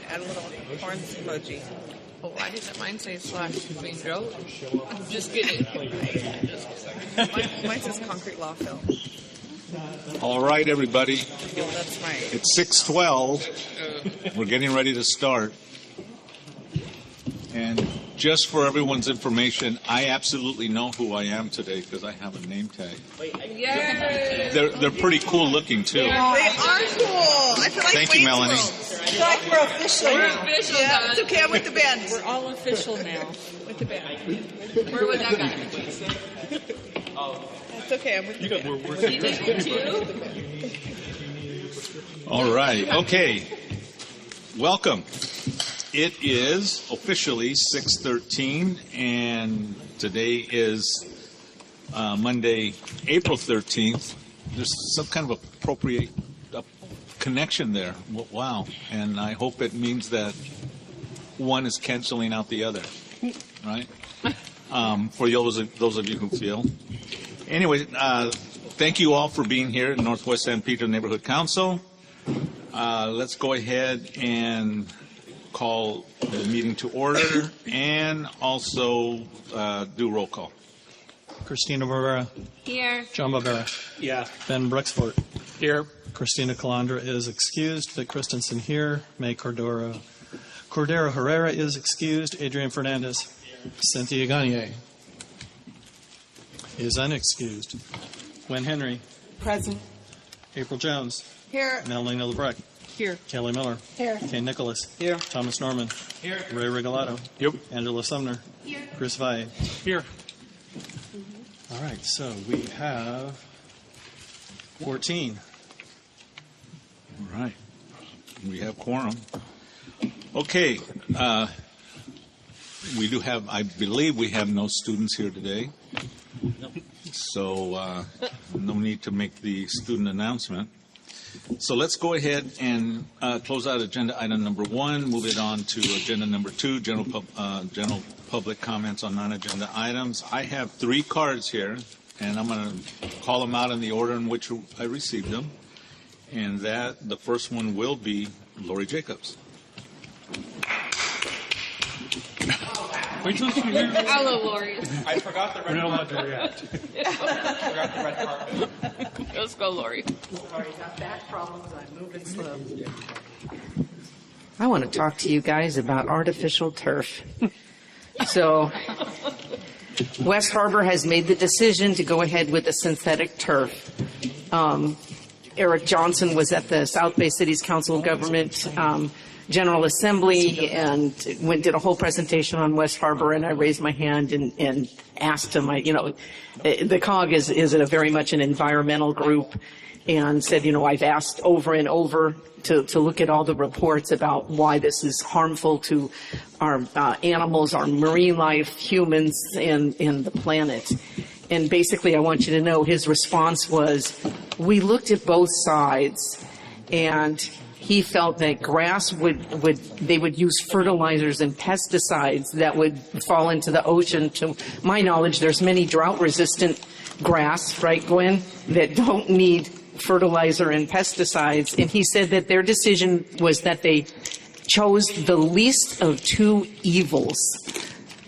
add a little horns emoji. Oh, why didn't mine say /Queen Joe? I'm just kidding. Mine says concrete law fill. All right, everybody. That's my. It's 6:12. We're getting ready to start. And just for everyone's information, I absolutely know who I am today because I have a name tag. Yay! They're pretty cool looking too. They are cool. I feel like Thank you, Melanie. I feel like we're official. We're official, Yeah, guys. it's okay. I'm with the band. We're all official now with the band. We're with that guy. It's okay. I'm with the band. You did it too? All right. Okay. Welcome. It is officially 6:13, and today is Monday, April 13th. There's some kind of appropriate connection there. Wow. And I hope it means that one is canceling out the other, right? For those of you who feel. Anyway, thank you all for being here at Northwest San Pedro Neighborhood Council. Let's go ahead and call the meeting to order and also do roll call. Christina Rivera. Here. John Barbera. Yeah. Ben Bruxford. Here. Christina Calandra is excused. Vic Christensen here. May Cordero Herrera is excused. Adrian Fernandez. Cynthia Gagne is unexcused. Gwen Henry. Present. April Jones. Here. Melanie Lebrecht. Here. Kelly Miller. Here. Kane Nicholas. Here. Thomas Norman. Here. Ray Regalado. Yep. Angela Sumner. Here. Chris Valle. Here. All right, so we have 14. All right. We have quorum. Okay. We do have, I believe we have no students here today. So no need to make the student announcement. So let's go ahead and close out agenda item number 1, move it on to agenda number 2, general public comments on non-agenda items. I have 3 cards here, and I'm going to call them out in the order in which I received them. And the first one will be Lori Jacobs. Which one's from here? Hello, Lori. I forgot the red carpet. React. I forgot the red carpet. Let's go, Lori. Sorry, got back problems. I'm moving slow. I want to talk to you guys about artificial turf. So, West Harbor has made the decision to go ahead with the synthetic turf. Eric Johnson was at the South Bay City's Council of Government General Assembly and did a whole presentation on West Harbor, and I raised my hand and asked him, the COG is very much an environmental group, and said, I've asked over and over to look at all the reports about why this is harmful to our animals, our marine life, humans, and the planet. And basically, I want you to know his response was, we looked at both sides, and he felt that grass they would use fertilizers and pesticides that would fall into the ocean. To my knowledge, there's many drought-resistant grass, right, Gwen, that don't need fertilizer and pesticides. And he said that their decision was that they chose the least of 2 evils.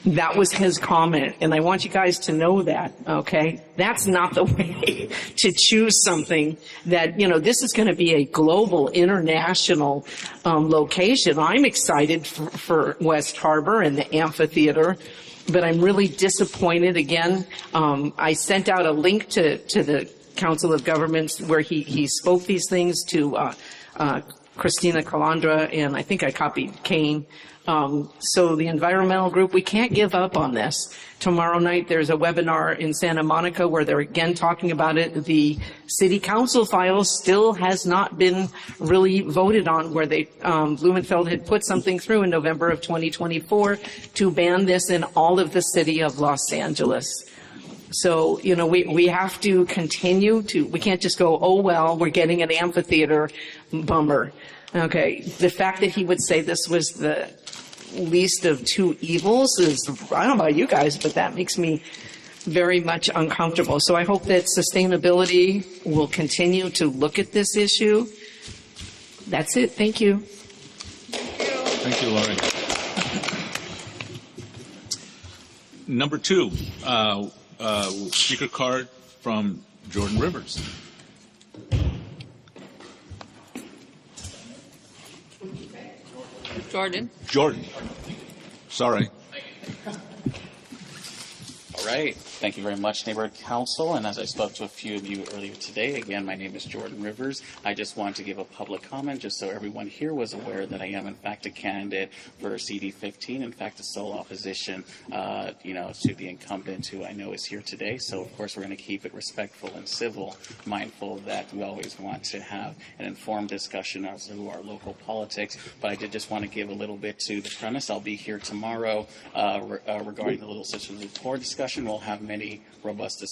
That was his comment, and I want you guys to know that, okay? That's not the way to choose something that, this is going to be a global, international location. I'm excited for West Harbor and the amphitheater, but I'm really disappointed again. I sent out a link to the Council of Governments where he spoke these things to Christina Calandra, and I think I copied Kane. So the environmental group, we can't give up on this. Tomorrow night there's a webinar in Santa Monica where they're again talking about it. The city council file still has not been really voted on, where Blumenfeld had put something through in November of 2024 to ban this in all of the city of Los Angeles. So, we have to continue we can't just go, oh, well, we're getting an amphitheater, bummer. Okay, the fact that he would say this was the least of 2 evils is, I don't know about you guys, but that makes me very much uncomfortable. So I hope that sustainability will continue to look at this issue. That's it. Thank you. Thank you. Thank you, Laurie. Number 2, speaker card from Jordan Rivers. Jordan. Sorry. All right. Thank you very much, Neighborhood Council. And as I spoke to a few of you earlier today, again, my name is Jordan Rivers. I just wanted to give a public comment just so everyone here was aware that I am, in fact, a candidate for CD15, in fact, a sole opposition, to the incumbent who I know is here today. So, of course, we're going to keep it respectful and civil, mindful that we always want to have an informed discussion as to our local politics. But I did just want to give a little bit to the premise. I'll be here tomorrow regarding the Little Sisters Report discussion. We'll have many robust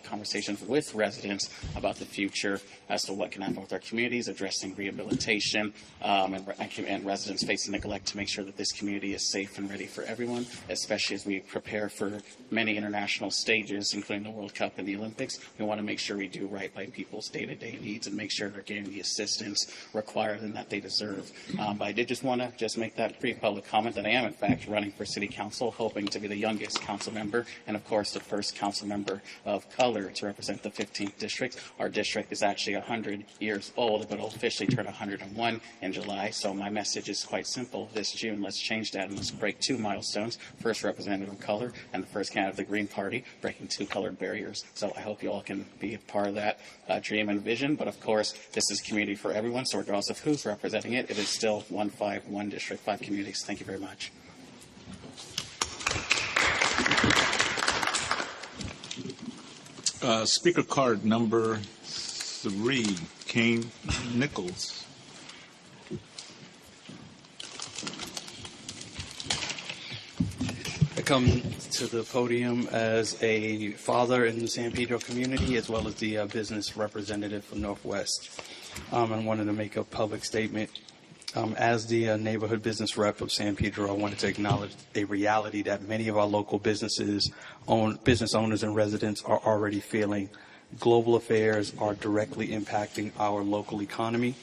conversations with residents about the future as to what can happen with our communities, addressing rehabilitation and residents facing neglect to make sure that this community is safe and ready for everyone, especially as we prepare for many international stages, including the World Cup and the Olympics. We want to make sure we do right by people's day-to-day needs and make sure they're getting the assistance required and that they deserve. But I did just want to make that brief public comment that I am, in fact, running for City Council, hoping to be the youngest council member and, of course, the first council member of color to represent the 15th district. Our district is actually 100 years old, but will officially turn 101 in July. So my message is quite simple. This June, let's change that and let's break 2 milestones. First representative of color and the first candidate of the Green Party, breaking 2 colored barriers. So I hope you all can be a part of that dream and vision. But of course, this is community for everyone. So regardless of who's representing it, it is still 1 district, 5 communities. Thank you very much. Speaker card number 3, Kane Nichols. I come to the podium as a father in the San Pedro community as well as the business representative from Northwest. And wanted to make a public statement. As the neighborhood business rep of San Pedro, I wanted to acknowledge a reality that many of our local business owners and residents are already feeling. Global affairs are directly impacting our local economy.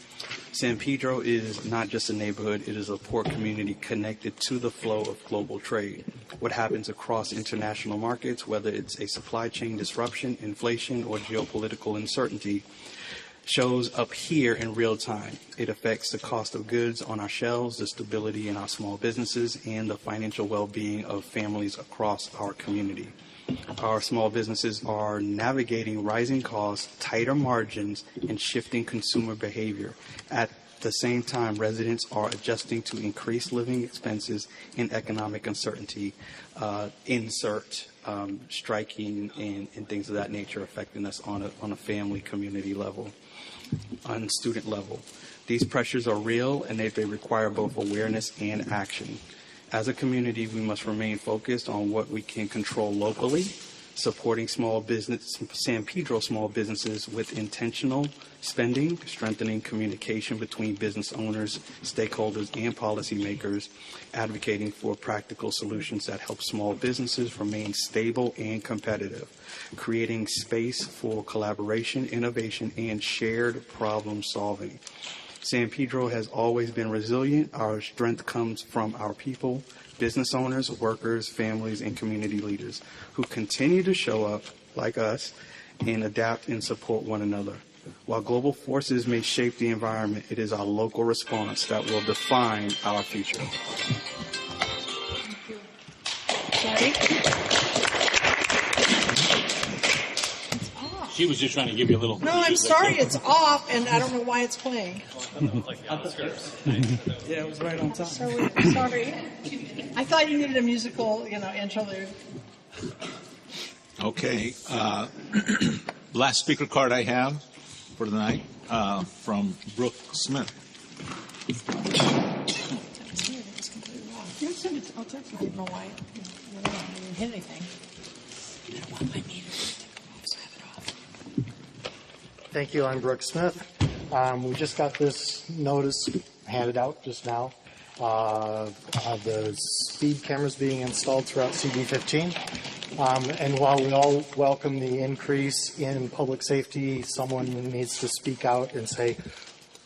San Pedro is not just a neighborhood, it is a poor community connected to the flow of global trade. What happens across international markets, whether it's a supply chain disruption, inflation, or geopolitical uncertainty, shows up here in real time. It affects the cost of goods on our shelves, the stability in our small businesses, and the financial well-being of families across our community. Our small businesses are navigating rising costs, tighter margins, and shifting consumer behavior. At the same time, residents are adjusting to increased living expenses and economic uncertainty, striking and things of that nature affecting us on a family, community level, on student level. These pressures are real and they require both awareness and action. As a community, we must remain focused on what we can control locally, supporting San Pedro small businesses with intentional spending, strengthening communication between business owners, stakeholders, and policymakers, advocating for practical solutions that help small businesses remain stable and competitive, creating space for collaboration, innovation, and shared problem solving. San Pedro has always been resilient. Our strength comes from our people, business owners, workers, families, and community leaders who continue to show up like us and adapt and support one another. While global forces may shape the environment, it is our local response that will define our future. She was just trying to give you a little. No, I'm sorry, it's off, and I don't know why it's playing. Yeah, it was right on time. So sorry. I thought you needed a musical, interlude. Okay. Last speaker card I have for the night from Brooke Smith. I'll text you. I don't know why. I didn't hit anything. Thank you. I'm Brooke Smith. We just got this notice handed out just now of the speed cameras being installed throughout CD15. And while we all welcome the increase in public safety, someone needs to speak out and say,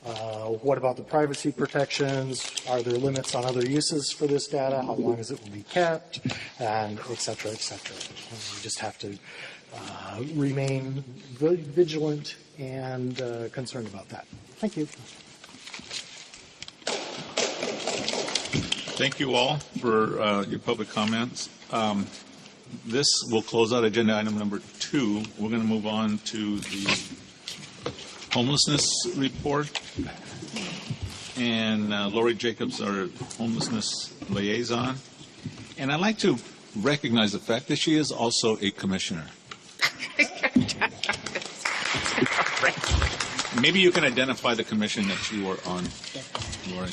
What about the privacy protections? Are there limits on other uses for this data? How long is it will be kept? And et cetera, et cetera. And we just have to remain vigilant and concerned about that. Thank you. Thank you all for your public comments. This will close out agenda item number 2. We're going to move on to the homelessness report. And Lori Jacobs, our homelessness liaison. And I'd like to recognize the fact that she is also a commissioner. Maybe you can identify the commission that you are on, Lori.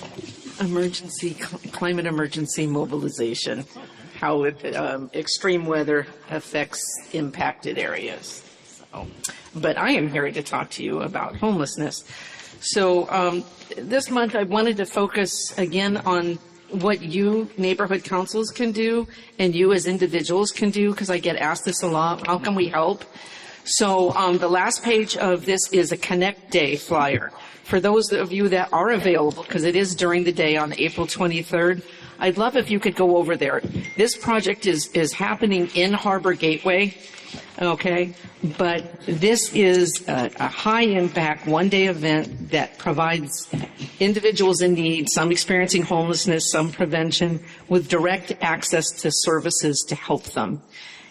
Climate emergency mobilization, how extreme weather affects impacted areas. But I am here to talk to you about homelessness. So this month I wanted to focus again on what you neighborhood councils can do and you as individuals can do, because I get asked this a lot. How can we help? So the last page of this is a Connect Day flyer. For those of you that are available, because it is during the day on April 23rd, I'd love if you could go over there. This project is happening in Harbor Gateway, okay? But this is a high-impact, one-day event that provides individuals in need, some experiencing homelessness, some prevention, with direct access to services to help them.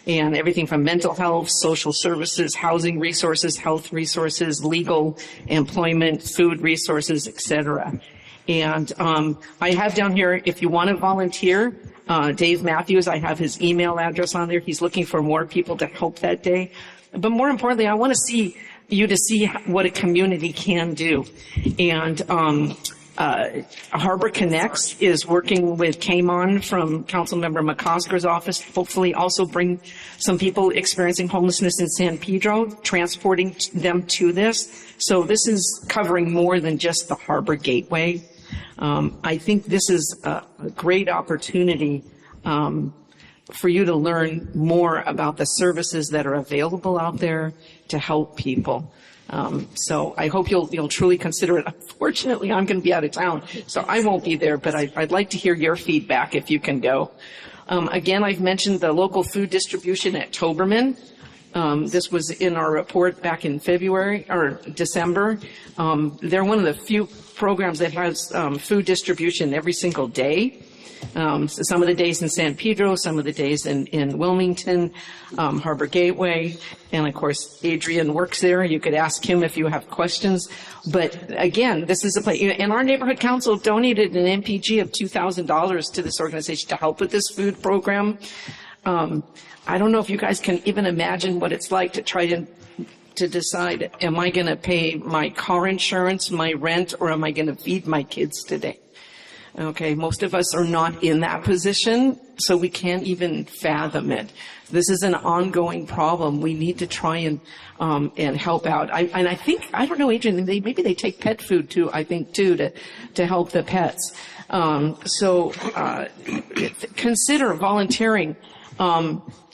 And everything from mental health, social services, housing resources, health resources, legal, employment, food resources, etc. And I have down here, if you want to volunteer, Dave Matthews, I have his email address on there. He's looking for more people to help that day. But more importantly, I want to see what a community can do. And Harbor Connects is working with Kamon from Councilmember McCosker's office, hopefully also bring some people experiencing homelessness in San Pedro, transporting them to this. So this is covering more than just the Harbor Gateway. I think this is a great opportunity for you to learn more about the services that are available out there to help people. So I hope you'll truly consider it. Unfortunately, I'm going to be out of town, so I won't be there, but I'd like to hear your feedback if you can go. Again, I've mentioned the local food distribution at Toberman. This was in our report back in February or December. They're one of the few programs that has food distribution every single day. Some of the days in San Pedro, some of the days in Wilmington, Harbor Gateway, and of course Adrian works there. You could ask him if you have questions. But again, this is a place, and our neighborhood council donated an MPG of $2,000 to this organization to help with this food program. I don't know if you guys can even imagine what it's like to try to decide, am I going to pay my car insurance, my rent, or am I going to feed my kids today? Okay, most of us are not in that position, so we can't even fathom it. This is an ongoing problem. We need to try and help out. I think, I don't know, Adrian, maybe they take pet food too, I think, too, to help the pets. Consider volunteering.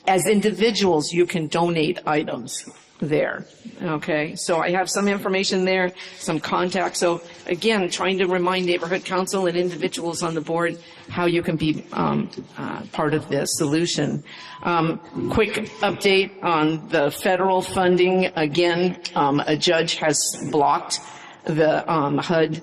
As individuals, you can donate items there. Okay, so I have some information there, some contacts. So again, trying to remind neighborhood council and individuals on the board how you can be part of this solution. Quick update on the federal funding. Again, a judge has blocked the HUD.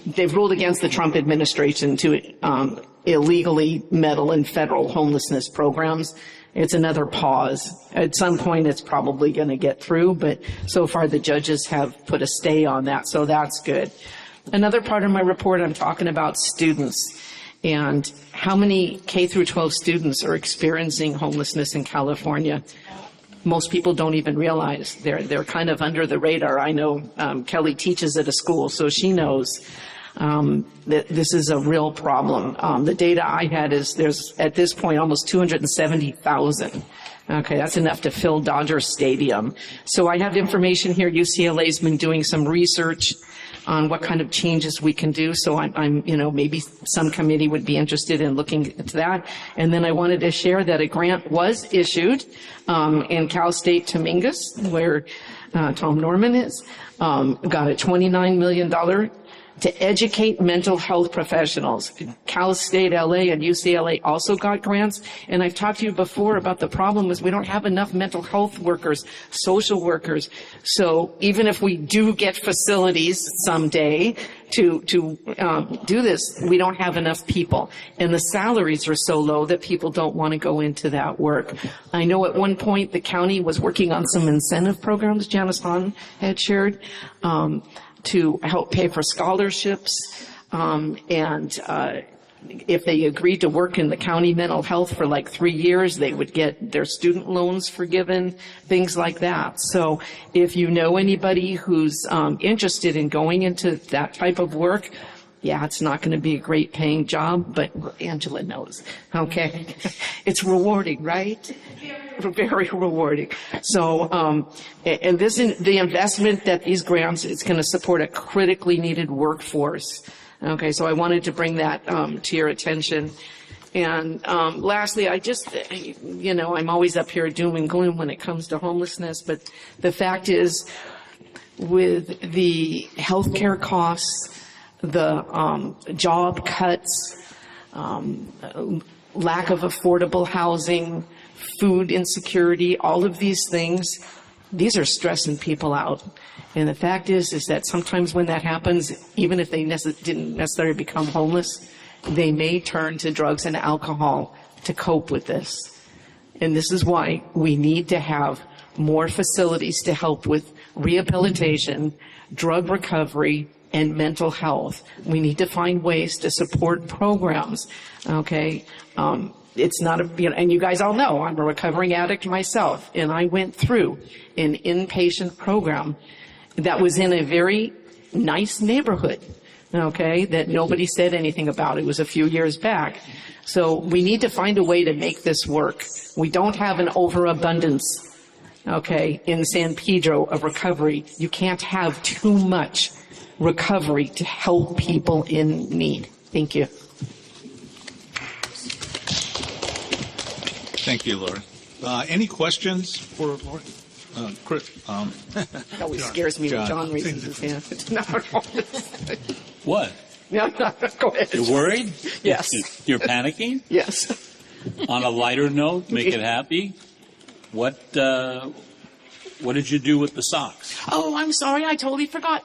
They've ruled against the Trump administration to illegally meddle in federal homelessness programs. It's another pause. At some point, it's probably going to get through, but so far the judges have put a stay on that, so that's good. Another part of my report, I'm talking about students and how many K through 12 students are experiencing homelessness in California. Most people don't even realize they're kind of under the radar. I know Kelly teaches at a school, so she knows that this is a real problem. The data I had is there's at this point almost 270,000. Okay, that's enough to fill Dodger Stadium. So I have information here. UCLA's been doing some research. on what kind of changes we can do. So I'm maybe some committee would be interested in looking into that. And then I wanted to share that a grant was issued in Cal State Dominguez, where Tom Norman is, got a $29 million to educate mental health professionals. Cal State LA and UCLA also got grants. And I've talked to you before about the problem is we don't have enough mental health workers, social workers. So even if we do get facilities someday to do this, we don't have enough people. And the salaries are so low that people don't want to go into that work. I know at one point the county was working on some incentive programs Janice Hahn had shared, to help pay for scholarships, and if they agreed to work in the county mental health for like 3 years, they would get their student loans forgiven, things like that. So if you know anybody who's interested in going into that type of work, yeah, it's not going to be a great paying job, but Angela knows. Okay. It's rewarding, right? Very rewarding. So, and the investment that these grants, it's going to support a critically needed workforce. Okay. So I wanted to bring that, to your attention. And, lastly, I'm always up here doom and gloom when it comes to homelessness, but the fact is with the healthcare costs, the job cuts, lack of affordable housing, food insecurity, all of these things, these are stressing people out. And the fact is that sometimes when that happens, even if they didn't necessarily become homeless, they may turn to drugs and alcohol to cope with this. And this is why we need to have more facilities to help with rehabilitation, drug recovery, and mental health. We need to find ways to support programs, okay? It's not and you guys all know I'm a recovering addict myself, and I went through an inpatient program that was in a very nice neighborhood, okay, that nobody said anything about. It was a few years back. So we need to find a way to make this work. We don't have an overabundance, okay, in San Pedro of recovery. You can't have too much recovery to help people in need. Thank you. Thank you, Laura. Any questions for Laura? Chris, It always scares me when John raises his hand. No. What? No, go ahead. You're worried? Yes. You're panicking? Yes. On a lighter note, make it happy. What did you do with the socks? Oh, I'm sorry. I totally forgot.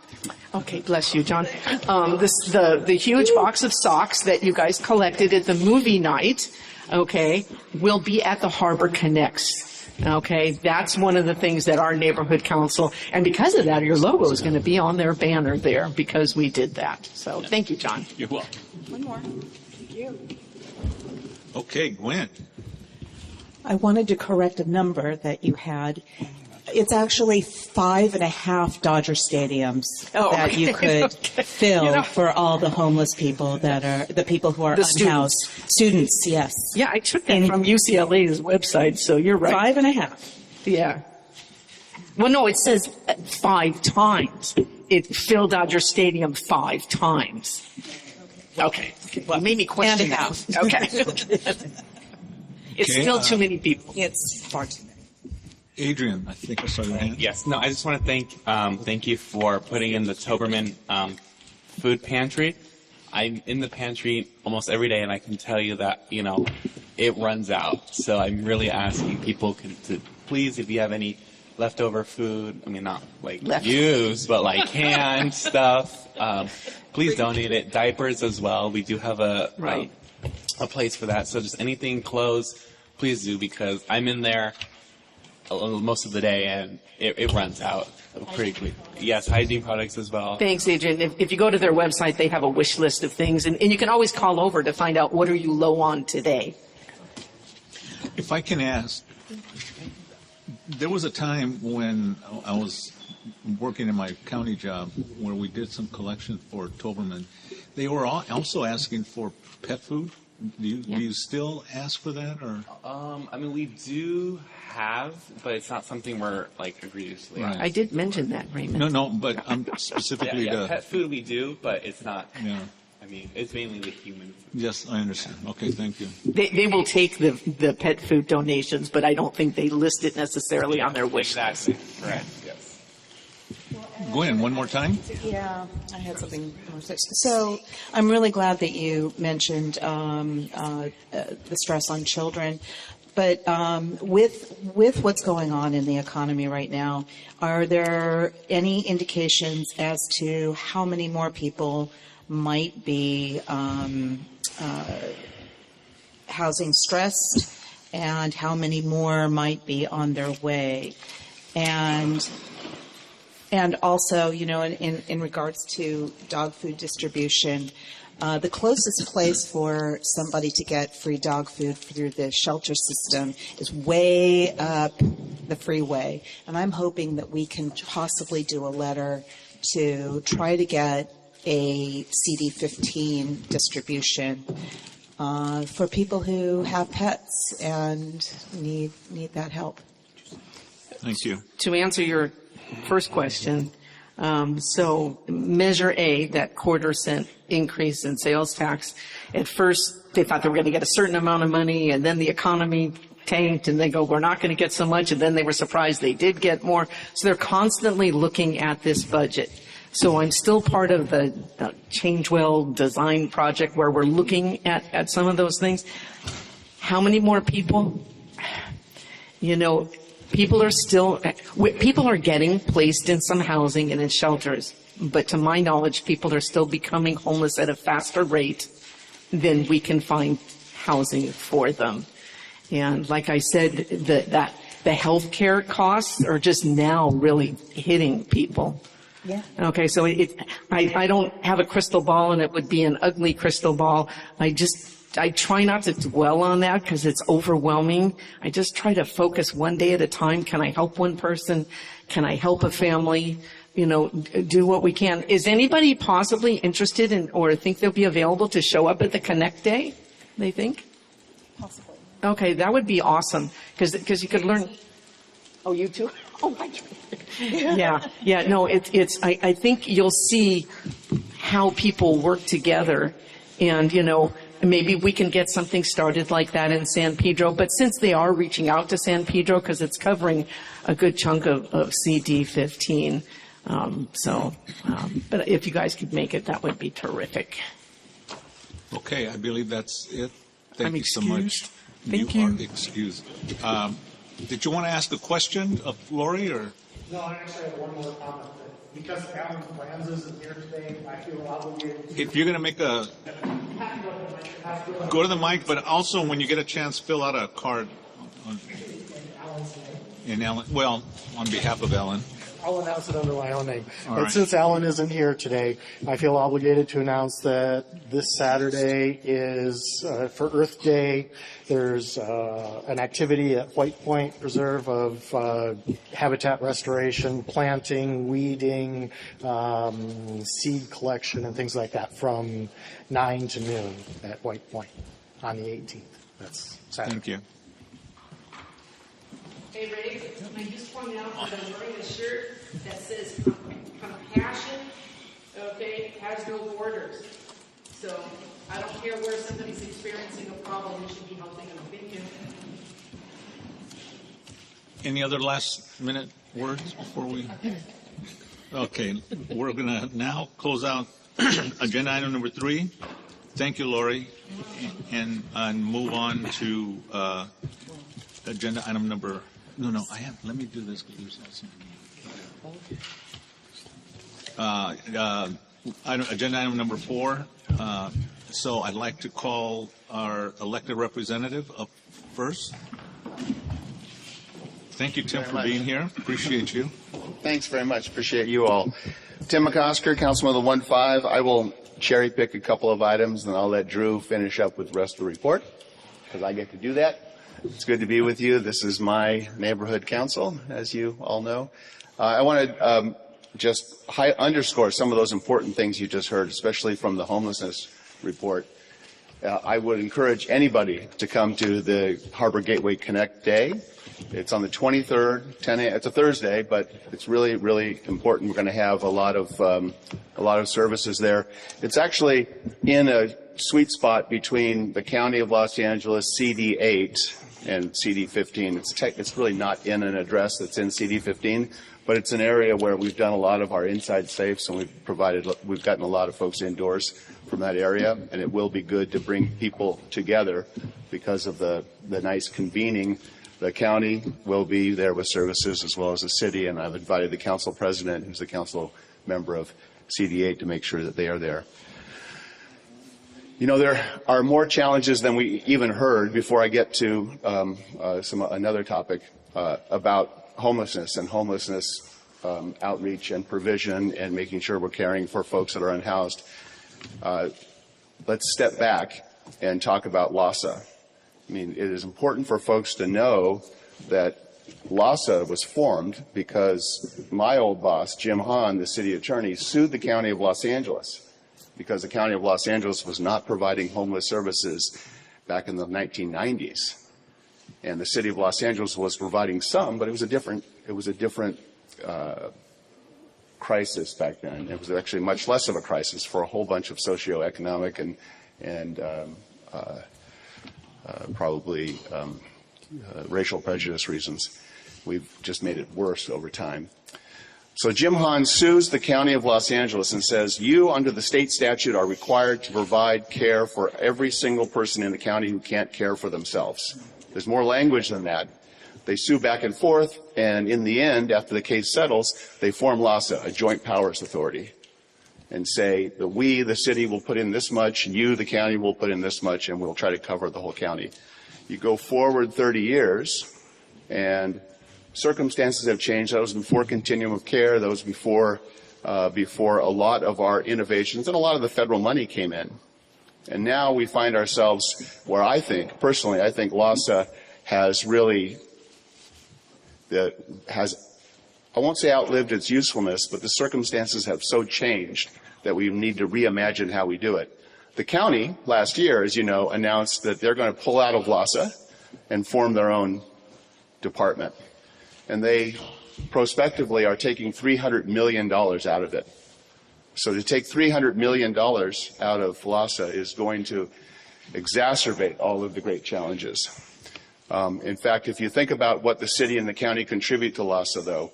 Okay, bless you, John. The huge box of socks that you guys collected at the movie night, okay, will be at the Harbor Connects. Okay, that's one of the things that our neighborhood council, and because of that, your logo is going to be on their banner there because we did that. So thank you, John. You're welcome. One more. Thank you. okay, Gwen. I wanted to correct a number that you had. It's actually 5.5 Dodger stadiums that you could fill for all the homeless people that are the people who are unhoused. Students, yes. Yeah, I took that from UCLA's website, so you're right. 5.5. Yeah. Well, no, it says 5 times. It filled Dodger Stadium 5 times. Okay. Well, made me question that. Okay. It's still too many people. It's far too many. Adrian, I think I saw your hand. Yes. No, I just want to thank you for putting in the Toberman food pantry. I'm in the pantry almost every day, and I can tell you that, it runs out. So I'm really asking people to please, if you have any leftover food, I mean, not like used, but like canned stuff, please donate it. Diapers as well. We do have a place for that. So just anything clothes, please do, because I'm in there most of the day, and it runs out pretty quick. Yes, hygiene products as well. Thanks, Adrian. If you go to their website, they have a wish list of things, and you can always call over to find out what are you low on today. If I can ask, there was a time when I was working in my county job where we did some collection for Toberman. They were also asking for pet food. Do you still ask for that, or? I mean, we do have, but it's not something we're like egregiously. Right. I did mention that, Raymond. No, but specifically yeah, pet food we do, but it's not. Yeah. I mean, it's mainly the human food. Yes, I understand. Okay, thank you. They will take the pet food donations, but I don't think they list it necessarily on their wish list. Exactly. Correct. Yes. Gwen, one more time. Yeah, I had something more to say. So I'm really glad that you mentioned the stress on children. But with what's going on in the economy right now, are there any indications as to how many more people might be housing stressed and how many more might be on their way? And also, in regards to dog food distribution, the closest place for somebody to get free dog food through the shelter system is way up the freeway. And I'm hoping that we can possibly do a letter to try to get a CD15 distribution for people who have pets and need that help. Thank you. To answer your first question, so Measure A, that quarter-cent increase in sales tax, at first they thought they were going to get a certain amount of money, and then the economy tanked, and they go, we're not going to get so much, and then they were surprised they did get more. So they're constantly looking at this budget. So I'm still part of the Changewell design project where we're looking at some of those things. How many more people? People are getting placed in some housing and in shelters, but to my knowledge, people are still becoming homeless at a faster rate than we can find housing for them. And like I said, the healthcare costs are just now really hitting people. Yeah. Okay, so I don't have a crystal ball, and it would be an ugly crystal ball. I try not to dwell on that because it's overwhelming. I just try to focus one day at a time. Can I help one person? Can I help a family? Do what we can. Is anybody possibly interested in or think they'll be available to show up at the Connect Day? They think? Possibly. Okay, that would be awesome because you could learn. Oh, you too? Oh my God. Yeah. No, it's. I think you'll see how people work together, and maybe we can get something started like that in San Pedro. But since they are reaching out to San Pedro because it's covering a good chunk of CD15, but if you guys could make it, that would be terrific. Okay, I believe that's it. Thank I'm you so much. Thank you. you. Are excused. Did you want to ask a question of Lori, or? No, I actually have one more comment. Because Alan Plans isn't here today, I feel obligated. If you're going to make go to the mic, but also when you get a chance, fill out a card in Alan. Well, on behalf of Alan. I'll announce it under my own name. All But right. since Alan isn't here today, I feel obligated to announce that this Saturday is for Earth Day. There's an activity at White Point Preserve of habitat restoration, planting, weeding, seed collection, and things like that from 9 to noon at White Point on the 18th. That's Saturday. Thank you. Hey, Ray, I just point out that I'm wearing a shirt that says compassion, okay, has no borders. So I don't care where somebody's experiencing a problem, we should be helping them. Thank you. Any other last minute words before we? Okay, we're going to now close out agenda item number 3. Thank you, Lori, and move on to agenda item number. No, I have. Let me do this because there's agenda item number 4. So I'd like to call our elected representative up first. Thank you, Tim, for being here. Appreciate you. Thanks very much. Appreciate you all. Tim McCosker, Councilman of the 1-5. I will cherry pick a couple of items, and I'll let Drew finish up with the rest of the report because I get to do that. It's good to be with you. This is my neighborhood council, as you all know. I want to underscore some of those important things you just heard, especially from the homelessness report. I would encourage anybody to come to the Harbor Gateway Connect Day. It's on the 23rd, 10 a.m. It's a Thursday, but it's really, really important. We're going to have a lot of services there. It's actually in a sweet spot between the County of Los Angeles CD8 and CD15. It's really not in an address that's in CD15, but it's an area where we've done a lot of our inside safes, and we've gotten a lot of folks indoors from that area, and it will be good to bring people together because of the nice convening. The county will be there with services as well as the city, and I've invited the council president, who's the council member of CD8, to make sure that they are there. You know, there are more challenges than we even heard before I get to another topic about homelessness and homelessness outreach and provision and making sure we're caring for folks that are unhoused. Let's step back and talk about LAHSA. I mean, it is important for folks to know that LAHSA was formed because my old boss, Jim Hahn, the city attorney, sued the County of Los Angeles because the County of Los Angeles was not providing homeless services back in the 1990s. And the city of Los Angeles was providing some, but it was a different crisis back then. It was actually much less of a crisis for a whole bunch of socioeconomic and probably racial prejudice reasons. We've just made it worse over time. So Jim Hahn sues the County of Los Angeles and says, you, under the state statute, are required to provide care for every single person in the county who can't care for themselves. There's more language than that. They sue back and forth, and in the end, after the case settles, they form LAHSA, a joint powers authority, and say that we, the city, will put in this much, you, the county, will put in this much, and we'll try to cover the whole county. You go forward 30 years, and circumstances have changed. That was before continuum of care. That was before a lot of our innovations and a lot of the federal money came in. And now we find ourselves where I think LAHSA has really, I won't say outlived its usefulness, but the circumstances have so changed that we need to reimagine how we do it. The county last year, as you know, announced that they're going to pull out of LAHSA and form their own department. And they prospectively are taking $300 million out of it. So to take $300 million out of LAHSA is going to exacerbate all of the great challenges. In fact, if you think about what the city and the county contribute to LAHSA, though,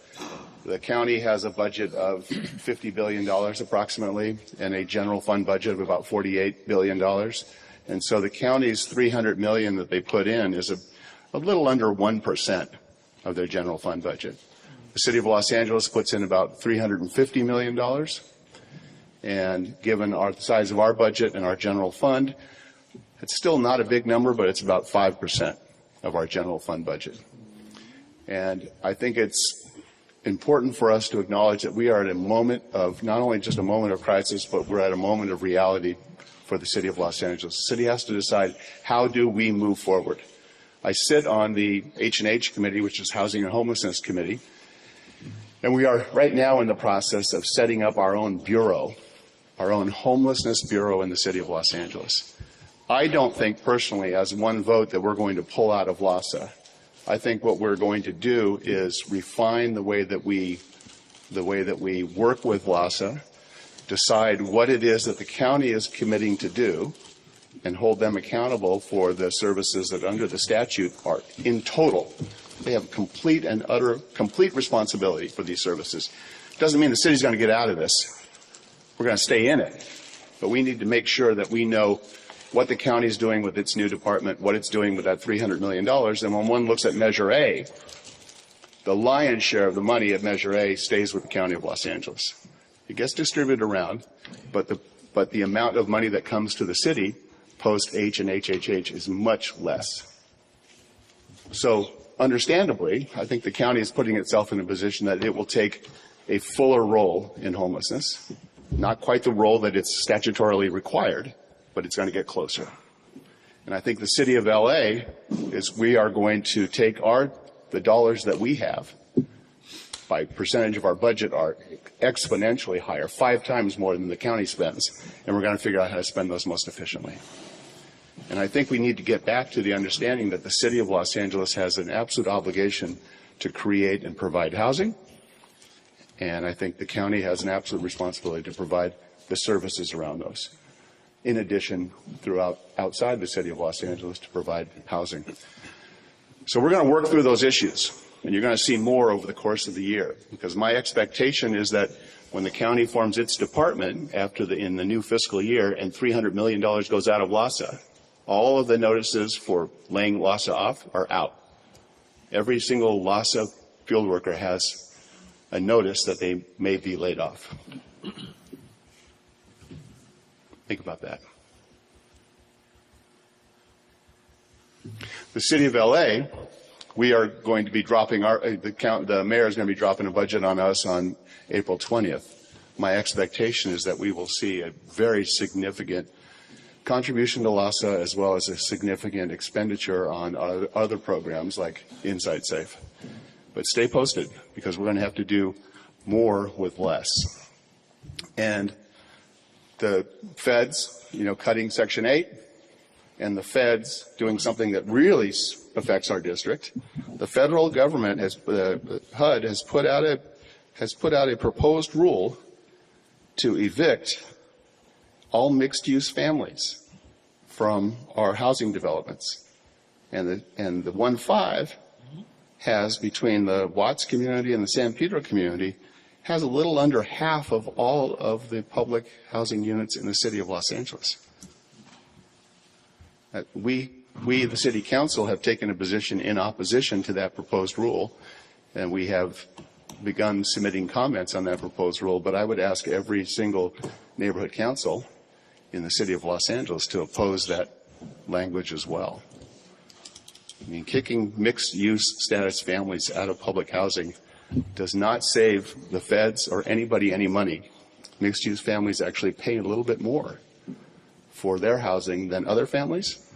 the county has a budget of $50 billion approximately and a general fund budget of about $48 billion. And so the county's $300 million that they put in is a little under 1% of their general fund budget. The city of Los Angeles puts in about $350 million. And given the size of our budget and our general fund, it's still not a big number, but it's about 5% of our general fund budget. And I think it's important for us to acknowledge that we are at a moment of not only just a moment of crisis, but we're at a moment of reality for the city of Los Angeles. The city has to decide, how do we move forward? I sit on the H&H committee, which is Housing and Homelessness Committee, and we are right now in the process of setting up our own bureau, our own homelessness bureau in the city of Los Angeles. I don't think personally as one vote that we're going to pull out of LAHSA. I think what we're going to do is refine the way that we work with LAHSA, decide what it is that the county is committing to do, and hold them accountable for the services that under the statute are in total. They have complete responsibility for these services. Doesn't mean the city's going to get out of this. We're going to stay in it. But we need to make sure that we know what the county is doing with its new department, what it's doing with that $300 million. And when one looks at Measure A, the lion's share of the money at Measure A stays with the County of Los Angeles. It gets distributed around, but the amount of money that comes to the city post H and HHH is much less. So understandably, I think the county is putting itself in a position that it will take a fuller role in homelessness. Not quite the role that it's statutorily required, but it's going to get closer. And I think the city of LA we are going to take the dollars that we have by percentage of our budget are exponentially higher, 5 times more than the county spends, and we're going to figure out how to spend those most efficiently. And I think we need to get back to the understanding that the city of Los Angeles has an absolute obligation to create and provide housing. And I think the county has an absolute responsibility to provide the services around those. In addition, outside the city of Los Angeles to provide housing. So we're going to work through those issues. And you're going to see more over the course of the year. Because my expectation is that when the county forms its department in the new fiscal year and $300 million goes out of LAHSA, all of the notices for laying LAHSA off are out. Every single LAHSA field worker has a notice that they may be laid off. Think about that. The city of LA, we are going to be dropping the mayor is going to be dropping a budget on us on April 20th. My expectation is that we will see a very significant contribution to LAHSA as well as a significant expenditure on other programs like Inside Safe. But stay posted because we're going to have to do more with less. And the feds, cutting Section 8, and the feds doing something that really affects our district. The federal government HUD has put out a proposed rule to evict all mixed-use families from our housing developments. And the 1-5 has, between the Watts community and the San Pedro community, has a little under half of all of the public housing units in the city of Los Angeles. We, the city council, have taken a position in opposition to that proposed rule, and we have begun submitting comments on that proposed rule, but I would ask every single neighborhood council in the city of Los Angeles to oppose that language as well. I mean, kicking mixed-use status families out of public housing does not save the feds or anybody any money. Mixed-use families actually pay a little bit more for their housing than other families.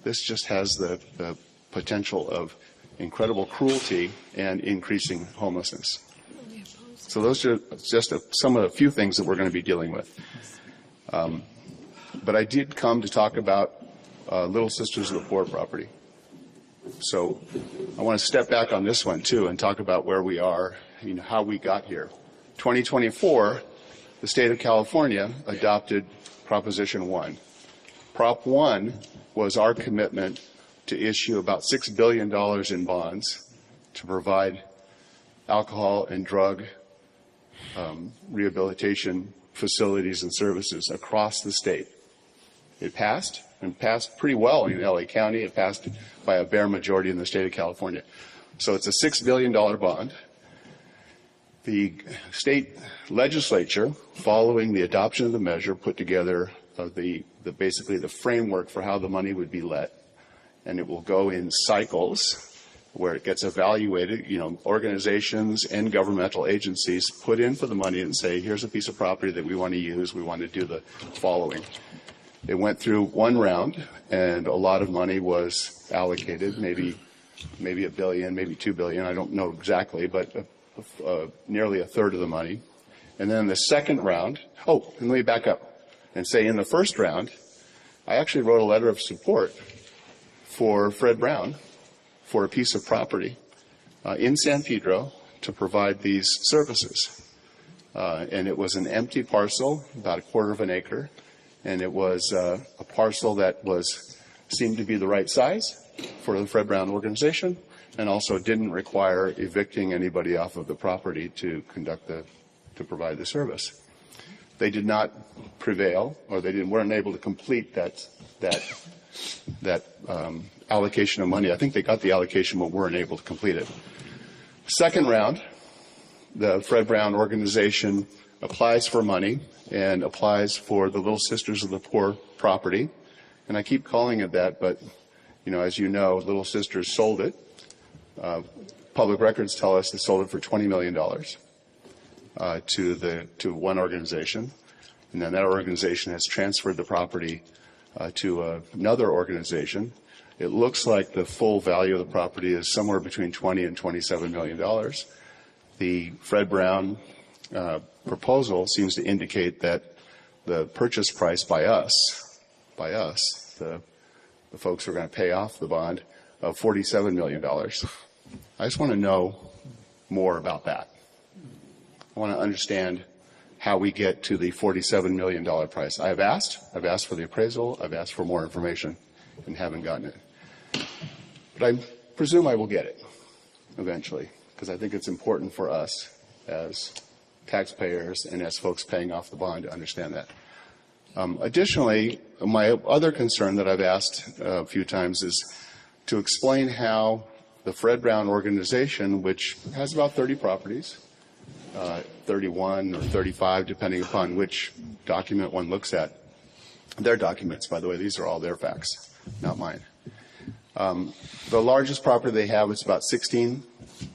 This just has the potential of incredible cruelty and increasing homelessness. So those are just some of the few things that we're going to be dealing with. But I did come to talk about Little Sisters of the Poor property. So I want to step back on this one too and talk about where we are, how we got here. 2024, the state of California adopted Proposition 1. Prop 1 was our commitment to issue about $6 billion in bonds to provide alcohol and drug rehabilitation facilities and services across the state. It passed, and passed pretty well in LA County. It passed by a bare majority in the state of California. So it's a $6 billion bond. The state legislature, following the adoption of the measure, put together basically the framework for how the money would be let. And it will go in cycles where it gets evaluated. Organizations and governmental agencies put in for the money and say, here's a piece of property that we want to use. We want to do the following. It went through one round, and a lot of money was allocated, maybe $1 billion, maybe $2 billion. I don't know exactly, but nearly a third of the money. And then the second round, and let me back up and say in the first round, I actually wrote a letter of support for Fred Brown for a piece of property in San Pedro to provide these services. And it was an empty parcel, about 1/4 acre, and it was a parcel that seemed to be the right size for the Fred Brown organization, and also didn't require evicting anybody off of the property to provide the service. They did not prevail, or they weren't able to complete that allocation of money. I think they got the allocation, but weren't able to complete it. Second round, the Fred Brown organization applies for money and applies for the Little Sisters of the Poor property. And I keep calling it that, but, as you know, Little Sisters sold it. Public records tell us they sold it for $20 million to one organization. And then that organization has transferred the property to another organization. It looks like the full value of the property is somewhere between $20 and $27 million. The Fred Brown proposal seems to indicate that the purchase price by us, the the folks who are going to pay off the bond, of $47 million. I just want to know more about that. I want to understand how we get to the $47 million price. I've asked for the appraisal, I've asked for more information, and haven't gotten it. But I presume I will get it eventually, because I think it's important for us as taxpayers and as folks paying off the bond to understand that. Additionally, my other concern that I've asked a few times is to explain how the Fred Brown organization, which has about 30 properties, 31 or 35, depending upon which document one looks at. Their documents, by the way, these are all their facts, not mine. The largest property they have is about 16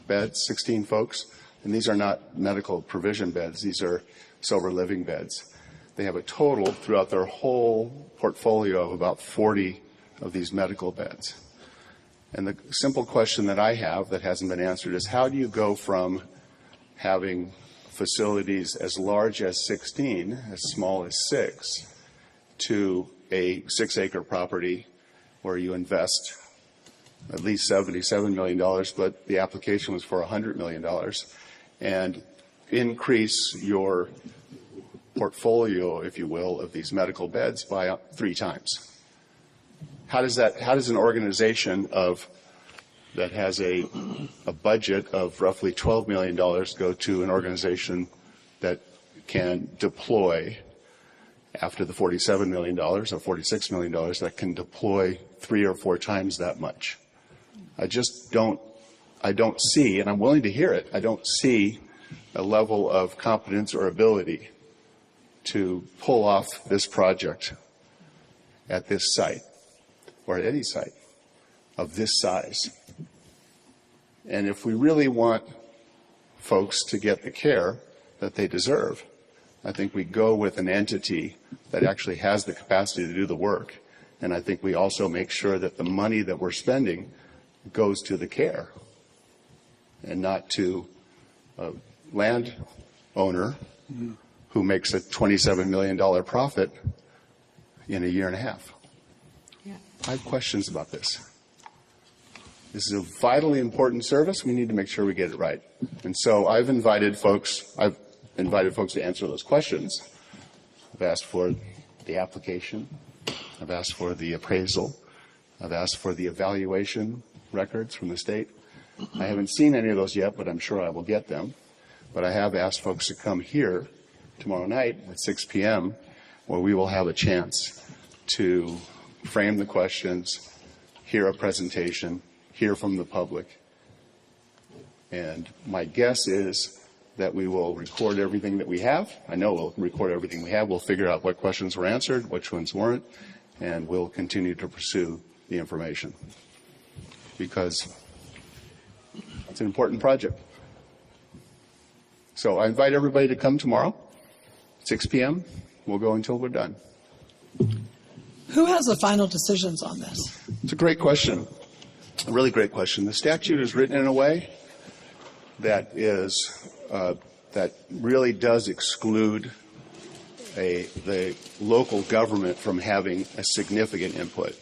beds, 16 folks, and these are not medical provision beds. These are sober living beds. They have a total throughout their whole portfolio of about 40 of these medical beds. And the simple question that I have that hasn't been answered is, how do you go from having facilities as large as 16, as small as 6, to a 6-acre property where you invest at least $77 million, but the application was for $100 million, and increase your portfolio, if you will, of these medical beds by 3 times? How does an organization that has a budget of roughly $12 million go to an organization that can deploy, after the $47 million or $46 million, that can deploy 3 or 4 times that much? I don't see, and I'm willing to hear it, I don't see a level of competence or ability to pull off this project at this site, or at any site of this size. And if we really want folks to get the care that they deserve, I think we go with an entity that actually has the capacity to do the work. And I think we also make sure that the money that we're spending goes to the care and not to a landowner who makes a $27 million profit in a year and a half. Yeah. I have questions about this. This is a vitally important service. We need to make sure we get it right. And so I've invited folks to answer those questions. I've asked for the application. I've asked for the appraisal. I've asked for the evaluation records from the state. I haven't seen any of those yet, but I'm sure I will get them. But I have asked folks to come here tomorrow night at 6 p.m., where we will have a chance to frame the questions, hear a presentation, hear from the public. And my guess is that we will record everything that we have. I know we'll record everything we have. We'll figure out what questions were answered, which ones weren't, and we'll continue to pursue the information, because it's an important project. So I invite everybody to come tomorrow, 6 p.m. We'll go until we're done. Who has the final decisions on this? It's a great question. A really great question. The statute is written in a way that really does exclude the local government from having a significant input.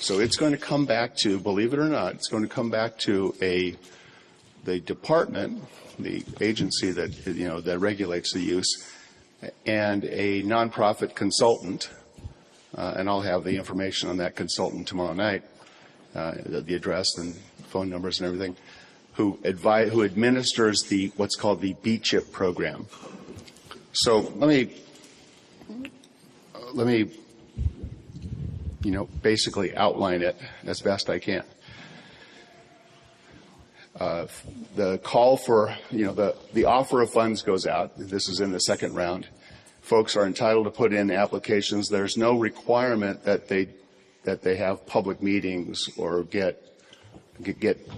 So it's going to come back to, believe it or not, it's going to come back to the department, the agency that regulates the use, and a nonprofit consultant, and I'll have the information on that consultant tomorrow night, the address and phone numbers and everything, who administers what's called the B-CHIP program. So let me basically outline it as best I can. The call for, the offer of funds goes out. This is in the second round. Folks are entitled to put in applications. There's no requirement that they have public meetings or get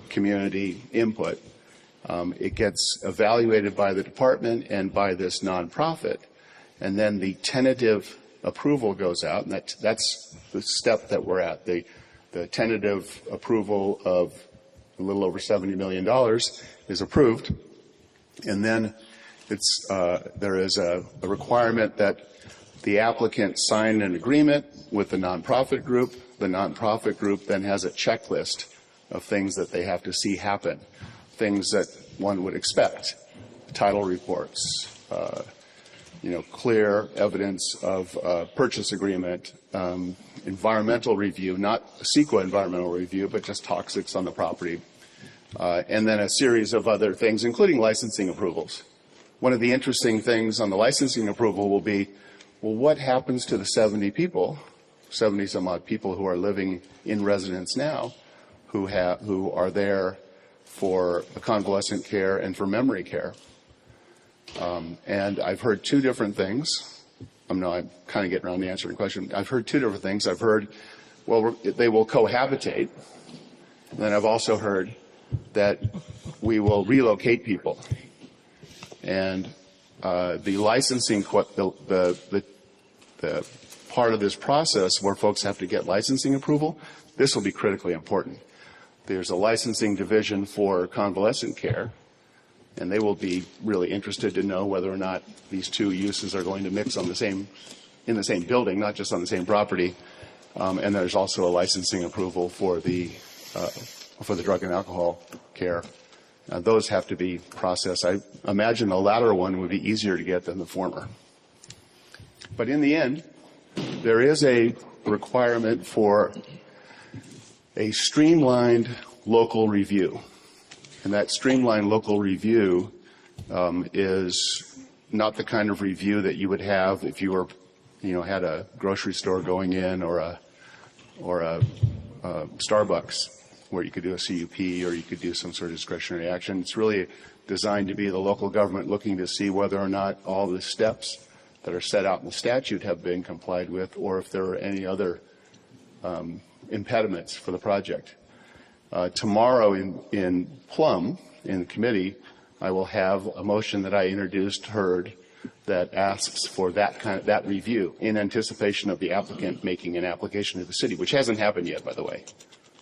community input. It gets evaluated by the department and by this nonprofit, and then the tentative approval goes out, and that's the step that we're at. The tentative approval of a little over $70 million is approved, and then there is a requirement that The applicant signed an agreement with the nonprofit group. The nonprofit group then has a checklist of things that they have to see happen, things that one would expect, title reports, clear evidence of purchase agreement, environmental review, not a CEQA environmental review, but just toxics on the property, and then a series of other things, including licensing approvals. One of the interesting things on the licensing approval will be, well, what happens to the 70 some odd people who are living in residence now, who are there for convalescent care and for memory care? And I've heard two different things. I'm kind of getting around to answering the question. I've heard two different things. I've heard, well, they will cohabitate. And then I've also heard that we will relocate people. And the licensing, the part of this process where folks have to get licensing approval, this will be critically important. There's a licensing division for convalescent care, and they will be really interested to know whether or not these two uses are going to mix in the same building, not just on the same property. And there's also a licensing approval for the drug and alcohol care. Those have to be processed. I imagine the latter one would be easier to get than the former. But in the end, there is a requirement for a streamlined local review. And that streamlined local review is not the kind of review that you would have if you were, had a grocery store going in or a Starbucks, where you could do a CUP or you could do some sort of discretionary action. It's really designed to be the local government looking to see whether or not all the steps that are set out in the statute have been complied with, or if there are any other impediments for the project. Tomorrow in Plum, in committee, I will have a motion that I introduced, heard, that asks for that review in anticipation of the applicant making an application to the city, which hasn't happened yet, by the way.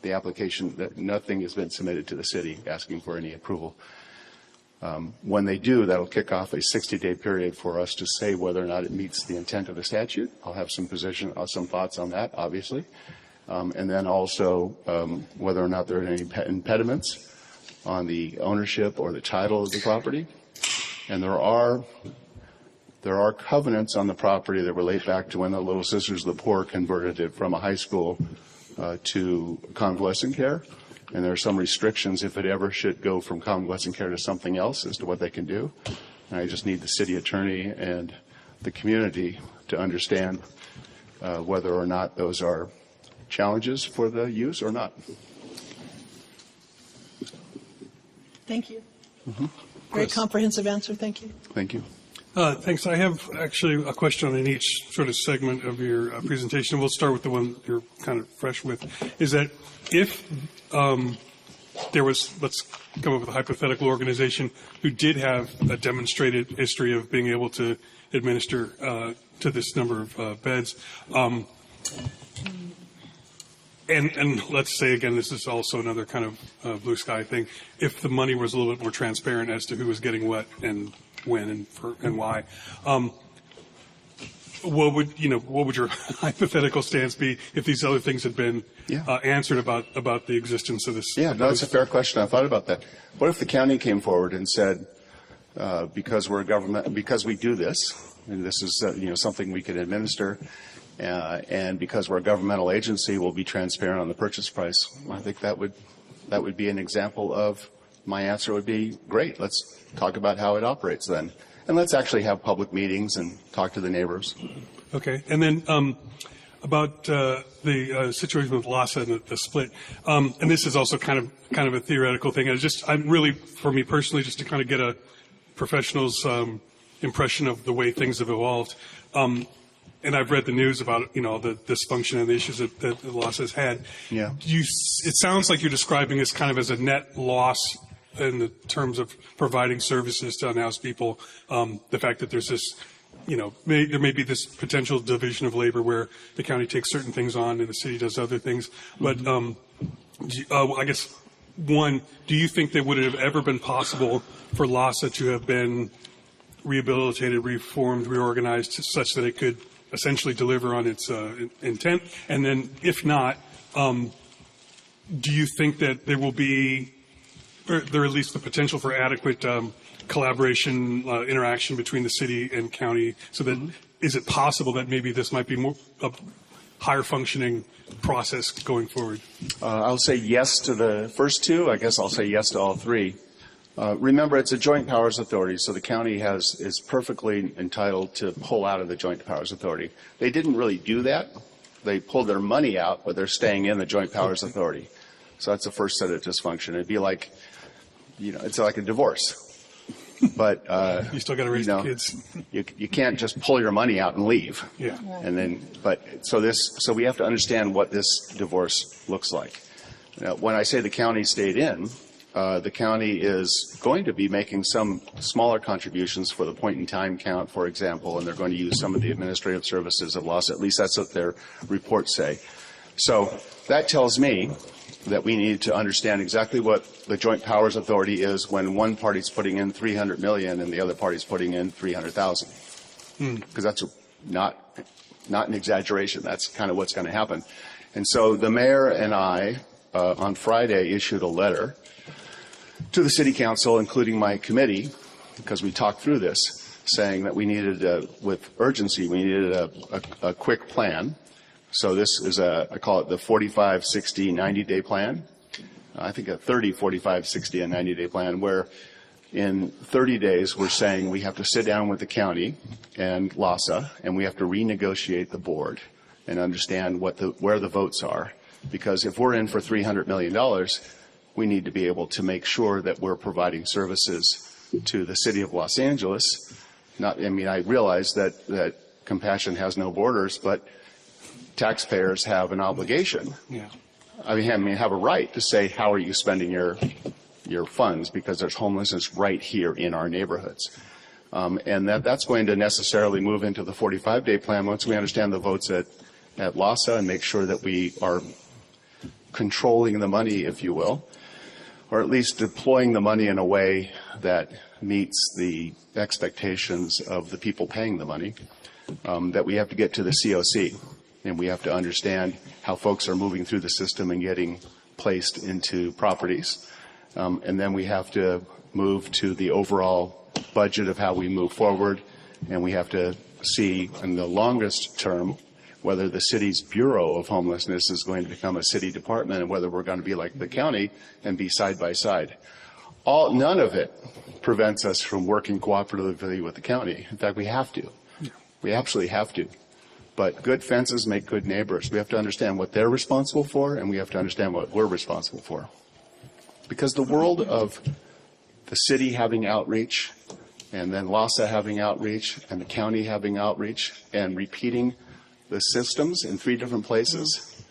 The application, nothing has been submitted to the city asking for any approval. When they do, that'll kick off a 60-day period for us to say whether or not it meets the intent of the statute. I'll have some thoughts on that, obviously. And then also whether or not there are any impediments on the ownership or the title of the property. And there are covenants on the property that relate back to when the Little Sisters of the Poor converted it from a high school to convalescent care. And there are some restrictions if it ever should go from convalescent care to something else as to what they can do. And I just need the city attorney and the community to understand whether or not those are challenges for the use or not. Thank you. Very comprehensive answer. Thank you. Thank you. Thanks. I have actually a question in each sort of segment of your presentation. We'll start with the one you're kind of fresh with. Is that if there was, let's come up with a hypothetical organization who did have a demonstrated history of being able to administer to this number of beds, and let's say, again, this is also another kind of blue sky thing, if the money was a little bit more transparent as to who was getting what and when and why, what would your hypothetical stance be if these other things had been answered about the existence of this? Yeah, no, that's a fair question. I thought about that. What if the county came forward and said, because we're a government, because we do this, and this is something we can administer, and because we're a governmental agency, we'll be transparent on the purchase price. I think that would be an example of, my answer would be, great, let's talk about how it operates then. And let's actually have public meetings and talk to the neighbors. Okay. And then about the situation with LASA and the split, and this is also kind of a theoretical thing. I'm really, for me personally, just to kind of get a professional's impression of the way things have evolved. And I've read the news about the dysfunction and the issues that LASA has had. Yeah. It sounds like you're describing this kind of as a net loss in the terms of providing services to unhoused people. The fact that there's this, there may be this potential division of labor where the county takes certain things on and the city does other things. But I guess, one, do you think that would it have ever been possible for LASA to have been rehabilitated, reformed, reorganized such that it could essentially deliver on its intent? And then, if not, do you think that there will be, or there at least the potential for adequate collaboration, interaction between the city and county, so that is it possible that maybe this might be more a higher functioning process going forward? I'll say yes to the first two. I guess I'll say yes to all three. Remember, it's a joint powers authority, so the county is perfectly entitled to pull out of the joint powers authority. They didn't really do that. They pulled their money out, but they're staying in the joint powers authority. So that's the first set of dysfunction. It'd be like, it's like a divorce. But you still got to raise the kids. You can't just pull your money out and leave. Yeah. And then, so we have to understand what this divorce looks like. Now, when I say the county stayed in, the county is going to be making some smaller contributions for the point-in-time count, for example, and they're going to use some of the administrative services of loss. At least that's what their reports say. So that tells me that we need to understand exactly what the joint powers authority is when one party's putting in $300 million and the other party's putting in $300,000. Because that's not an exaggeration. That's kind of what's going to happen. And so the mayor and I, on Friday, issued a letter to the city council, including my committee, because we talked through this, saying that we needed, with urgency, we needed a quick plan. So this is I call it the 45, 60, 90-day plan. I think a 30, 45, 60, and 90-day plan, where in 30 days we're saying we have to sit down with the county and LASA, and we have to renegotiate the board and understand where the votes are. Because if we're in for $300 million, we need to be able to make sure that we're providing services to the city of Los Angeles. I realize that compassion has no borders, but taxpayers have an obligation. Yeah. Have a right to say, how are you spending your funds? Because there's homelessness right here in our neighborhoods. And that's going to necessarily move into the 45-day plan once we understand the votes at LASA and make sure that we are controlling the money, if you will, or at least deploying the money in a way that meets the expectations of the people paying the money, that we have to get to the COC. And we have to understand how folks are moving through the system and getting placed into properties. And then we have to move to the overall budget of how we move forward. And we have to see in the longest term whether the city's Bureau of Homelessness is going to become a city department and whether we're going to be like the county and be side by side. None of it prevents us from working cooperatively with the county. In fact, we have to. We absolutely have to. But good fences make good neighbors. We have to understand what they're responsible for, and we have to understand what we're responsible for. Because the world of the city having outreach, and then LASA having outreach, and the county having outreach, and repeating the systems in 3 different places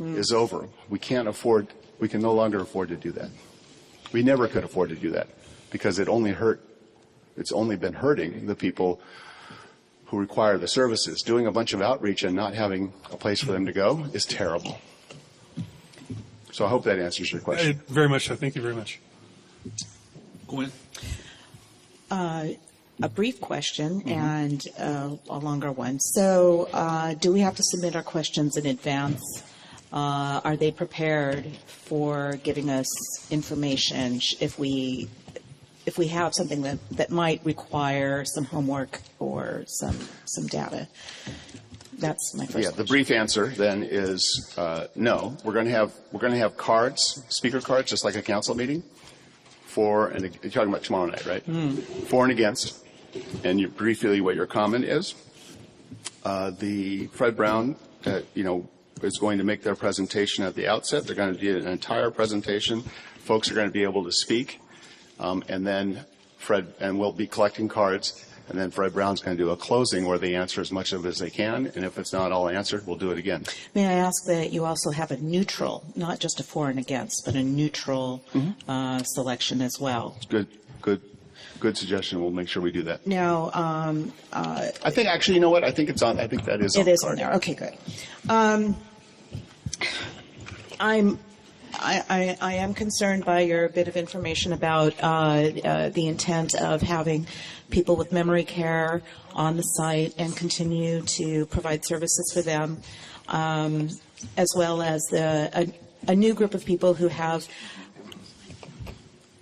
is over. We can no longer afford to do that. We never could afford to do that because it's only been hurting the people who require the services. Doing a bunch of outreach and not having a place for them to go is terrible. So I hope that answers your question. Very much so. Thank you very much. Gwen? A brief question and a longer one. So do we have to submit our questions in advance? Are they prepared for giving us information if we have something that might require some homework or some data? That's my first question. The brief answer then is no. We're going to have cards, speaker cards, just like a council meeting. You're talking about tomorrow night, right? For and against, and briefly what your comment is. The Fred Brown, is going to make their presentation at the outset. They're going to do an entire presentation. Folks are going to be able to speak. And then we'll be collecting cards, and then Fred Brown's going to do a closing where they answer as much of it as they can, and if it's not all answered, we'll do it again. May I ask that you also have a neutral, not just a for and against, but a neutral selection as well? Good suggestion. We'll make sure we do that. Now, I think actually, you know what? I think it's on. I think that is on. It is on there. Okay, good. I'm I am concerned by your bit of information about the intent of having people with memory care on the site and continue to provide services for them, as well as a new group of people who have,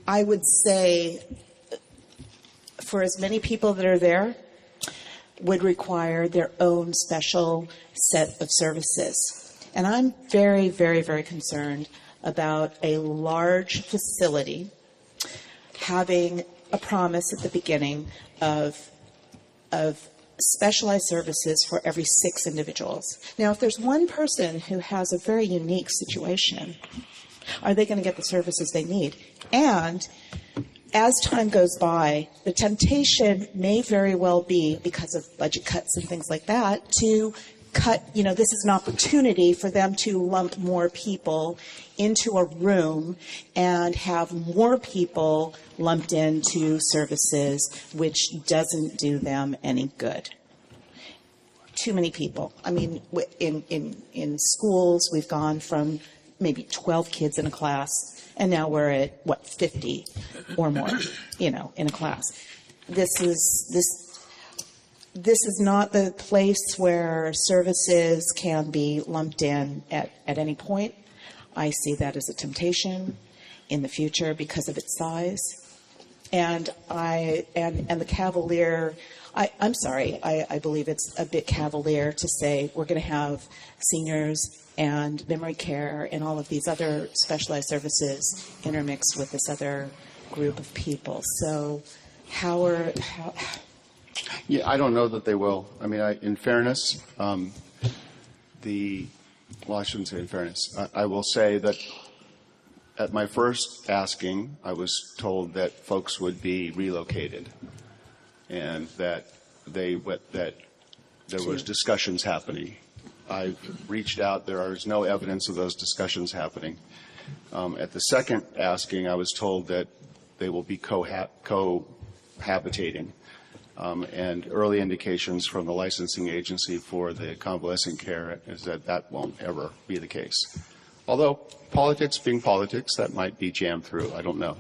I would say, for as many people that are there, would require their own special set of services. And I'm very, very, very concerned about a large facility having a promise at the beginning of specialized services for every 6 individuals. Now, if there's one person who has a very unique situation, are they going to get the services they need? And as time goes by, the temptation may very well be, because of budget cuts and things like that, to cut, this is an opportunity for them to lump more people into a room and have more people lumped into services, which doesn't do them any good. Too many people. I mean, in schools, we've gone from maybe 12 kids in a class, and now we're at, 50 or more, in a class. This is not the place where services can be lumped in at any point. I see that as a temptation in the future because of its size. And the cavalier, I'm sorry, I believe it's a bit cavalier to say we're going to have seniors and memory care and all of these other specialized services intermixed with this other group of people. So Yeah, I don't know that they will. I mean, in fairness, I shouldn't say in fairness. I will say that at my first asking, I was told that folks would be relocated and that there was discussions happening. I've reached out. There is no evidence of those discussions happening. At the second asking, I was told that they will be cohabitating. And early indications from the licensing agency for the convalescent care is that won't ever be the case. Although politics being politics, that might be jammed through. I don't know.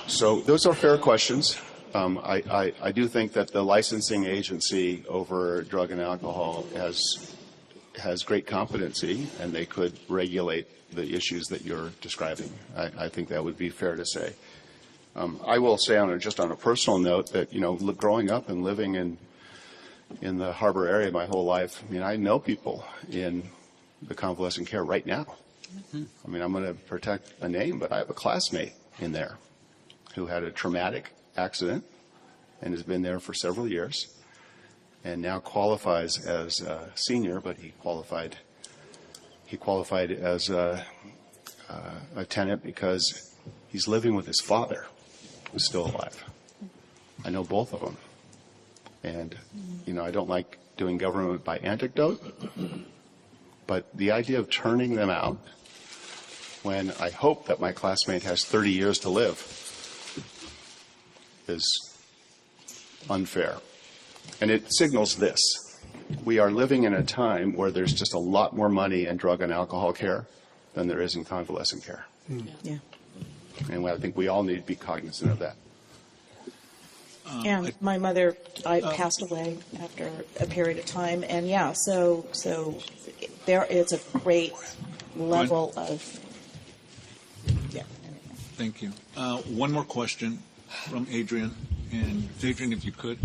So those are fair questions. I do think that the licensing agency over drug and alcohol has great competency, and they could regulate the issues that you're describing. I think that would be fair to say. I will say just on a personal note that, growing up and living in the Harbor area my whole life, I mean, I know people in the convalescent care right now. Mm-hmm. I mean, I'm going to protect a name, but I have a classmate in there who had a traumatic accident and has been there for several years and now qualifies as a senior, but he qualified as a tenant because he's living with his father, who's still alive. I know both of them. And, I don't like doing government by anecdote, but the idea of turning them out when I hope that my classmate has 30 years to live is unfair. And it signals this. We are living in a time where there's just a lot more money in drug and alcohol care than there is in convalescent care. Yeah. And I think we all need to be cognizant of that. And my mother passed away after a period of time, and so there is a great level of. Yeah. Thank you. One more question from Adrian, and Adrian, if you could.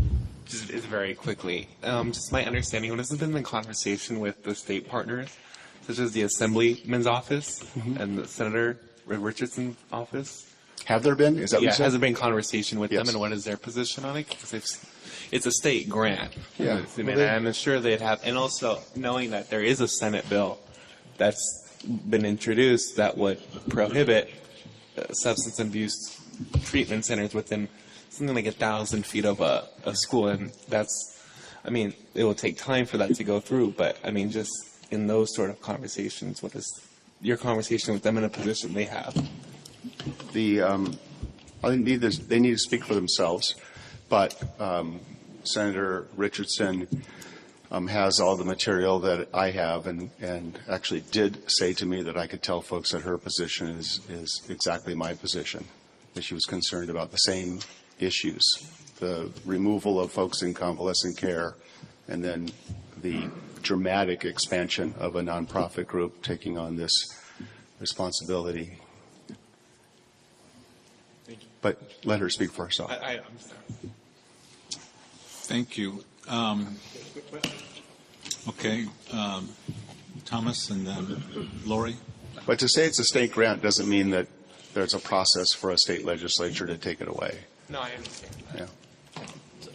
Just very quickly, just my understanding, what has been the conversation with the state partners, such as the Assemblyman's office and the Senator Richardson's office? Have there been? Is that what you said? Has there been conversation with them, and what is their position on it? Because it's a state grant. Yeah. And I'm sure they'd have, and also knowing that there is a Senate bill that's been introduced that would prohibit substance abuse treatment centers within something like 1,000 feet of a school, and it will take time for that to go through, but just in those sort of conversations, what is your conversation with them in a position they have? I think they need to speak for themselves, but Senator Richardson has all the material that I have, and actually did say to me that I could tell folks that her position is exactly my position, that she was concerned about the same issues, the removal of folks in convalescent care, and then the dramatic expansion of a nonprofit group taking on this responsibility. But let her speak for herself. I'm sorry. Thank you. Okay, Thomas and then Lori. But to say it's a state grant doesn't mean that there's a process for a state legislature to take it away. No, I understand. Yeah.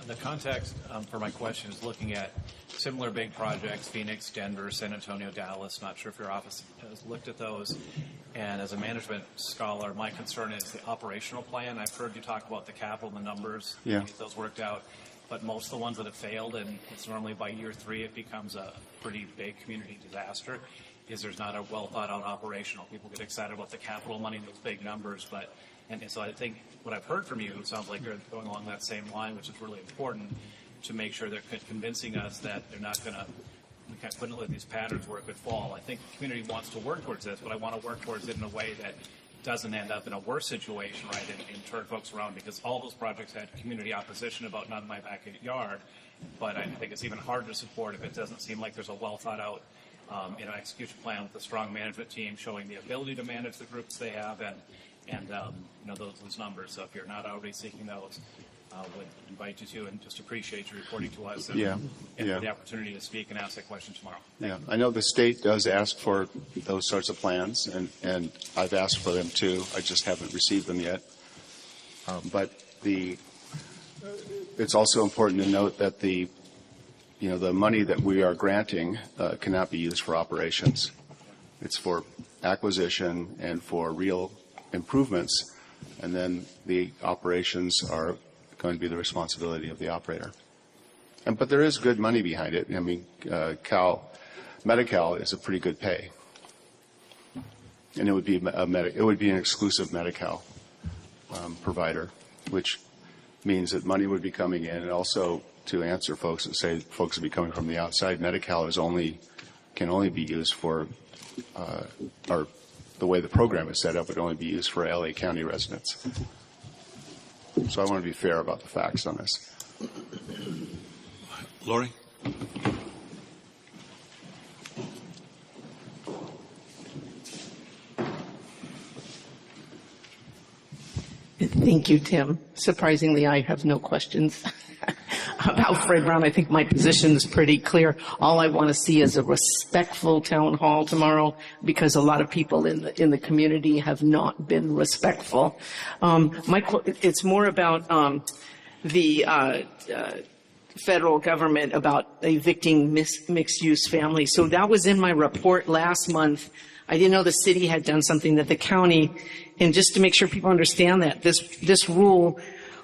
The context for my question is looking at similar big projects, Phoenix, Denver, San Antonio, Dallas. Not sure if your office has looked at those. And as a management scholar, my concern is the operational plan. I've heard you talk about the capital, the numbers, Yeah. get those worked out. But most of the ones that have failed, and it's normally by year 3, it becomes a pretty big community disaster, is there's not a well thought out operational. People get excited about the capital money, those big numbers, and so I think what I've heard from you sounds like you're going along that same line, which is really important to make sure they're convincing us that they're not going to, we couldn't let these patterns where it could fall. I think the community wants to work towards this, but I want to work towards it in a way that doesn't end up in a worse situation, right, and turn folks around, because all those projects had community opposition about not in my backyard, but I think it's even harder to support if it doesn't seem like there's a well thought out execution plan with a strong management team showing the ability to manage the groups they have and those numbers. So if you're not already seeking those, would invite you to and just appreciate you reporting to us and for the opportunity to speak and ask that question tomorrow. Yeah, I know the state does ask for those sorts of plans, and I've asked for them too. I just haven't received them yet. But it's also important to note that the money that we are granting cannot be used for operations. It's for acquisition and for real improvements, and then the operations are going to be the responsibility of the operator. But there is good money behind it. I mean, Medi-Cal is a pretty good pay, and it would be an exclusive Medi-Cal provider, which means that money would be coming in, and also to answer folks that say folks would be coming from the outside. Medi-Cal can only be used for, or the way the program is set up, would only be used for LA County residents. So I want to be fair about the facts on this. Lori? Thank you, Tim. Surprisingly, I have no questions about Fred Brown. I think my position is pretty clear. All I want to see is a respectful town hall tomorrow, because a lot of people in the community have not been respectful. It's more about the federal government about evicting mixed-use families. So that was in my report last month. I didn't know the city had done something that the county, and just to make sure people understand that, this rule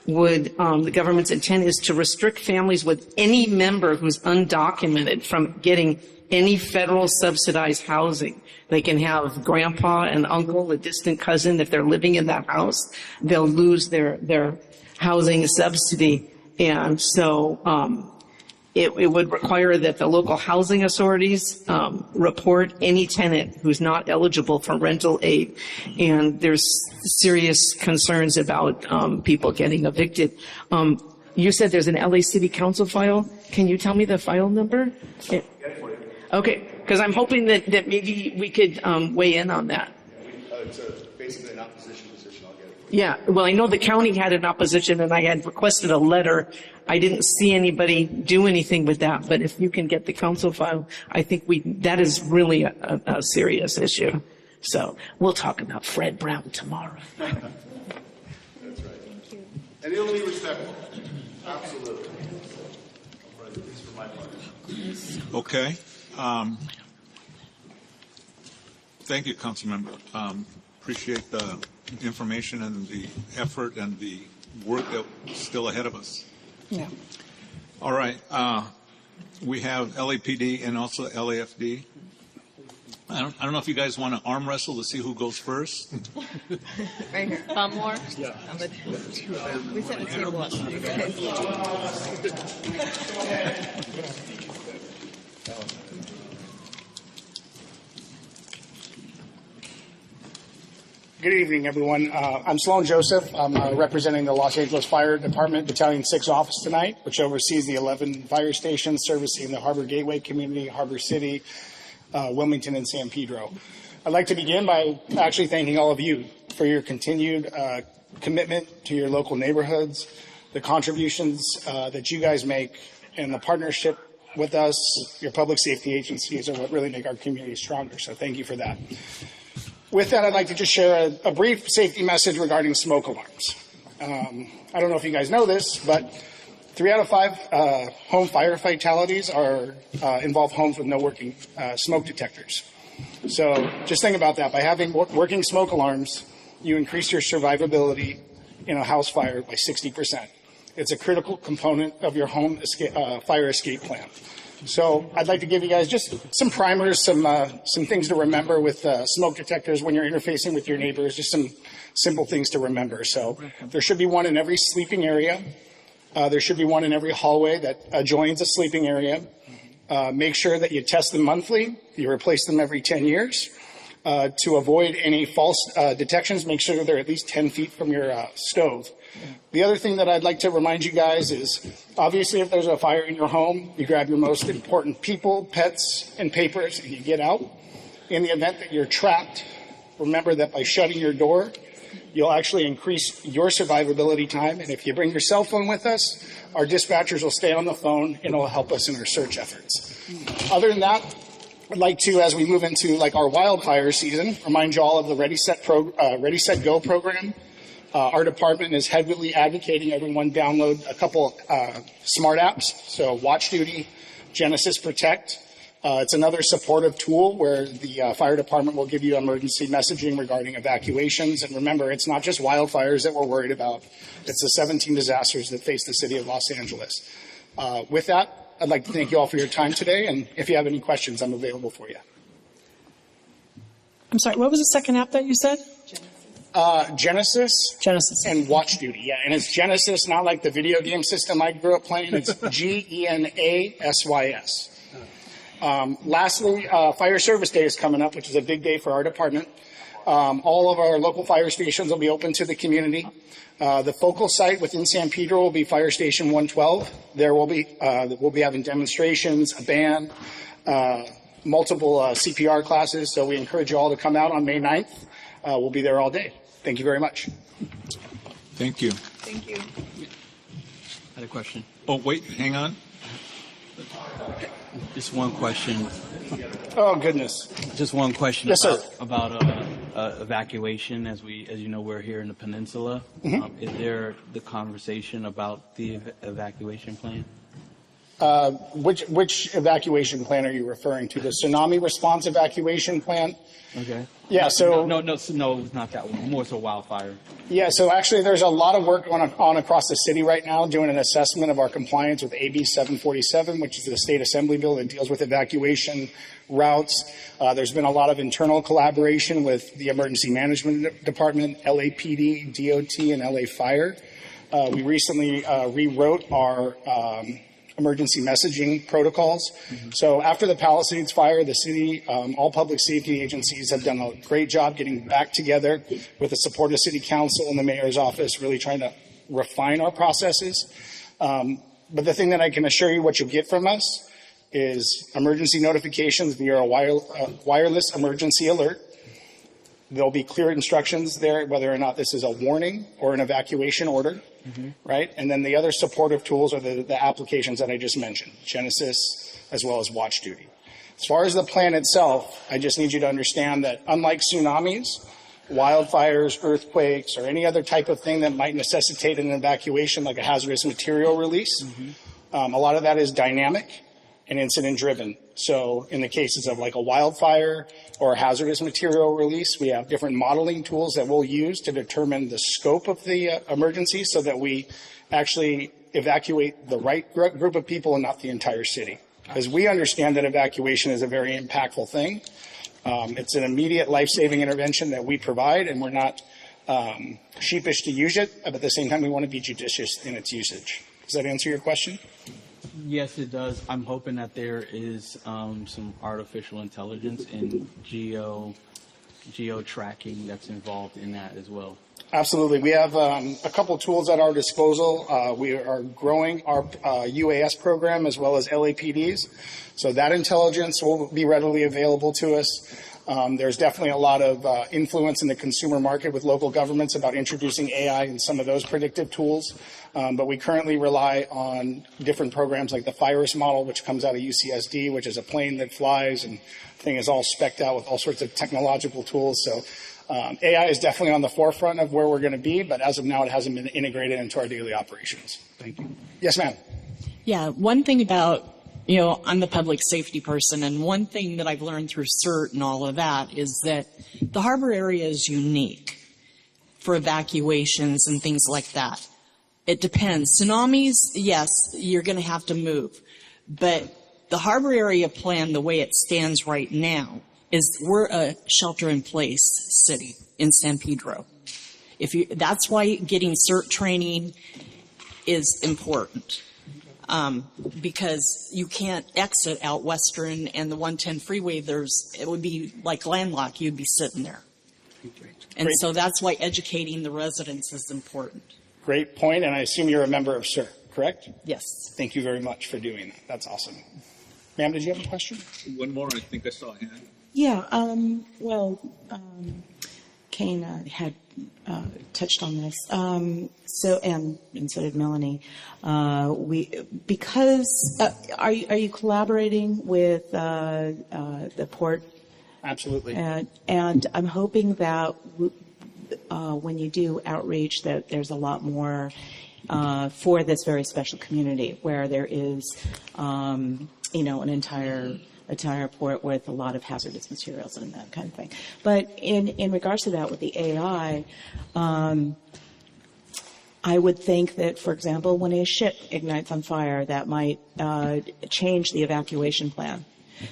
would, the government's intent is to restrict families with any member who's undocumented from getting any federal subsidized housing. They can have grandpa and uncle, a distant cousin. If they're living in that house, they'll lose their housing subsidy. And so, it would require that the local housing authorities report any tenant who's not eligible for rental aid. And there's serious concerns about people getting evicted. You said there's an LA City Council file. Can you tell me the file number? Okay, because I'm hoping that maybe we could weigh in on that. It's basically an opposition position. I'll get it for you. Yeah, well, I know the county had an opposition, and I had requested a letter. I didn't see anybody do anything with that, but if you can get the council file, I think that is really a serious issue. So we'll talk about Fred Brown tomorrow. That's right. And it'll be respectful. Absolutely. At least for my part. Okay. Thank you, Councilmember. Appreciate the information and the effort and the work that's still ahead of us. Yeah. All right. We have LAPD and also LAFD. I don't know if you guys want to arm wrestle to see who goes first. Right here. Thumb war? Yeah. We set a table up for you guys. Good evening, everyone. I'm Sloan Joseph. I'm representing the Los Angeles Fire Department Battalion 6 office tonight, which oversees the 11 fire stations servicing the Harbor Gateway community, Harbor City, Wilmington, and San Pedro. I'd like to begin by actually thanking all of you for your continued commitment to your local neighborhoods, the contributions that you guys make, and the partnership with us, your public safety agencies, are what really make our community stronger. So thank you for that. With that, I'd like to just share a brief safety message regarding smoke alarms. I don't know if you guys know this, but 3 out of 5 home fire fatalities involve homes with no working smoke detectors. So just think about that. By having working smoke alarms, you increase your survivability in a house fire by 60%. It's a critical component of your home fire escape plan. So I'd like to give you guys just some primers, some things to remember with smoke detectors when you're interfacing with your neighbors, just some simple things to remember. So there should be one in every sleeping area. There should be one in every hallway that adjoins a sleeping area. Make sure that you test them monthly. You replace them every 10 years. To avoid any false detections, make sure they're at least 10 feet from your stove. The other thing that I'd like to remind you guys is, obviously, if there's a fire in your home, you grab your most important people, pets, and papers, and you get out. In the event that you're trapped, remember that by shutting your door, you'll actually increase your survivability time. And if you bring your cell phone with us, our dispatchers will stay on the phone, and it'll help us in our search efforts. Other than that, I'd like to, as we move into our wildfire season, remind you all of the Ready, Set, Go program. Our department is heavily advocating everyone download a couple smart apps. So Watch Duty, Genesis Protect. It's another supportive tool where the fire department will give you emergency messaging regarding evacuations. And remember, it's not just wildfires that we're worried about. It's the 17 disasters that face the city of Los Angeles. With that, I'd like to thank you all for your time today. And if you have any questions, I'm available for you. I'm sorry, what was the second app that you said? Genesis and Watch Duty. Yeah, and it's Genesis, not like the video game system I grew up playing. It's GENASYS. Lastly, Fire Service Day is coming up, which is a big day for our department. All of our local fire stations will be open to the community. The focal site within San Pedro will be Fire Station 112. There we'll be having demonstrations, a band, multiple CPR classes. So we encourage you all to come out on May 9th. We'll be there all day. Thank you very much. Thank you. Thank you. I had a question. Oh, wait, hang on. Just one question. Oh, goodness. Just one question. Yes, sir. About evacuation. As you know, we're here in the peninsula. Mm-hmm. Is there the conversation about the evacuation plan? Which evacuation plan are you referring to? The tsunami response evacuation plan? Okay. Yeah, so... No, not that one. More so wildfire. Yeah, so actually there's a lot of work going on across the city right now doing an assessment of our compliance with AB 747, which is the state assembly bill that deals with evacuation routes. There's been a lot of internal collaboration with the emergency management department, LAPD, DOT, and LA Fire. We recently rewrote our emergency messaging protocols. Mm-hmm. So after the Palisades fire, the city, all public safety agencies have done a great job getting back together with the support of City Council and the Mayor's office, really trying to refine our processes. But the thing that I can assure you what you'll get from us is emergency notifications via a wireless emergency alert. There'll be clear instructions there whether or not this is a warning or an evacuation order. Mm-hmm. Right? And then the other supportive tools are the applications that I just mentioned, Genesis as well as Watch Duty. As far as the plan itself, I just need you to understand that unlike tsunamis, wildfires, earthquakes, or any other type of thing that might necessitate an evacuation like a hazardous material release, mm-hmm. A lot of that is dynamic and incident driven. So in the cases of like a wildfire or a hazardous material release, we have different modeling tools that we'll use to determine the scope of the emergency so that we actually evacuate the right group of people and not the entire city. Because we understand that evacuation is a very impactful thing. It's an immediate life-saving intervention that we provide, and we're not sheepish to use it, but at the same time we want to be judicious in its usage. Does that answer your question? Yes, it does. I'm hoping that there is some artificial intelligence in geo-tracking that's involved in that as well? Absolutely. We have a couple tools at our disposal. We are growing our UAS program as well as LAPDs. So that intelligence will be readily available to us. There's definitely a lot of influence in the consumer market with local governments about introducing AI and some of those predictive tools. But we currently rely on different programs like the FIRUS model, which comes out of UCSD, which is a plane that flies and thing is all specced out with all sorts of technological tools. So AI is definitely on the forefront of where we're going to be, but as of now, it hasn't been integrated into our daily operations. Thank you. Yes, ma'am. Yeah, one thing about, I'm the public safety person, and one thing that I've learned through CERT and all of that is that the harbor area is unique for evacuations and things like that. It depends. Tsunamis, yes, you're going to have to move. But the harbor area plan, the way it stands right now, is we're a shelter-in-place city in San Pedro. That's why getting CERT training is important. Because you can't exit out Western and the 110 freeway. It would be like landlocked. You'd be sitting there. And so that's why educating the residents is important. Great point, and I assume you're a member of CERT, correct? Yes. Thank you very much for doing that. That's awesome. Ma'am, did you have a question? One more. I think I saw a hand. Yeah, Kane had touched on this. And so did Melanie. Are you collaborating with the port? Absolutely. And I'm hoping that when you do outreach, that there's a lot more for this very special community where there is, an entire port with a lot of hazardous materials and that kind of thing. But in regards to that, with the AI, I would think that, for example, when a ship ignites on fire, that might change the evacuation plan.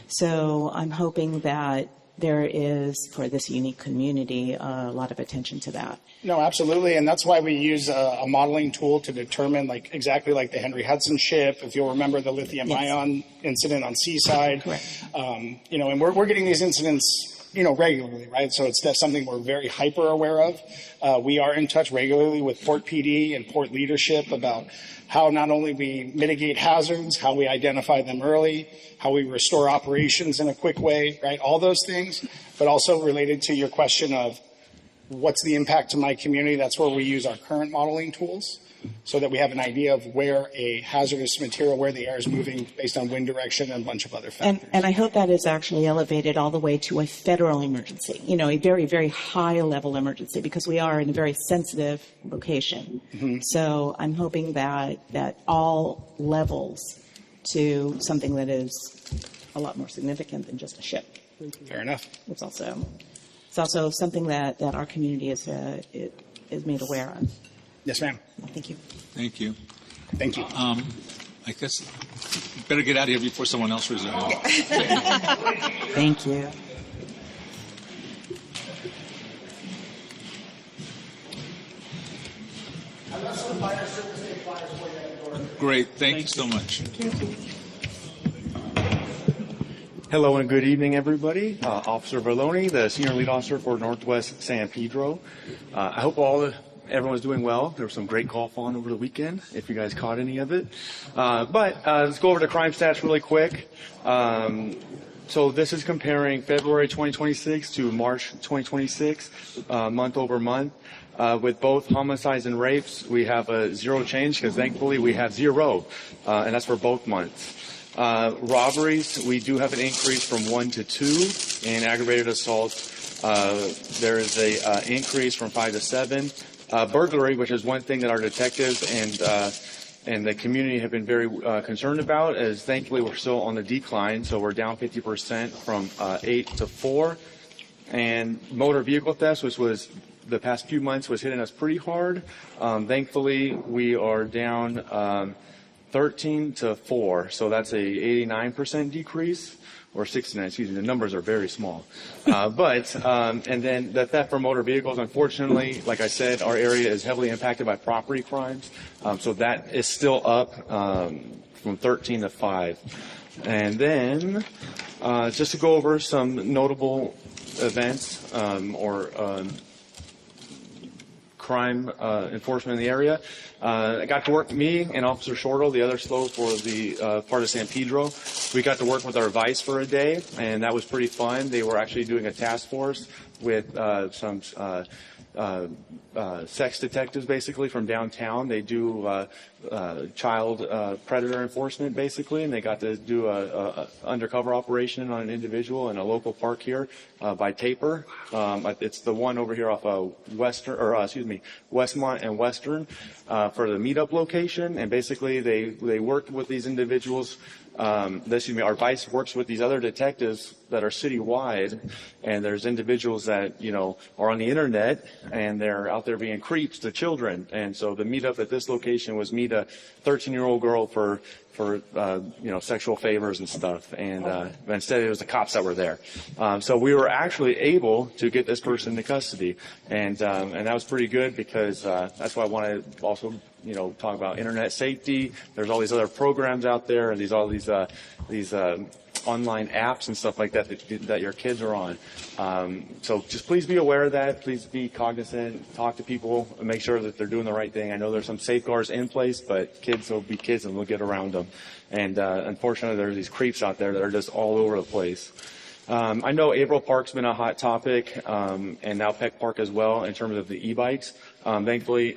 So I'm hoping that there is, for this unique community, a lot of attention to that. No, absolutely, and that's why we use a modeling tool to determine, exactly like the Henry Hudson ship. If you'll remember the lithium-ion incident on Seaside, and we're getting these incidents, regularly, right? So that's something we're very hyper aware of. We are in touch regularly with Port PD and Port leadership about how not only we mitigate hazards, how we identify them early, how we restore operations in a quick way, right? All those things, but also related to your question of what's the impact to my community. That's where we use our current modeling tools so that we have an idea of where a hazardous material, where the air is moving based on wind direction and a bunch of other factors. And I hope that is actually elevated all the way to a federal emergency, a very, very high level emergency, because we are in a very sensitive location. Mm-hmm. So I'm hoping that all levels to something that is a lot more significant than just a ship. Fair enough. It's also something that our community is made aware of. Yes, ma'am. Thank you. Thank you. Thank you. I guess better get out of here before someone else resigns. Thank you. Great. Thank you so much. Hello and good evening, everybody. Officer Verloni, the Senior Lead Officer for Northwest San Pedro. I hope everyone's doing well. There was some great golf on over the weekend, if you guys caught any of it. But let's go over the crime stats really quick. So this is comparing February 2026 to March 2026, month over month. With both homicides and rapes, we have a zero change because thankfully we have zero, and that's for both months. Robberies, we do have an increase from 1 to 2, and aggravated assaults, there is a increase from 5 to 7. Burglary, which is one thing that our detectives and the community have been very concerned about, is thankfully we're still on the decline, so we're down 50% from 8 to 4. And motor vehicle thefts, which was the past few months was hitting us pretty hard. Thankfully, we are down 13 to 4, so that's a 89% decrease, or 69, excuse me, the numbers are very small. And then the theft from motor vehicles, unfortunately, like I said, our area is heavily impacted by property crimes, so that is still up from 13 to 5. And then, just to go over some notable events or crime enforcement in the area. I got to work, me and Officer Shortle, the other SLO for the part of San Pedro. We got to work with our vice for a day, and that was pretty fun. They were actually doing a task force with some sex detectives, basically, from downtown. They do child predator enforcement, basically, and they got to do a undercover operation on an individual in a local park here by Taper. It's the one over here off of Westmont and Western for the meetup location. And basically, they worked with these individuals. Our vice works with these other detectives that are citywide, and there's individuals that, are on the internet, and they're out there being creeps to children. And so the meetup at this location was meet a 13-year-old girl for sexual favors and stuff. And instead it was the cops that were there. So we were actually able to get this person into custody. And that was pretty good because that's why I want to also talk about internet safety. There's all these other programs out there, and these online apps and stuff like that your kids are on. So just please be aware of that. Please be cognizant. Talk to people and make sure that they're doing the right thing. I know there's some safeguards in place, but kids will be kids and we'll get around them. And unfortunately, there are these creeps out there that are just all over the place. I know April Park's been a hot topic, and now Peck Park as well in terms of the e-bikes. Thankfully,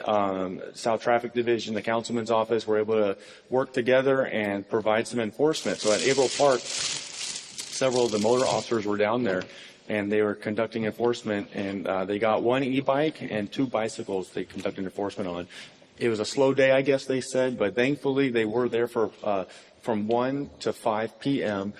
South Traffic Division, the councilman's office, were able to work together and provide some enforcement. So at April Park, several of the motor officers were down there, and they were conducting enforcement, and they got one e-bike and 2 bicycles they conducted enforcement on. It was a slow day, I guess they said, but thankfully they were there for from 1 to 5 p.m.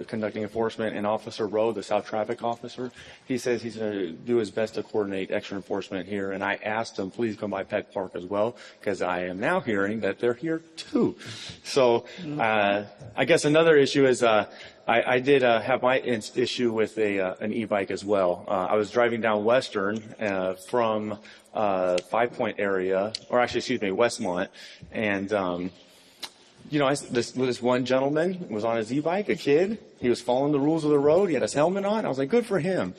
Conducting enforcement. And Officer Rowe, the South Traffic Officer, he says he's going to do his best to coordinate extra enforcement here. And I asked him, please come by Peck Park as well, because I am now hearing that they're here too. So I guess another issue is I did have my issue with an e-bike as well. I was driving down Western from 5 Point area, or actually, excuse me, Westmont, and this one gentleman was on his e-bike, a kid. He was following the rules of the road. He had his helmet on. I was like, good for him.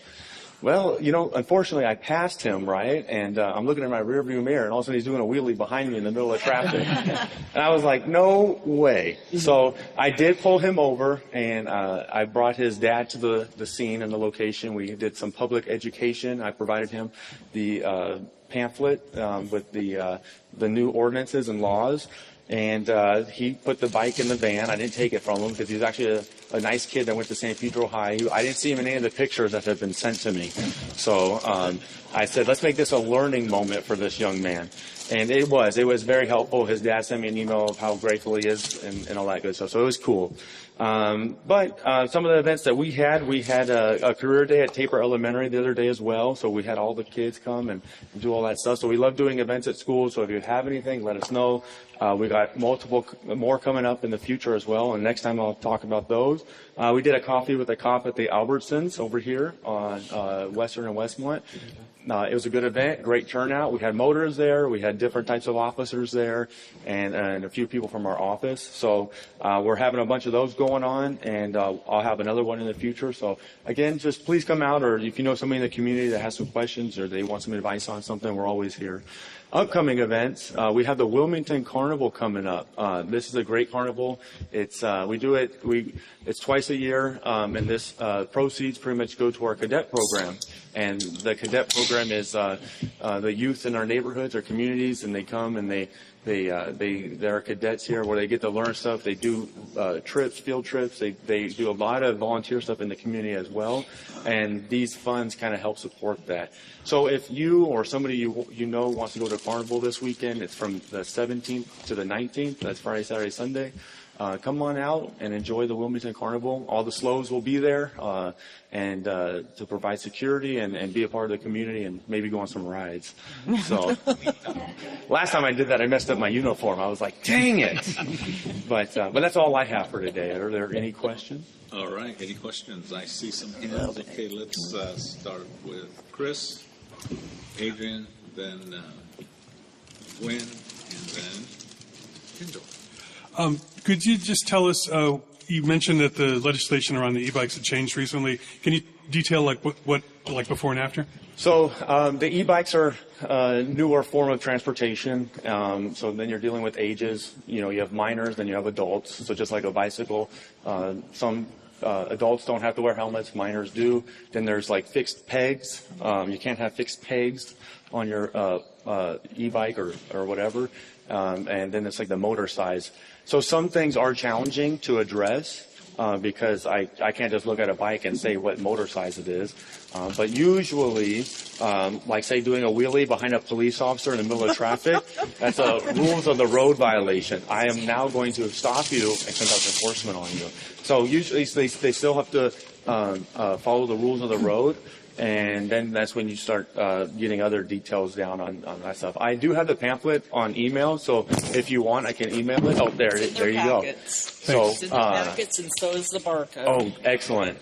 Well, unfortunately, I passed him, right? And I'm looking at my rearview mirror, and all of a sudden he's doing a wheelie behind me in the middle of traffic. And I was like, no way. So I did pull him over, and I brought his dad to the scene and the location. We did some public education. I provided him the pamphlet with the new ordinances and laws. And he put the bike in the van. I didn't take it from him because he was actually a nice kid that went to San Pedro High. I didn't see him in any of the pictures that have been sent to me. So I said, let's make this a learning moment for this young man. And it was very helpful. His dad sent me an email of how grateful he is and all that good stuff. So it was cool. But some of the events that we had a career day at Taper Elementary the other day as well. So we had all the kids come and do all that stuff. So we love doing events at school. So if you have anything, let us know. We got multiple more coming up in the future as well. And next time I'll talk about those. We did a coffee with a cop at the Albertsons over here on Western and Westmont. It was a good event, great turnout. We had motors there. We had different types of officers there and a few people from our office. So we're having a bunch of those going on, and I'll have another one in the future. So, again, just please come out, or if you know somebody in the community that has some questions or they want some advice on something, we're always here. Upcoming events, we have the Wilmington Carnival coming up. This is a great carnival. It's twice a year, and this proceeds pretty much go to our cadet program. And the cadet program is the youth in our neighborhoods, our communities, and they come and there are cadets here where they get to learn stuff. They do trips, field trips. They do a lot of volunteer stuff in the community as well. And these funds kind of help support that. So if you or somebody you know wants to go to Carnival this weekend, it's from the 17th to the 19th. That's Friday, Saturday, Sunday. Come on out and enjoy the Wilmington Carnival. All the SLOs will be there and to provide security and be a part of the community and maybe go on some rides. So last time I did that, I messed up my uniform. I was like, dang it. But that's all I have for today. Are there any questions? All right. Any questions? I see some hands. Okay, let's start with Chris, Adrian, then Gwen, and then Kendall. Could you just tell us, You mentioned that the legislation around the e-bikes had changed recently. Can you detail like what like before and after? So the e-bikes are a newer form of transportation. So then you're dealing with ages. You have minors, then you have adults. So just like a bicycle, some adults don't have to wear helmets, minors do. Then there's like fixed pegs. You can't have fixed pegs on your e-bike or whatever. And then it's like the motor size. So some things are challenging to address. Because I can't just look at a bike and say what motor size it is. But usually, like say doing a wheelie behind a police officer in the middle of traffic, that's a rules of the road violation. I am now going to stop you and conduct enforcement on you. So usually they still have to follow the rules of the road. And then that's when you start getting other details down on that stuff. I do have the pamphlet on email, so if you want, I can email it. Oh, there you go. So it's in the packets, and so is the barcode. Oh, excellent.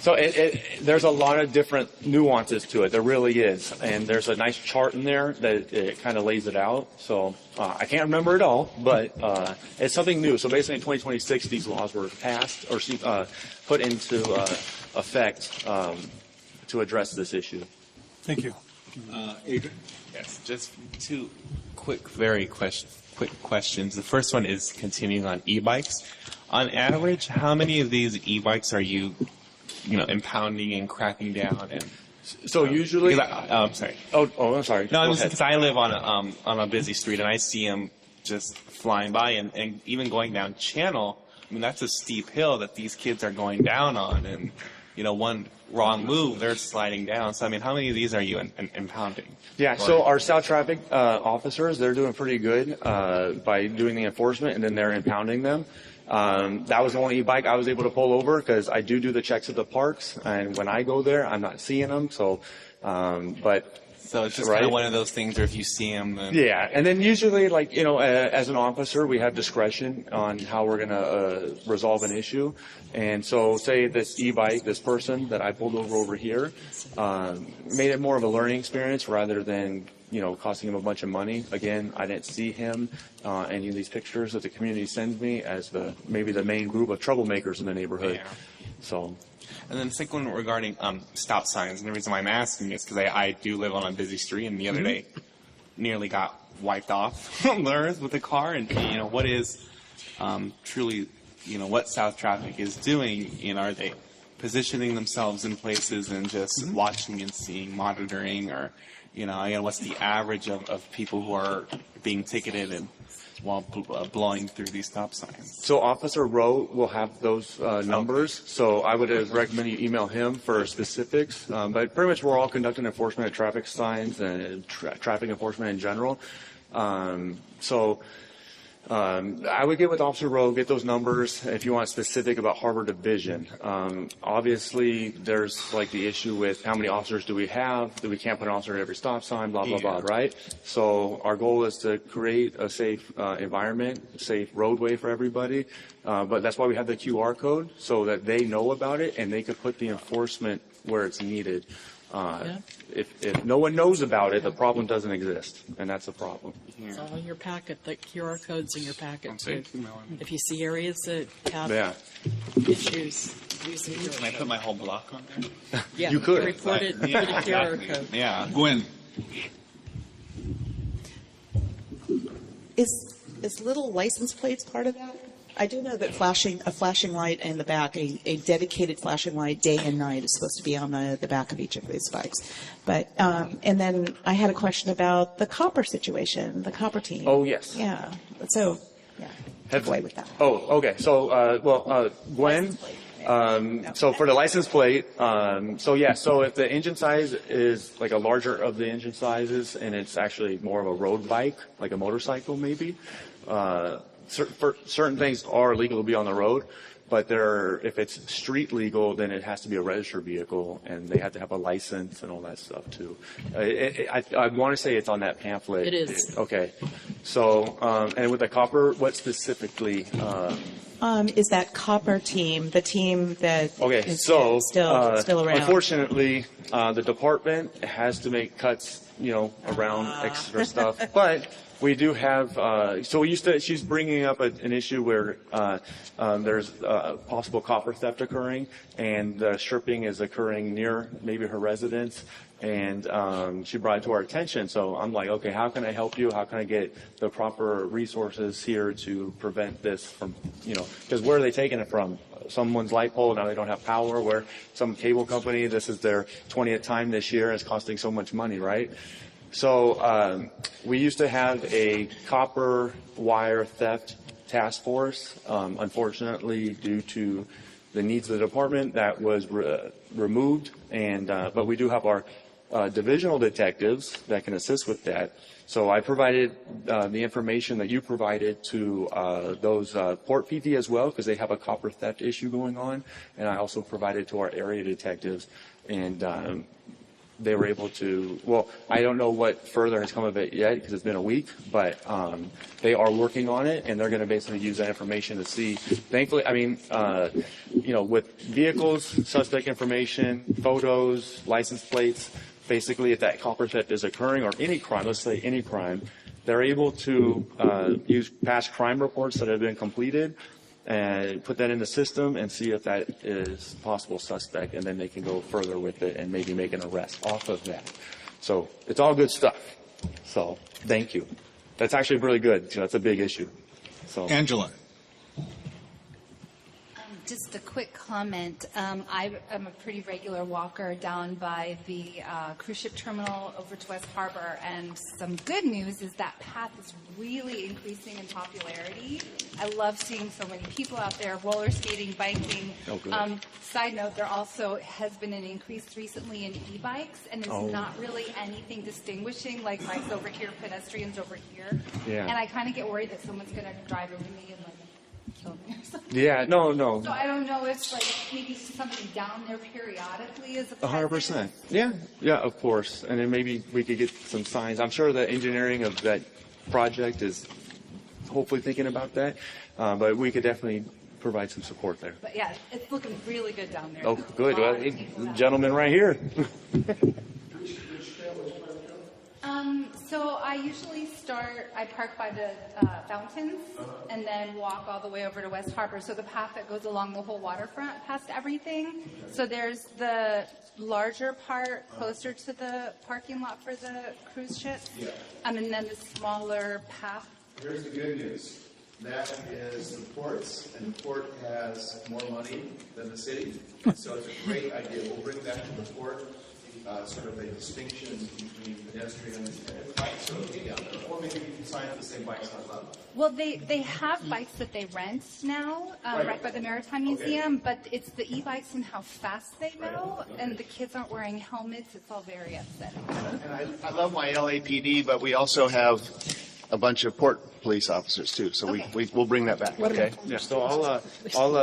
So there's a lot of different nuances to it. There really is, and there's a nice chart in there that it kind of lays it out. So I can't remember it all, but it's something new. So basically, in 2026, these laws were passed or put into effect. To address this issue. Thank you. Adrian? Yes, just two very quick questions. The first one is continuing on e-bikes. On average, how many of these e-bikes are you impounding and cracking down? And so usually, I'm sorry. Oh, I'm sorry. No, because I live on a busy street and I see them just flying by, and even going down Channel. I mean, that's a steep hill that these kids are going down on, and one wrong move, they're sliding down. So, I mean, how many of these are you impounding? Yeah, so our South Traffic officers, they're doing pretty good by doing the enforcement, and then they're impounding them. That was the only e-bike I was able to pull over because I do the checks at the parks, and when I go there, I'm not seeing them. So, So it's just kind of one of those things where if you see them, then... Yeah, and then usually, as an officer, we have discretion on how we're going to resolve an issue. And so, say this e-bike, this person that I pulled over here, made it more of a learning experience rather than, costing him a bunch of money. Again, I didn't see him any of these pictures that the community sends me as maybe the main group of troublemakers in the neighborhood. Yeah. So... And then the second one regarding stop signs, and the reason why I'm asking is because I do live on a busy street, and the other day nearly got wiped off with a car. And what is truly, what South Traffic is doing? Are they positioning themselves in places and just watching and seeing, monitoring, or what's the average of people who are being ticketed and while blowing through these stop signs? So Officer Rowe will have those numbers. So I would recommend you email him for specifics. But pretty much we're all conducting enforcement of traffic signs and traffic enforcement in general. I would get with Officer Rowe, get those numbers if you want specific about Harbor Division. Obviously, there's like the issue with how many officers do we have, that we can't put an officer at every stop sign, blah, blah, blah, right? So our goal is to create a safe environment, a safe roadway for everybody. But that's why we have the QR code, so that they know about it and they could put the enforcement where it's needed. If no one knows about it, the problem doesn't exist, and that's the problem. It's all in your packet. The QR code's in your packet too. If you see areas that have issues, use the QR code. Can I put my whole block on there? Yeah, you could. Report it. Put a QR code. Yeah, Gwen. Is little license plates part of that? I do know that a flashing light in the back, a dedicated flashing light day and night is supposed to be on the back of each of these bikes. But and then I had a question about the copper situation, the copper team. Oh, yes. Yeah. So, have away with that. Oh, okay. So, Gwen, so for the license plate, so if the engine size is like a larger of the engine sizes and it's actually more of a road bike, like a motorcycle maybe, certain things are legal to be on the road, but if it's street legal, then it has to be a registered vehicle, and they have to have a license and all that stuff too. I want to say it's on that pamphlet. It is. Okay. So, and with the copper, what specifically is that copper team, the team that Okay, is so still around? Unfortunately, the department has to make cuts, around extra stuff. But we do have. So we used to. She's bringing up an issue where there's possible copper theft occurring, and stripping is occurring near maybe her residence. And she brought it to our attention. So I'm like, okay, how can I help you? How can I get the proper resources here to prevent this from, because where are they taking it from? Someone's light pole, now they don't have power. Where some cable company, this is their 20th time this year, and it's costing so much money, right? So we used to have a copper wire theft task force. Unfortunately, due to the needs of the department, that was removed. And but we do have our divisional detectives that can assist with that. So I provided the information that you provided to those Port PD as well, because they have a copper theft issue going on. And I also provided to our area detectives, and they were able to, well, I don't know what further has come of it yet because it's been a week, but they are working on it, and they're going to basically use that information to see. Thankfully, I mean, with vehicles, suspect information, photos, license plates, basically if that copper theft is occurring, or any crime, let's say any crime, they're able to use past crime reports that have been completed and put that in the system and see if that is possible suspect, and then they can go further with it and maybe make an arrest off of that. So it's all good stuff. So thank you. That's actually really good. That's a big issue. So Angela. Just a quick comment. I am a pretty regular walker down by the cruise ship terminal over to West Harbor, and some good news is that path is really increasing in popularity. I love seeing so many people out there roller skating, biking. Oh, good. Side note, there also has been an increase recently in e-bikes, and it's not really anything distinguishing, like bikes over here, pedestrians over here. Yeah. And I kind of get worried that someone's going to drive over me and kill me or something. yeah, no. So I don't know if maybe somebody down there periodically is a 100%. Yeah, of course. And then maybe we could get some signs. I'm sure the engineering of that project is hopefully thinking about that, but we could definitely provide some support there. But yeah, it's looking really good down there. Oh, good. Well, hey, gentleman right here. So I usually I park by the fountains and then walk all the way over to West Harbor. So the path that goes along the whole waterfront past everything. So there's the larger part closer to the parking lot for the cruise ship. Yeah. And then the smaller path. Here's the good news. That is the ports, and the port has more money than the city. So it's a great idea. We'll bring that to the port. Sort of a distinction between pedestrians and bikes. So or maybe you can sign up the same bikes on level. Well, they have bikes that they rent now, right by the Maritime Museum, but it's the e-bikes and how fast they go, and the kids aren't wearing helmets. It's all very upsetting. And I love my LAPD, but we also have a bunch of port police officers too, so we'll bring that back. Okay. Yeah. So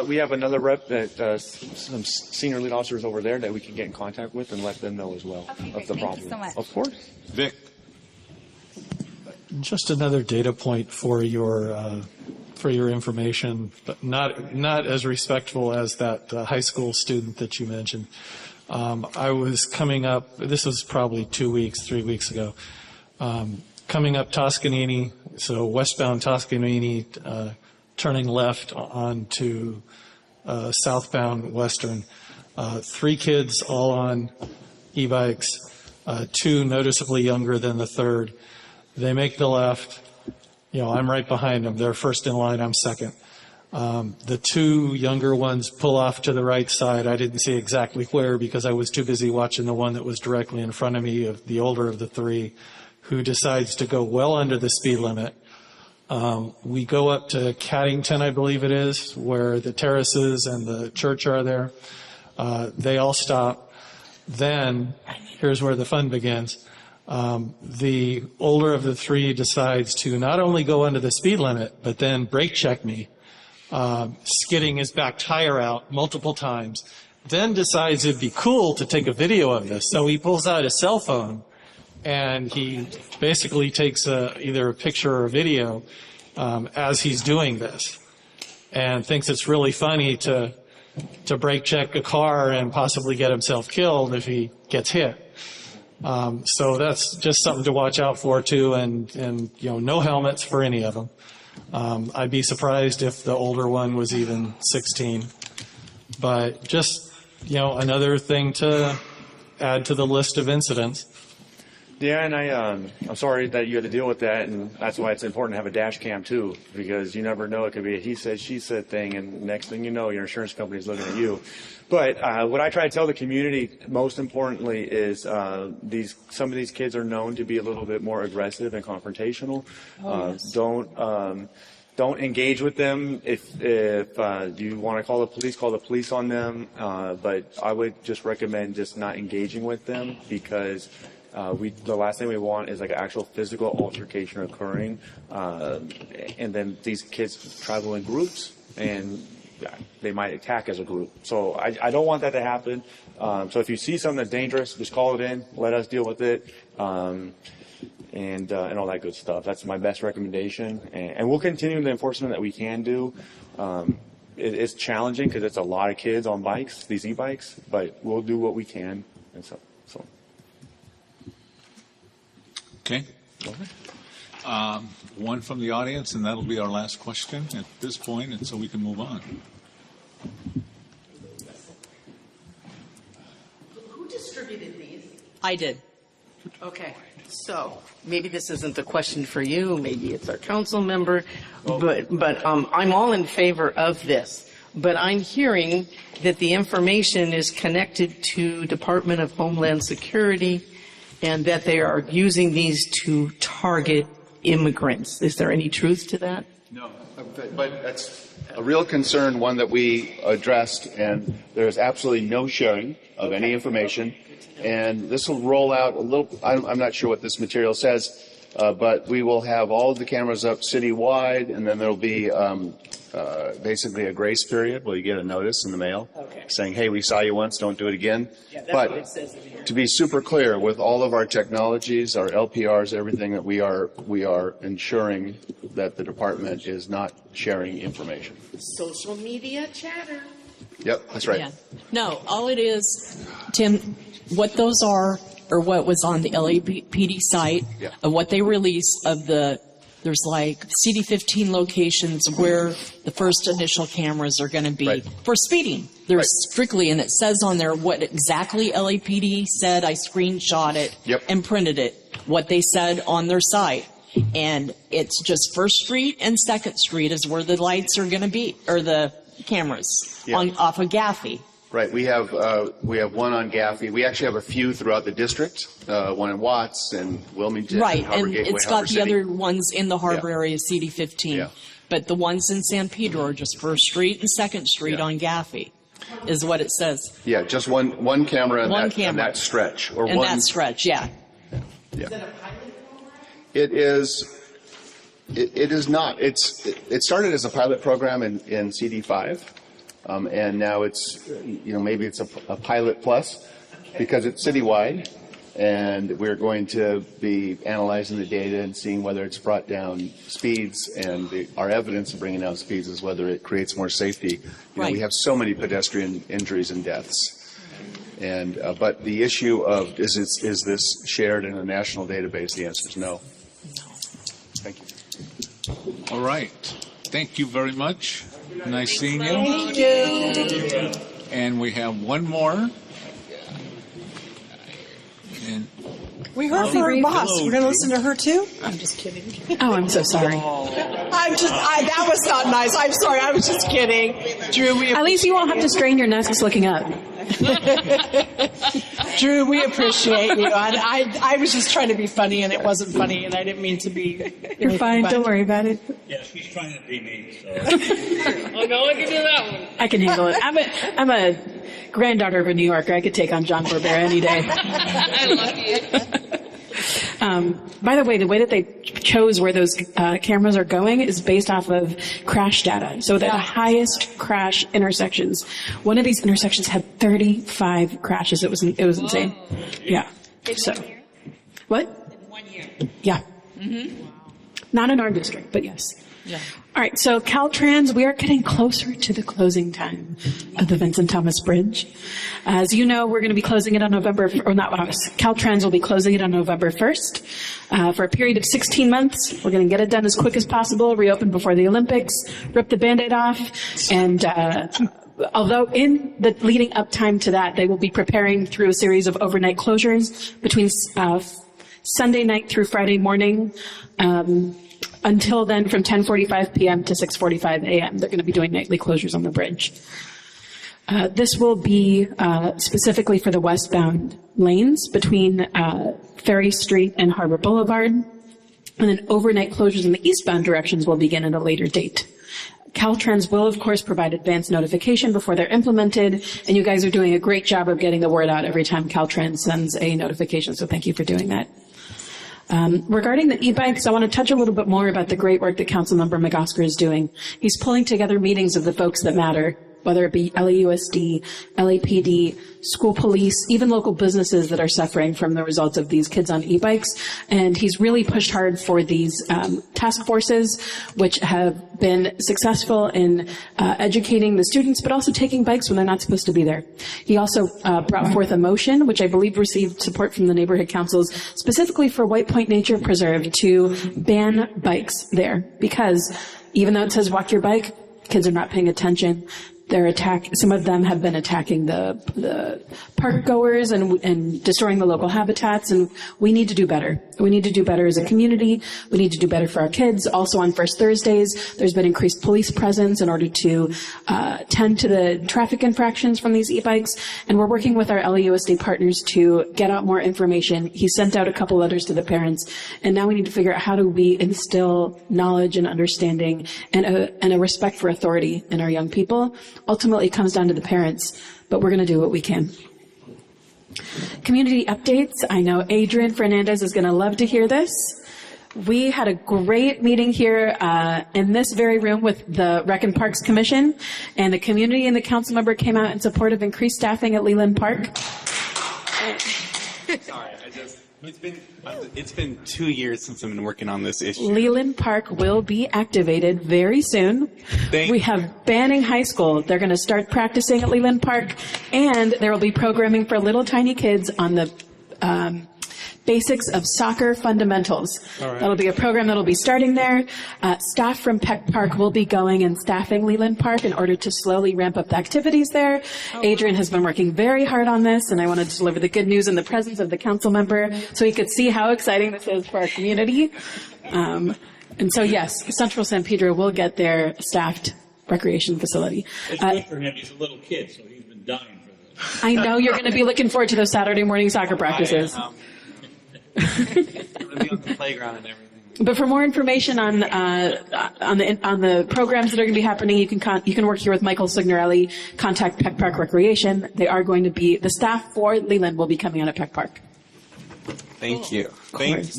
we have another rep that some senior lead officers over there that we can get in contact with and let them know as well of the problem. Thank you so much. Of course. Vic. Just another data point for your information, but not as respectful as that high school student that you mentioned. I was coming up. This was probably 3 weeks ago. Coming up Toscanini, so westbound Toscanini, turning left onto southbound Western. 3 kids all on e-bikes, 2 noticeably younger than the third. They make the left. I'm right behind them. They're first in line. I'm second. The 2 younger ones pull off to the right side. I didn't see exactly where because I was too busy watching the one that was directly in front of me, of the older of the 3, who decides to go well under the speed limit. We go up to Caddington, I believe it is, where the terraces and the church are there. They all stop. Then, here's where the fun begins. The older of the 3 decides to not only go under the speed limit, but then brake check me, skidding his back tire out multiple times. Then decides it'd be cool to take a video of this. So he pulls out his cell phone and he basically takes either a picture or a video as he's doing this. and thinks it's really funny to brake check a car and possibly get himself killed if he gets hit. So that's just something to watch out for too, and no helmets for any of them. I'd be surprised if the older one was even 16. But just, another thing to add to the list of incidents. Yeah, and I'm sorry that you had to deal with that, and that's why it's important to have a dash cam too, because you never know. It could be a he said, she said thing, and next thing you know, your insurance company is looking at you. But what I try to tell the community, most importantly, is some of these kids are known to be a little bit more aggressive and confrontational. Yes. Don't engage with them. If you want to call the police on them. But I would just recommend just not engaging with them, because the last thing we want is like an actual physical altercation occurring, and then these kids travel in groups and they might attack as a group. So I don't want that to happen. So if you see something that's dangerous, just call it in, let us deal with it, and all that good stuff. That's my best recommendation, and we'll continue the enforcement that we can do. It's challenging because it's a lot of kids on bikes, these e-bikes, but we'll do what we can. And so. Okay. One from the audience, and that'll be our last question at this point, and so we can move on. Who distributed these? I did. Okay, so maybe this isn't a question for you, maybe it's our council member, but I'm all in favor of this. But I'm hearing that the information is connected to Department of Homeland Security and that they are using these to target immigrants. Is there any truth to that? No, but that's a real concern, one that we addressed, and there is absolutely no sharing of any information. And this will roll out a little, I'm not sure what this material says, but we will have all of the cameras up citywide, and then there'll be basically a grace period where you get a notice in the mail saying, hey, we saw you once, don't do it again. Yeah, that's but what it says in here. To be super clear, with all of our technologies, our LPRs, everything that we are ensuring that the department is not sharing information. Social media chatter. Yep, that's right. Yeah. No, all it is, Tim, what those are, or what was on the LAPD site, of what they release of there's like CD15 locations where the first initial cameras are going to be for speeding. There's strictly, and it says on there what exactly LAPD said. I screenshot it and printed it, what they said on their site. And it's just First Street and Second Street is where the lights are going to be, or the cameras off of Gaffey. Right. We have one on Gaffey. We actually have a few throughout the district. One in Watts and Wilmington. Right, Harbor and Gateway, it's got Harbor the City. other ones in the harbor area, CD15. Yeah. But the ones in San Pedro are just First Street and Second Street on Gaffey, is what it says. Yeah, just one camera in One that, camera. in that stretch. Or And one, that stretch, yeah. It is. It is not. It started as a pilot program in CD5, and now it's maybe it's a pilot plus because it's citywide, and we're going to be analyzing the data and seeing whether it's brought down speeds, and our evidence of bringing down speeds is whether it creates more safety. We have so many pedestrian injuries and deaths, and but the issue of is this shared in a national database? The answer is no. Thank you. All right. Thank you very much. Nice seeing you. Thank you. And we have one more. And We heard from our boss. We're going to listen to her too? I'm just kidding. Oh, I'm so sorry. That was not nice. I'm sorry. I was just kidding. Drew, At least you won't have to strain your necks looking up. Drew, we appreciate you. I was just trying to be funny, and it wasn't funny, and I didn't mean to be. You're fine. Don't worry about it. Yeah, she's trying to be mean, so. Oh, no one can do that one. I can handle it. I'm a granddaughter of a New Yorker. I could take on John Barbera any day. I love you. By the way that they chose where those cameras are going is based off of crash data. So the highest crash intersections. One of these intersections had 35 crashes. It was insane. Yeah. So, what? In 1 year. Yeah. Mm-hmm. Not in our district, but yes. Yeah. All right, so Caltrans, we are getting closer to the closing time of the Vincent Thomas Bridge. As you know, we're going to be closing it on Caltrans will be closing it on November 1st for a period of 16 months. We're going to get it done as quick as possible, reopen before the Olympics, rip the Band-Aid off, and although in the leading up time to that, they will be preparing through a series of overnight closures between Sunday night through Friday morning. Until then, from 10:45 p.m. to 6:45 a.m., they're going to be doing nightly closures on the bridge. This will be specifically for the westbound lanes between Ferry Street and Harbor Boulevard. And then overnight closures in the eastbound directions will begin at a later date. Caltrans will, of course, provide advance notification before they're implemented, and you guys are doing a great job of getting the word out every time Caltrans sends a notification, so thank you for doing that. Regarding the e-bikes, I want to touch a little bit more about the great work that Councilmember McOsker is doing. He's pulling together meetings of the folks that matter, whether it be LAUSD, LAPD, school police, even local businesses that are suffering from the results of these kids on e-bikes. And he's really pushed hard for these task forces, which have been successful in educating the students, but also taking bikes when they're not supposed to be there. He also brought forth a motion, which I believe received support from the neighborhood councils, specifically for White Point Nature Preserve to ban bikes there. Because even though it says walk your bike, kids are not paying attention. Some of them have been attacking the park goers and destroying the local habitats, and we need to do better. We need to do better as a community. We need to do better for our kids. Also on First Thursdays, there's been increased police presence in order to tend to the traffic infractions from these e-bikes, and we're working with our LAUSD partners to get out more information. He sent out a couple letters to the parents, and now we need to figure out how do we instill knowledge and understanding and a respect for authority in our young people. Ultimately, it comes down to the parents, but we're going to do what we can. Community updates. I know Adrian Fernandez is going to love to hear this. We had a great meeting here in this very room with the Rec and Parks Commission, and the community and the council member came out in support of increased staffing at Leland Park. Sorry, it's been 2 years since I've been working on this issue. Leland Park will be activated very soon. We have Banning High School. They're going to start practicing at Leland Park, and there will be programming for little tiny kids on the basics of soccer fundamentals. All right. That'll be a program that'll be starting there. Staff from Peck Park will be going and staffing Leland Park in order to slowly ramp up the activities there. Adrian has been working very hard on this, and I wanted to deliver the good news in the presence of the council member so he could see how exciting this is for our community. And so, yes, Central San Pedro will get their staffed recreation facility. It's good for him. He's a little kid, so he's been dying for this. I know you're going to be looking forward to those Saturday morning soccer practices. I'm going to be on the playground and everything. But for more information on the programs that are going to be happening, you can work here with Michael Signorelli. Contact Peck Park Recreation. They are going to be the staff for Leland will be coming out at Peck Park. Thank you.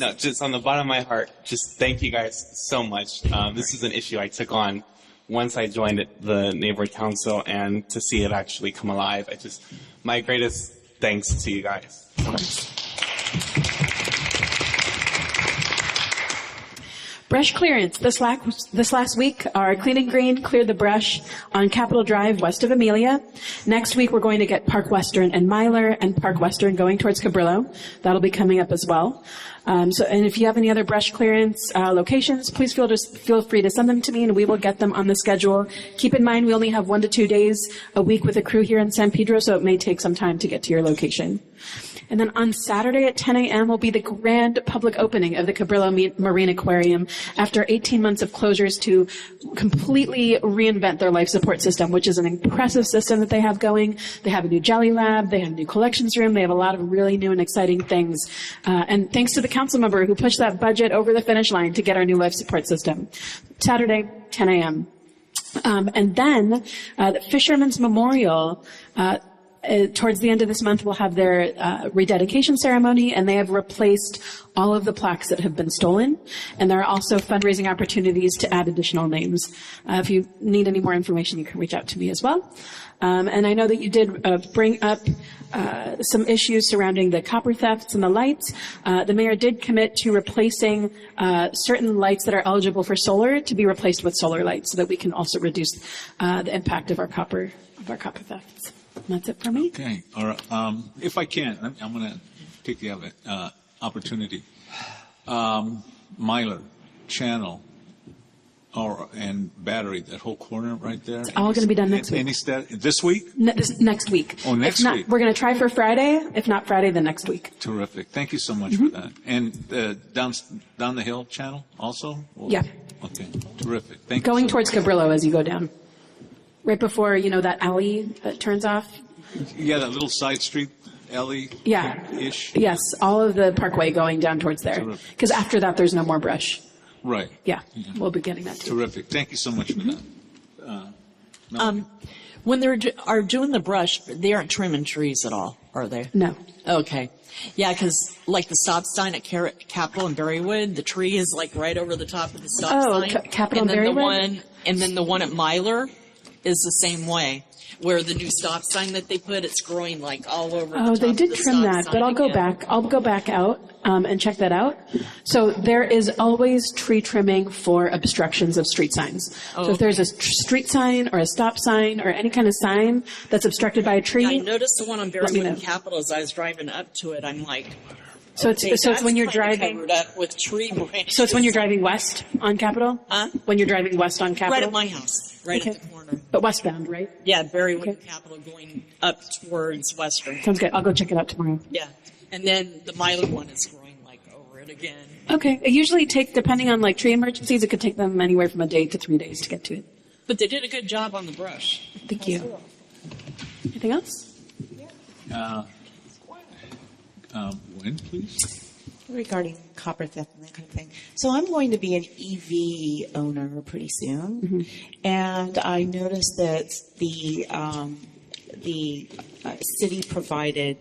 No, just on the bottom of my heart, just thank you guys so much. This is an issue I took on once I joined the neighborhood council, and to see it actually come alive, my greatest thanks to you guys. Brush clearance. This last week, our Cleaning Green cleared the brush on Capitol Drive west of Amelia. Next week, we're going to get Park Western and Myler and Park Western going towards Cabrillo. That'll be coming up as well. And if you have any other brush clearance locations, please feel free to send them to me, and we will get them on the schedule. Keep in mind, we only have 1 to 2 days a week with a crew here in San Pedro, so it may take some time to get to your location. And then on Saturday at 10 a.m. will be the grand public opening of the Cabrillo Marine Aquarium after 18 months of closures to completely reinvent their life support system, which is an impressive system that they have going. They have a new jelly lab. They have a new collections room. They have a lot of really new and exciting things. And thanks to the council member who pushed that budget over the finish line to get our new life support system. Saturday, 10 a.m. And then the Fisherman's Memorial, towards the end of this month, we'll have their rededication ceremony, and they have replaced all of the plaques that have been stolen. And there are also fundraising opportunities to add additional names. If you need any more information, you can reach out to me as well. And I know that you did bring up some issues surrounding the copper thefts and the lights. The mayor did commit to replacing certain lights that are eligible for solar to be replaced with solar lights, so that we can also reduce the impact of our copper thefts. And that's it for me. Okay. All right. If I can, I'm going to take the opportunity. Myler, Channel, and Battery, that whole corner right there. It's all going to be done next week. This week? Next week. Oh, next if not, week. We're going to try for Friday. If not Friday, then next week. Terrific. Thank you so much for that. And down the hill channel also? Yeah. Okay. Terrific. Thank Going you so towards Cabrillo as you go down. Right before, that alley that turns off. Yeah, that little side street alley. Yeah. Ish. Yes, all of the parkway going down towards there. Because after that, there's no more brush. Right. Yeah, we'll be getting that too. Terrific. Thank you so much for that. When are doing the brush, they aren't trimming trees at all, are they? No. Okay. Yeah, because like the stop sign at Capitol and Berrywood, the tree is like right over the top of the stop sign. Capitol and Berrywood? And then the one at Myler is the same way, where the new stop sign that they put, it's growing like all over the top they did of the trim stop that, sign but I'll go again. back. I'll go back out and check that out. So there is always tree trimming for obstructions of street signs. Oh, so if there's a street sign or a stop sign or any kind of sign that's obstructed by a tree, Yeah, I noticed the one on let me Berrywood know. and Capitol as I was driving up to it. I'm like, So okay, it's when you're that's kinda driving. covered up with tree branches. So it's when you're driving west on Capitol? When you're driving west on Capitol? Right at my house, right Okay. at the corner. But westbound, right? Yeah, Berrywood and Capitol going up towards Western. Sounds good. I'll go check it out tomorrow. Yeah, and then the Myler one is growing like over it again. Okay. It usually takes, depending on like tree emergencies, it could take them anywhere from a day to 3 days to get to it. But they did a good job on the brush. Thank you. Anything else? When, please? Regarding copper theft and that kind of thing. So I'm going to be an EV owner pretty soon, and I noticed that the city provided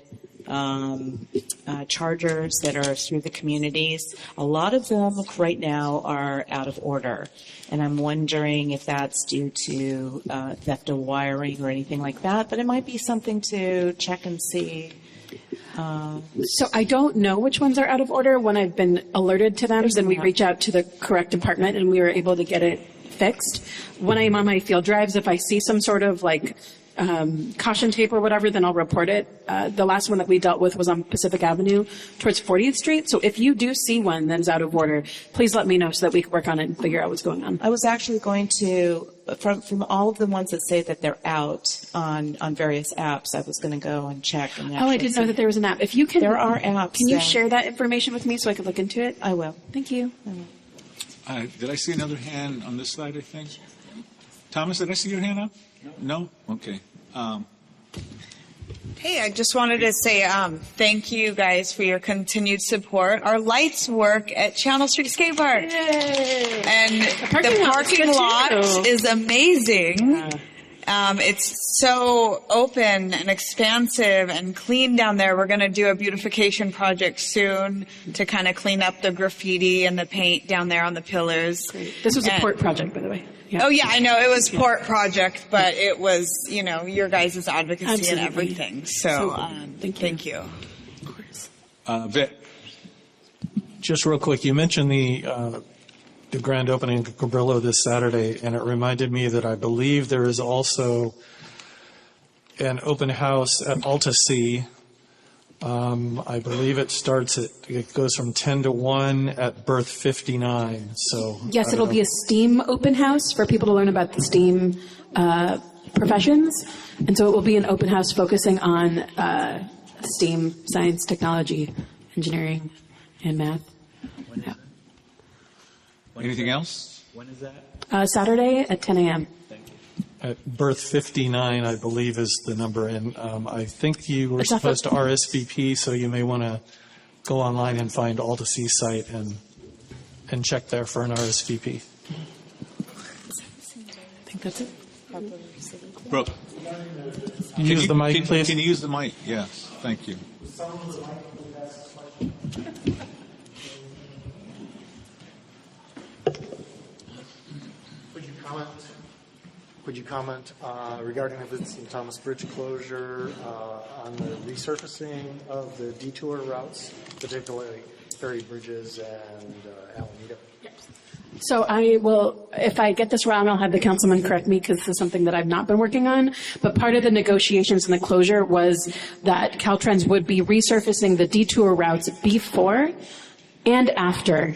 chargers that are through the communities. A lot of them right now are out of order, and I'm wondering if that's due to theft of wiring or anything like that. But it might be something to check and see. So I don't know which ones are out of order. When I've been alerted to them, then we reach out to the correct department and we were able to get it fixed. When I'm on my field drives, if I see some sort of like caution tape or whatever, then I'll report it. The last one that we dealt with was on Pacific Avenue towards 40th Street. So if you do see one that is out of order, please let me know so that we can work on it and figure out what's going on. I was actually going to, from all of the ones that say that they're out on various apps, I was going to go and check. And I didn't know that there was an app. If you can, there are apps. Can you that- share that information with me so I can look into it? I will. Thank you. Did I see another hand on this side, I think? Thomas, did I see your hand up? No? Okay. Hey, I just wanted to say thank you guys for your continued support. Our lights work at Channel Street Skate Park. Yay! And parking the lot parking is good lot too. is amazing. It's so open and expansive and clean down there. We're going to do a beautification project soon to kind of clean up the graffiti and the paint down there on the pillars. This was a port project, by the way. Yeah. Oh, yeah, I know. It was Port Project, but it was, your guys' advocacy Absolutely. and everything. So, thank you. Vic. Just real quick, you mentioned the grand opening of Cabrillo this Saturday, and it reminded me that I believe there is also an open house at Alta Sea. I believe it goes from 10 to 1 at berth 59. So Yes, it'll be a STEAM open house for people to learn about the STEAM professions. And so it will be an open house focusing on STEAM, science, technology, engineering, and math. Anything else? When is that? Saturday at 10 a.m. At berth 59, I believe, is the number. And I think you were It's off supposed of- to RSVP, so you may want to go online and find Alta Sea site and check there for an RSVP. I think that's it. Brooke. use the mic, please? Can you use the mic? Yes, thank you. Would you comment regarding the Vincent Thomas Bridge closure on the resurfacing of the detour routes, particularly Ferry Bridges and Alameda? So I will, if I get this wrong, I'll have the councilman correct me because this is something that I've not been working on. But part of the negotiations and the closure was that Caltrans would be resurfacing the detour routes before and after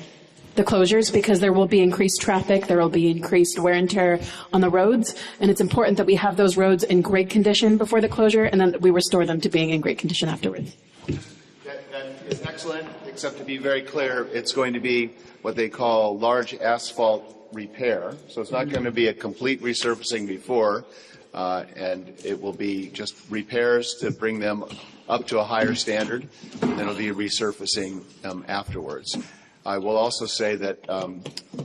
the closures because there will be increased traffic, there will be increased wear and tear on the roads, and it's important that we have those roads in great condition before the closure and then we restore them to being in great condition afterwards. That is excellent, except to be very clear, it's going to be what they call large asphalt repair. So it's not going to be a complete resurfacing before, and it will be just repairs to bring them up to a higher standard, and then it'll be resurfacing afterwards. I will also say that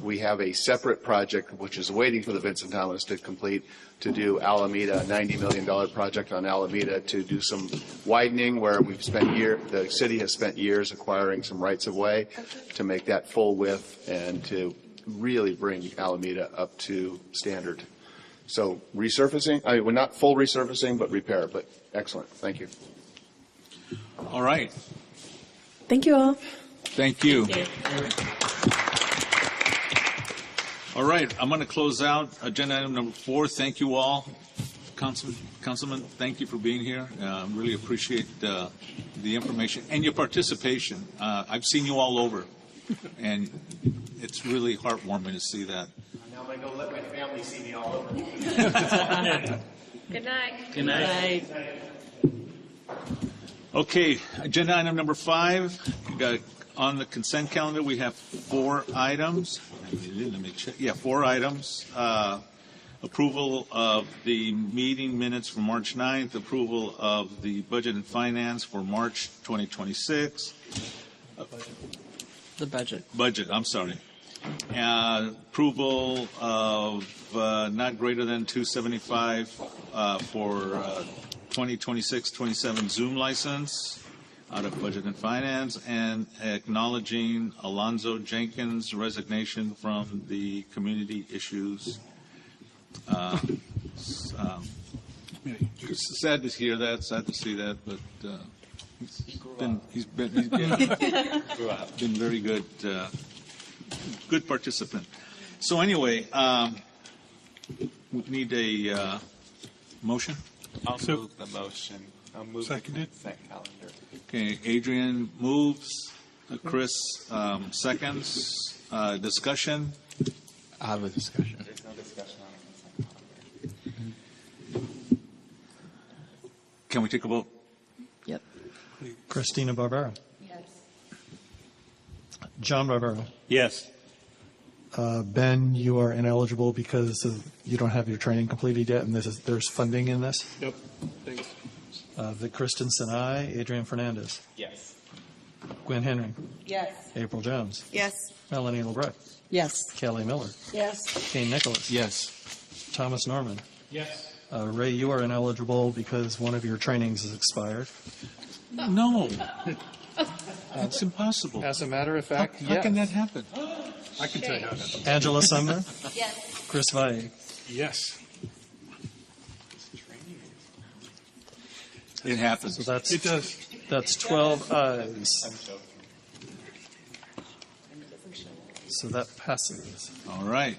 we have a separate project which is waiting for the Vincent Thomas to complete to do Alameda, a $90 million project on Alameda to do some widening where we've spent the city has spent years acquiring some rights of way to make that full width and to really bring Alameda up to standard. So resurfacing, well, not full resurfacing, but repair, but excellent. Thank you. All right. Thank you all. Thank you. All right, I'm going to close out agenda item number 4. Thank you all. Councilman, thank you for being here. Really appreciate the information and your participation. I've seen you all over, and it's really heartwarming to see that. Now I'm going to go let my family see me all over. Good night. Good night. Okay, agenda item number 5. We got on the consent calendar, we have 4 items. Let me check. Yeah, 4 items. Approval of the meeting minutes for March 9th, approval of the budget and finance for March 2026. The budget. Budget, I'm sorry. Approval of not greater than $275 for 2026-27 Zoom license out of budget and finance, and acknowledging Alonzo Jenkins' resignation from the community issues. Sad to hear that, sad to see that, but he's been very good, good participant. So anyway, we need a motion. I'll move the motion. I'll move Seconded. the consent calendar. Okay, Adrian moves, Chris seconds. Discussion? I have a discussion. There's no discussion on the consent calendar. Can we take a vote? Yep. Christina Barbera. Yes. John Barbera. Yes. Ben, you are ineligible because you don't have your training completed yet, and there's funding in this. Yep. Thanks. Vic Christensen, aye. Adrian Fernandez. Yes. Gwen Henry. Yes. April Jones. Yes. Melanie LeBrecq. Yes. Kelly Miller. Yes. Kane Nicholas. Yes. Thomas Norman. Yes. Ray, you are ineligible because one of your trainings is expired. No. That's impossible. As a matter of fact, How can that happen? I can tell you how that happens. Angela Sumner. Yes. Chris Valle. Yes. It happens. So It does. That's 12 ayes. So that passes. All right.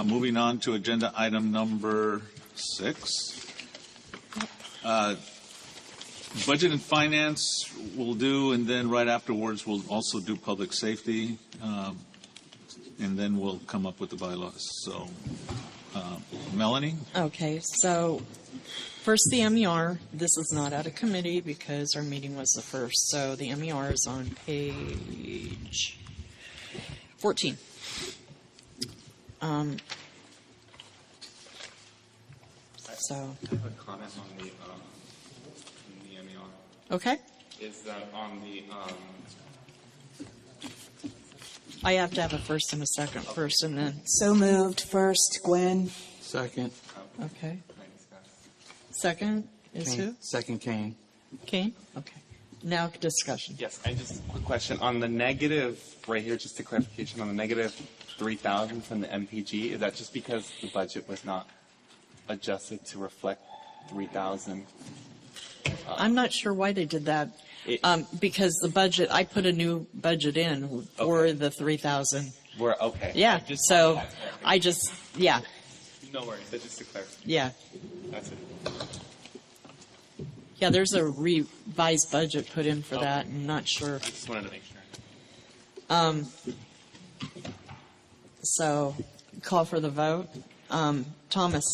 Moving on to agenda item number 6. Budget and finance we'll do, and then right afterwards we'll also do public safety, and then we'll come up with the bylaws. So, Melanie? Okay, so first the MER. This is not out of committee because our meeting was the first. So the MER is on page 14. So. I have a comment on the MER. Okay. Is that on the I have to have a first and a second first, and then. So moved. First, Gwen. second? Okay. Second, is who? Second Kane. Kane? Okay. Now discussion. Yes, I just a quick question on the negative right here. Just a clarification on the negative 3,000 from the MPG. Is that just because the budget was not adjusted to reflect 3,000? I'm not sure why they did that. Because the budget, I put a new budget in for the 3,000. We're okay. Yeah. So yeah. No worries. That's just a clarification. Yeah. That's it. Yeah, there's a revised budget put in for that. I'm not sure. I just wanted to make sure. So call for the vote. Thomas.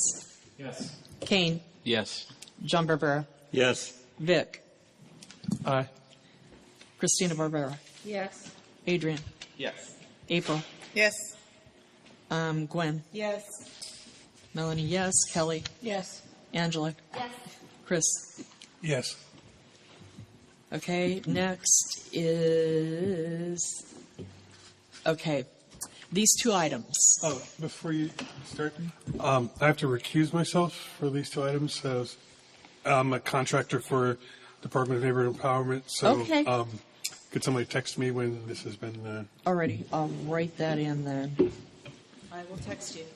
Yes. Kane. Yes. John Barbera. Yes. Vic. Aye. Christina Barbera. Yes. Adrian. Yes. April. Yes. Gwen. Yes. Melanie, yes. Kelly. Yes. Angela. Yes. Chris. Yes. Okay, next is, okay, these two items. Oh, before you start, I have to recuse myself for these two items. I'm a contractor for Department of Neighborhood Empowerment, so Okay. Could somebody text me when this has been? Alrighty, I'll write that in then. I will text you.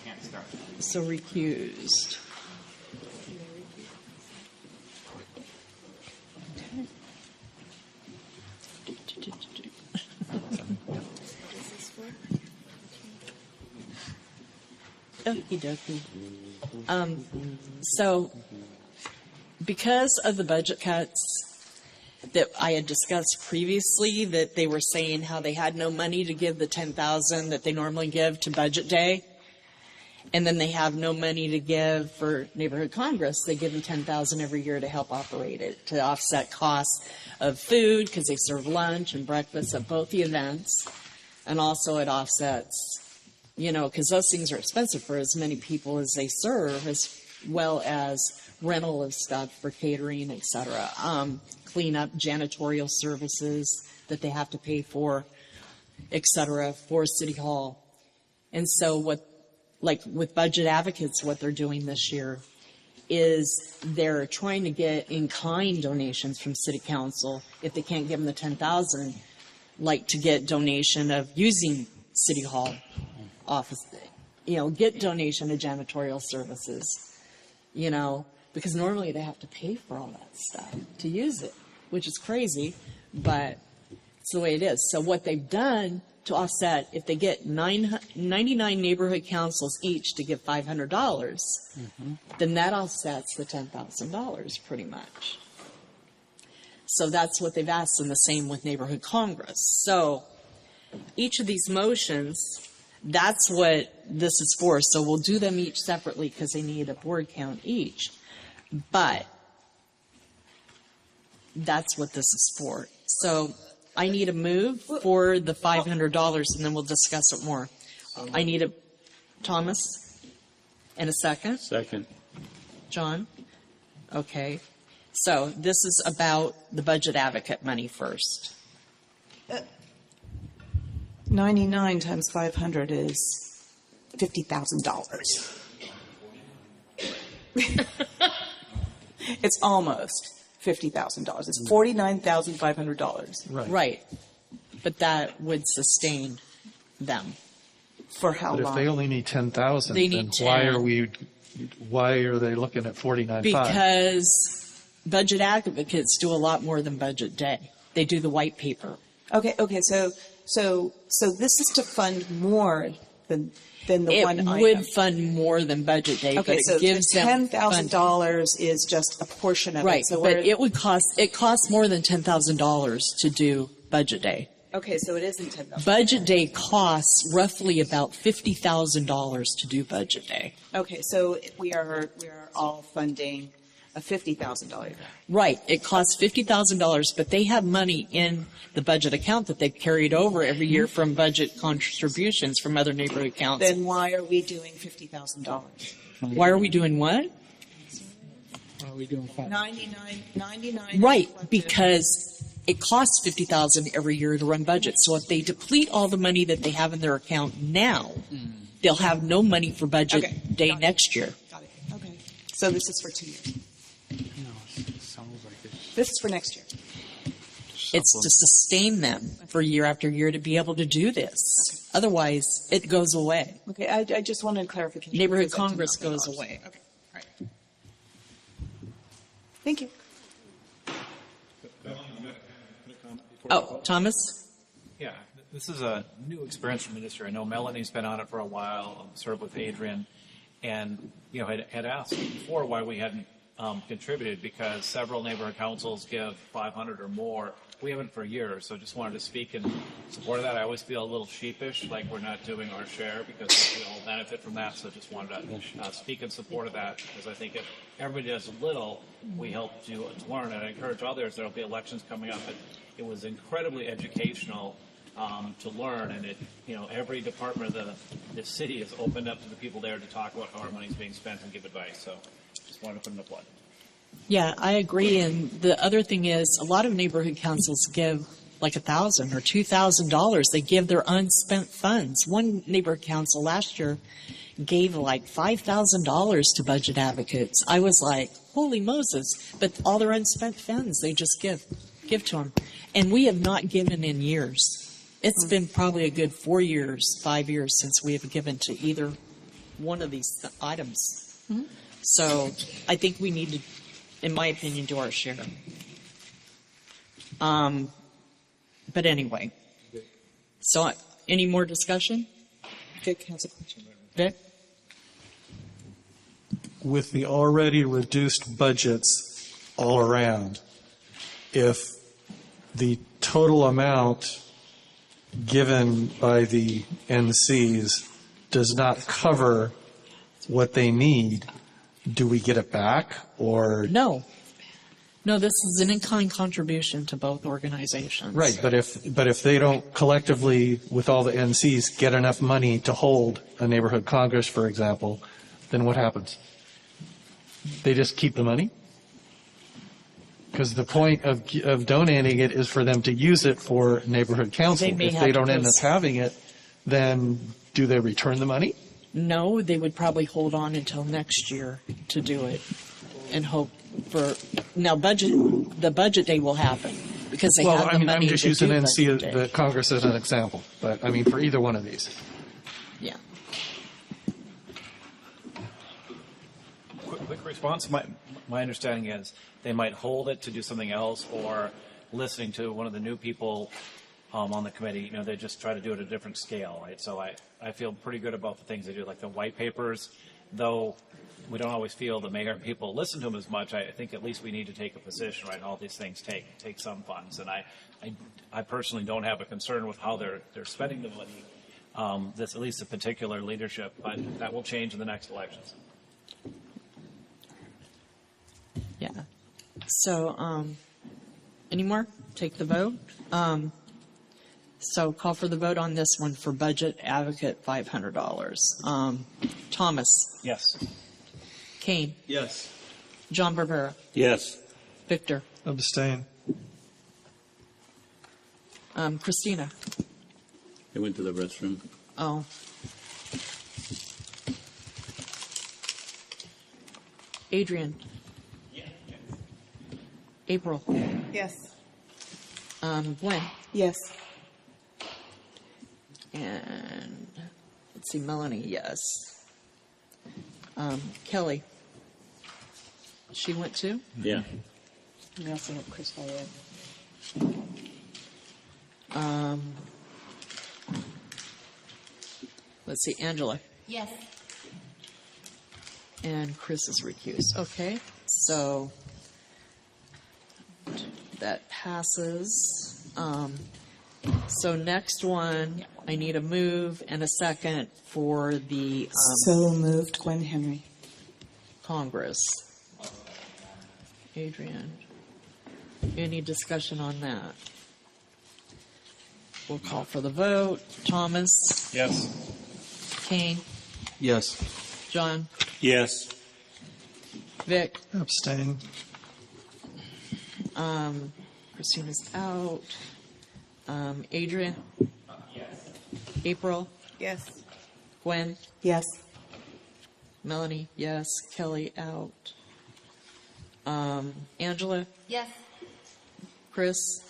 Can't start. So recused. Okie dokie. So, because of the budget cuts that I had discussed previously, that they were saying how they had no money to give the 10,000 that they normally give to Budget Day, and then they have no money to give for Neighborhood Congress. They give them 10,000 every year to help operate it, to offset costs of food, because they serve lunch and breakfast at both the events, and also it offsets, because those things are expensive for as many people as they serve, as well as rental of stuff for catering, et cetera, cleanup, janitorial services that they have to pay for, et cetera, for City Hall. And so with Budget Advocates, what they're doing this year is they're trying to get in-kind donations from City Council. If they can't give them the 10,000, to get donation of using City Hall office, get donation of janitorial services, because normally they have to pay for all that stuff to use it, which is crazy, but it's the way it is. So what they've done to offset, if they get 99 neighborhood councils each to give $500, then that offsets the $10,000 pretty much. So that's what they've asked, and the same with Neighborhood Congress. So each of these motions, that's what this is for. So we'll do them each separately because they need a board count each. But that's what this is for. So I need a move for the $500, and then we'll discuss it more. I need a Thomas and a second. Second. John? Okay. So this is about the Budget Advocate money first. 99 times 500 is $50,000. It's almost $50,000. It's $49,500. Right. But that would sustain them. For how But long? if they only need 10,000, They then need why are they looking at 49.5? Because Budget Advocates do a lot more than Budget Day. They do the white paper. Okay. So this is to fund more than the one item. It would fund more than Budget Day, Okay, but so it gives the them $10,000 is just a portion of right, it. So but we're- it costs more than $10,000 to do Budget Day. Okay, so it isn't $10,000. Budget Day costs roughly about $50,000 to do Budget Day. Okay, so we are all funding a $50,000. Right. It costs $50,000, but they have money in the budget account that they've carried over every year from budget contributions from other neighborhood accounts. Then why are we doing $50,000? Why are we doing what? Why are we doing 99. Right, because it costs $50,000 every year to run budget. So if they deplete all the money that they have in their account now, they'll have no money for Budget Day next year. Got it. Okay. So this is for 2 years. This is for next year. It's to sustain them for year after year to be able to do this. Otherwise, it goes away. Okay, I just wanted clarification. Neighborhood because I did Congress not know goes that. away. Okay, all right. Thank you. Oh, Thomas? Yeah, this is a new experience from the industry. I know Melanie's been on it for a while, served with Adrian, and had asked before why we hadn't contributed, because several neighborhood councils give 500 or more. We haven't for years, so just wanted to speak in support of that. I always feel a little sheepish, like we're not doing our share, because we all benefit from that. So just wanted to speak in support of that, because I think if everybody does a little, we help to learn. And I encourage others. There will be elections coming up, but it was incredibly educational to learn, and every department of the city is opened up to the people there to talk about how our money is being spent and give advice. So just wanted to put in a plug. Yeah, I agree. And the other thing is, a lot of neighborhood councils give like $1,000 or $2,000. They give their unspent funds. One neighborhood council last year gave like $5,000 to budget advocates. I was like, holy Moses! But all their unspent funds, they just give to them. And we have not given in years. It's been probably a good 4 years, 5 years since we have given to either one of these items. Mm-hmm. So I think we need to, in my opinion, do our share. But anyway, so any more discussion? Good council question. Vic? With the already reduced budgets all around, if the total amount given by the NCs does not cover what they need, do we get it back, or No, this is an in-kind contribution to both organizations. right? But if they don't collectively, with all the NCs, get enough money to hold a neighborhood congress, for example, then what happens? They just keep the money? Because the point of donating it is for them to use it for neighborhood council. They may If have they to don't end up post- having it, then do they return the money? No, they would probably hold on until next year to do it and hope for, now the budget day will happen because they have the money I'm just to using do NC, budget day. the Congress as an example, but I mean for either one of these. Yeah. Quick response. My understanding is they might hold it to do something else, or listening to one of the new people on the committee, they just try to do it at a different scale, right? So I feel pretty good about the things they do, like the white papers, though we don't always feel the mayor and people listen to them as much. I think at least we need to take a position, right? All these things take some funds, and I personally don't have a concern with how they're spending the money. That's at least a particular leadership, but that will change in the next elections. Yeah. So, any more? Take the vote. So call for the vote on this one for budget advocate $500. Thomas. Yes. Kane. Yes. John Barbera. Yes. Victor. Abstain. Christina. I went to the restroom. Oh. Adrian. April. Yes. Gwen. Yes. And let's see, Melanie, yes. Kelly. She went too? Yeah. We also have Chris Follier. Let's see, Angela. Yes. And Chris is recused. Okay, so that passes. So next one, I need a move and a second for the So moved, Gwen Henry. Congress. Adrian, any discussion on that? We'll call for the vote. Thomas? Yes. Kane? Yes. John? Yes. Vic? Abstain. Christina's out. Adrian? Yes. April? Yes. Gwen? Yes. Melanie? Yes. Kelly out. Angela? Yes. Chris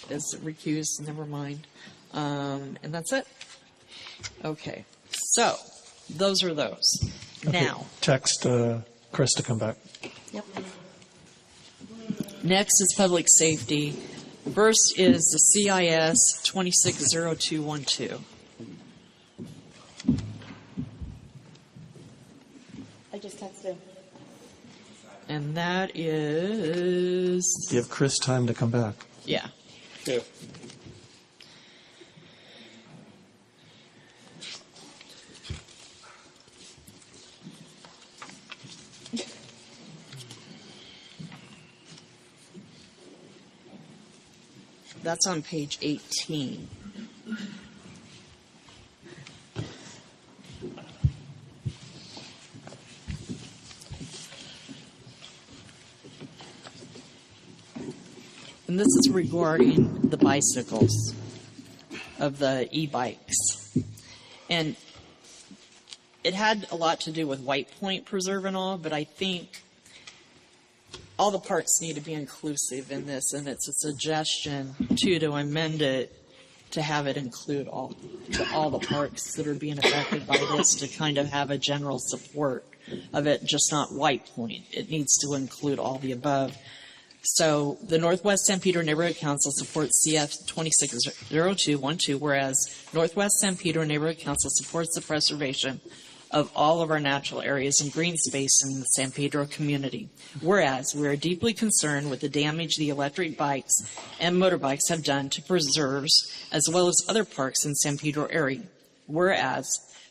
is recused, never mind. And that's it. Okay, so those are those. Now, Text Chris to come back. yep. Next is public safety. First is the CIS 260212. I just texted him. And that is, Give Chris time to come back. yeah. Yeah. That's on page 18. And this is regarding the bicycles of the e-bikes. And it had a lot to do with White Point Preserve and all, but I think all the parks need to be inclusive in this, and it's a suggestion, too, to amend it to have it include all the parks that are being affected by this, to kind of have a general support of it, just not White Point. It needs to include all the above. So the Northwest San Pedro Neighborhood Council supports CF 260212, whereas Northwest San Pedro Neighborhood Council supports the preservation of all of our natural areas and green space in the San Pedro community. Whereas we are deeply concerned with the damage the electric bikes and motorbikes have done to preserves as well as other parks in San Pedro area. Whereas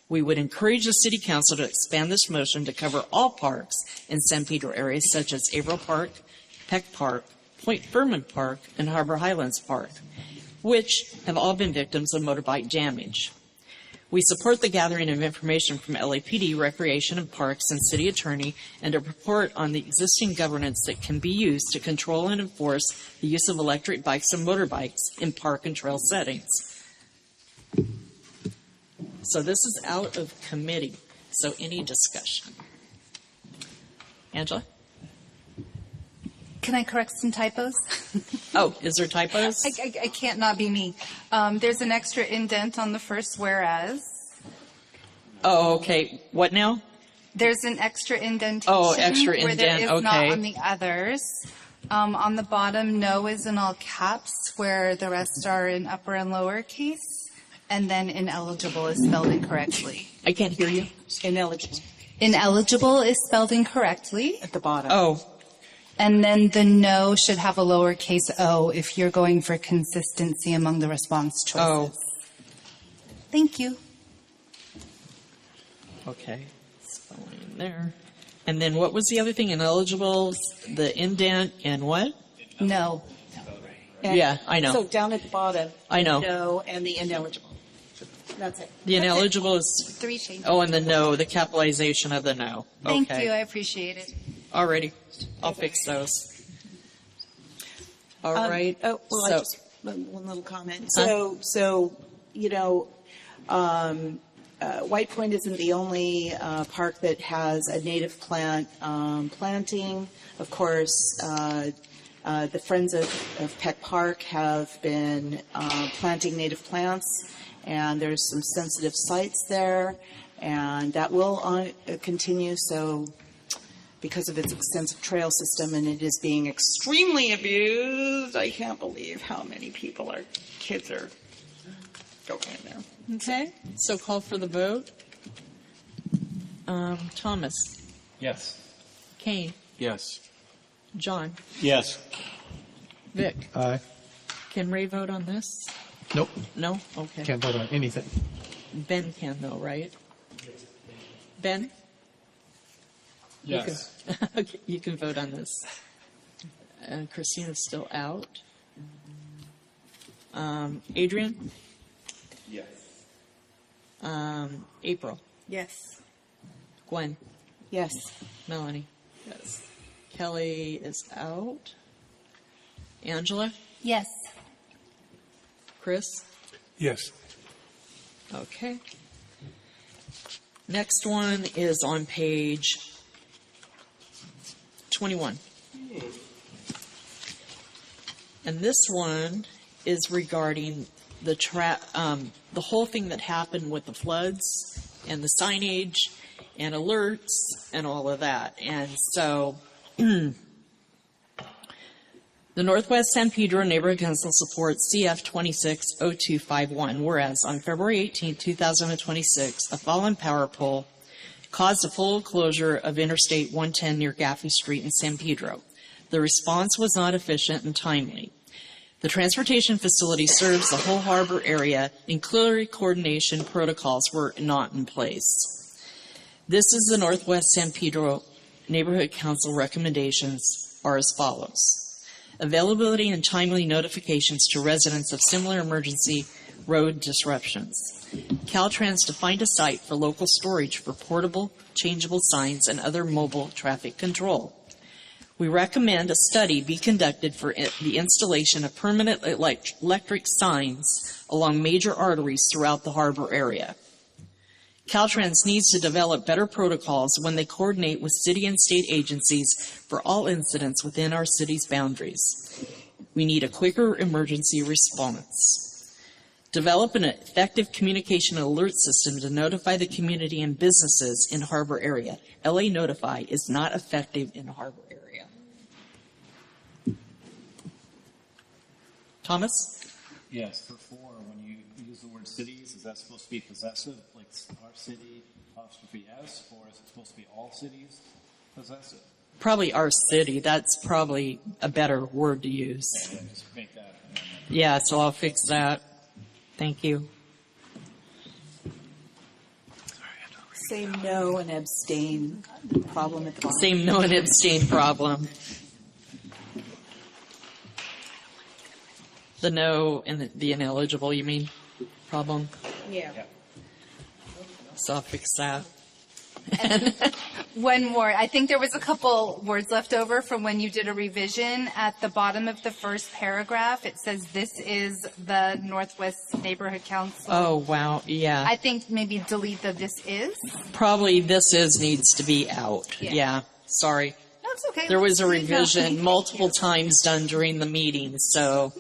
we would encourage the City Council to expand this motion to cover all parks in San Pedro areas such as Averill Park, Peck Park, Point Furman Park, and Harbor Highlands Park, which have all been victims of motorbike damage. We support the gathering of information from LAPD, Recreation and Parks, and City Attorney, and a report on the existing governance that can be used to control and enforce the use of electric bikes and motorbikes in park and trail settings. So this is out of committee. So any discussion? Angela? Can I correct some typos? Oh, is there typos? I can't not be me. There's an extra indent on the first whereas. Oh, okay. What now? There's an extra indentation. Oh, extra where indent, there is not okay. on the others. On the bottom, no is in all caps, where the rest are in upper and lower case. And then ineligible is spelled incorrectly. I can't hear you. Ineligible. Ineligible is spelled incorrectly. At the bottom. Oh. And then the no should have a lowercase o if you're going for consistency among the response choices. Oh. Thank you. Okay. Spelling there. And then what was the other thing? Ineligible, the indent, and what? No. And Yeah, I know. So down at the bottom. I know. No, and the ineligible. That's it. The ineligible is, 3 changes. oh, and the no, the capitalization of the no. Thank Okay. you. I appreciate it. Alrighty. I'll fix those. All right. Oh, well, So- I just one little comment. So you know, White Point isn't the only park that has a native plant planting. Of course, the Friends of Peck Park have been planting native plants, and there's some sensitive sites there, and that will continue. So, because of its extensive trail system, and it is being extremely abused, I can't believe how many kids are going in there. Okay. So call for the vote. Thomas. Yes. Kane. Yes. John. Yes. Vic. Aye. Can Ray vote on this? Nope. No? Okay. Can't vote on anything. Ben can though, right? Ben? Yes. You can, okay, you can vote on this. Christina's still out. Adrian? Yes. April? Yes. Gwen? Yes. Melanie? Yes. Kelly is out. Angela? Yes. Chris? Yes. Okay. Next one is on page 21. And this one is regarding the whole thing that happened with the floods and the signage and alerts and all of that. And so the Northwest San Pedro Neighborhood Council supports CF 260251, whereas on February 18, 2026, a fallen power pole caused a full closure of Interstate 110 near Gaffey Street in San Pedro. The response was not efficient and timely. The transportation facility serves the whole harbor area, and clear coordination protocols were not in place. This is the Northwest San Pedro Neighborhood Council recommendations are as follows. Availability and timely notifications to residents of similar emergency road disruptions. Caltrans to find a site for local storage for portable, changeable signs and other mobile traffic control. We recommend a study be conducted for the installation of permanent electric signs along major arteries throughout the harbor area. Caltrans needs to develop better protocols when they coordinate with city and state agencies for all incidents within our city's boundaries. We need a quicker emergency response. Develop an effective communication alert system to notify the community and businesses in harbor area. LA Notify is not effective in harbor area. Thomas? Yes, for 4, when you use the word cities, is that supposed to be possessive, like our city, apostrophe S, or is it supposed to be all cities possessive? Probably our city. That's probably a better word to use. Yeah, just make that. Yeah, so I'll fix that. Thank you. Say no and abstain problem at the bottom. Same no and abstain problem. The no and the ineligible, you mean, problem? Yeah. So I'll fix that. One more. I think there was a couple words left over from when you did a revision. At the bottom of the first paragraph, it says, this is the Northwest Neighborhood Council. Oh, wow, yeah. I think maybe delete the this is. Probably this is needs to be out. Yeah. Yeah, sorry. No, it's okay. There was a Let's leave that. revision multiple times done during the meeting, so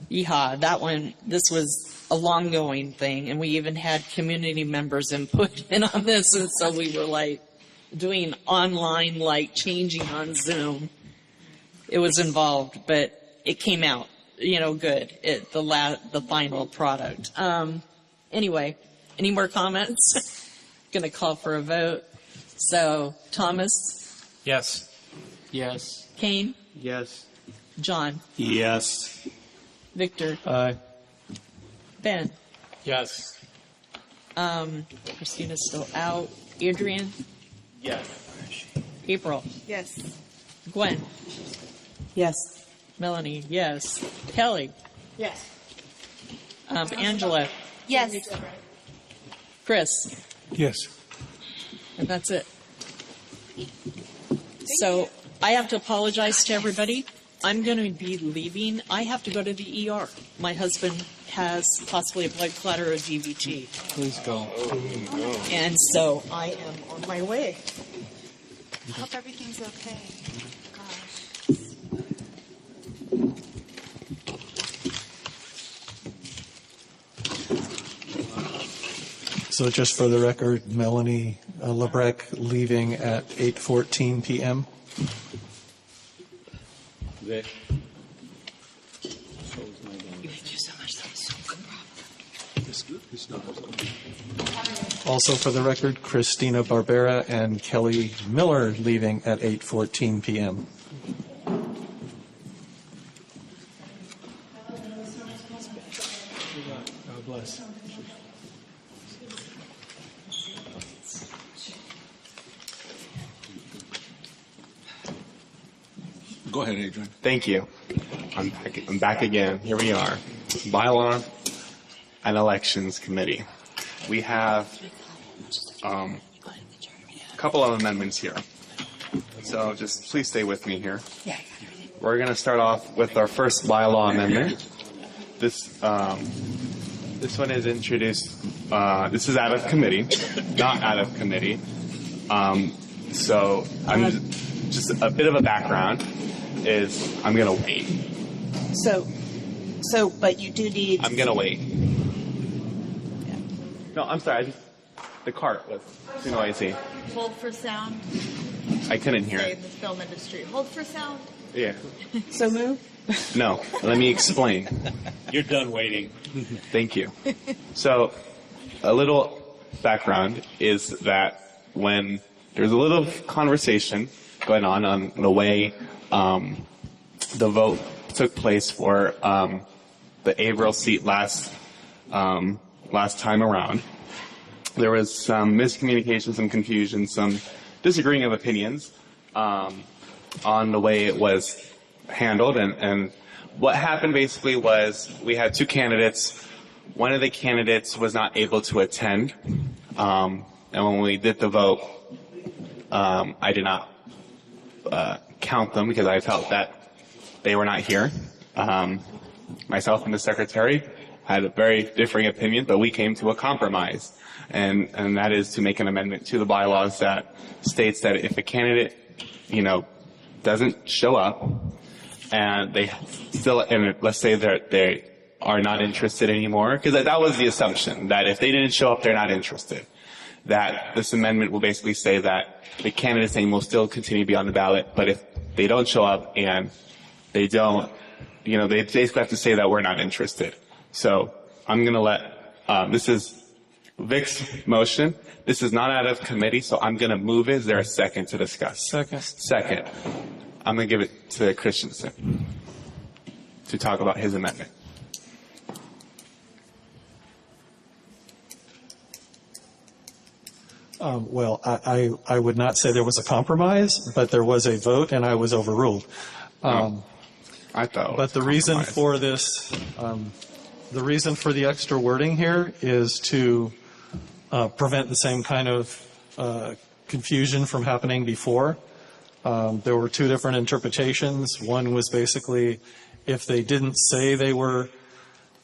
yeehaw, that one, this was a long-going thing, and we even had community members input in on this, and so we were like doing online, like changing on Zoom. It was involved, but it came out, good. The final product. Anyway, any more comments? Gonna call for a vote. So, Thomas? Yes. Yes. Kane? Yes. John? Yes. Victor? Aye. Ben? Yes. Christina's still out. Adrian? Yes. April? Yes. Gwen? Yes. Melanie? Yes. Kelly? Yes. Angela? Yes. Chris? Yes. And that's it. So I have to apologize to everybody. I'm going to be leaving. I have to go to the ER. My husband has possibly a blood clot or a DVT. Please go. And so I am on my way. I hope everything's okay. So just for the record, Melanie Lebrec leaving at 8:14 p.m. Vic. Thank you so much. That was so good. Also for the record, Christina Barbera and Kelly Miller leaving at 8:14 p.m. God bless. Go ahead, Adrian. Thank you. I'm back again. Here we are. Bylaw and Elections Committee. We have a couple of amendments here. So just please stay with me here. We're going to start off with our first bylaw amendment. This one is introduced. This is out of committee, not out of committee. So I'm just a bit of a background is I'm going to wait. But you do need. I'm gonna wait. No, I'm sorry. The cart was too noisy. Hold for sound. I couldn't hear Say it. in the film industry. Hold for sound. Yeah. So move. No, let me explain. You're done waiting. Thank you. So, a little background is that when there's a little conversation going on the way the vote took place for the Averill seat last time around, there was some miscommunication, some confusion, some disagreeing of opinions on the way it was handled. And what happened basically was we had two candidates. One of the candidates was not able to attend. And when we did the vote, I did not count them because I felt that they were not here. Myself and the secretary had a very differing opinion, but we came to a compromise. And that is to make an amendment to the bylaws that states that if a candidate, doesn't show up and they still, and let's say that they are not interested anymore, because that was the assumption, that if they didn't show up, they're not interested. That this amendment will basically say that the candidate's name will still continue to be on the ballot, but if they don't show up and they don't, they basically have to say that we're not interested. So I'm going to let, this is Vic's motion. This is not out of committee, so I'm going to move it. Is there a second to discuss? Second. I'm going to give it to Christensen to talk about his amendment. Well, I would not say there was a compromise, but there was a vote and I was overruled. I thought. But the reason for this, the reason for the extra wording here is to prevent the same kind of confusion from happening before. There were two different interpretations. One was basically if they didn't say they were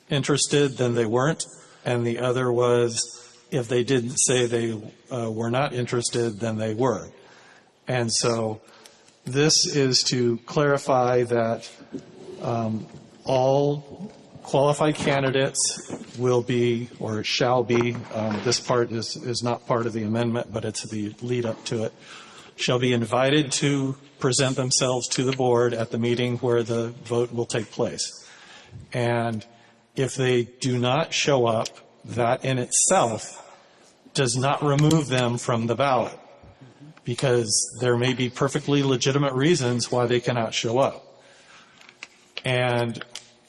interested, then they weren't. And the other was if they didn't say they were not interested, then they were. And so this is to clarify that all qualified candidates will be, or shall be, this part is not part of the amendment, but it's the lead up to it, shall be invited to present themselves to the board at the meeting where the vote will take place. And if they do not show up, that in itself does not remove them from the ballot, because there may be perfectly legitimate reasons why they cannot show up. And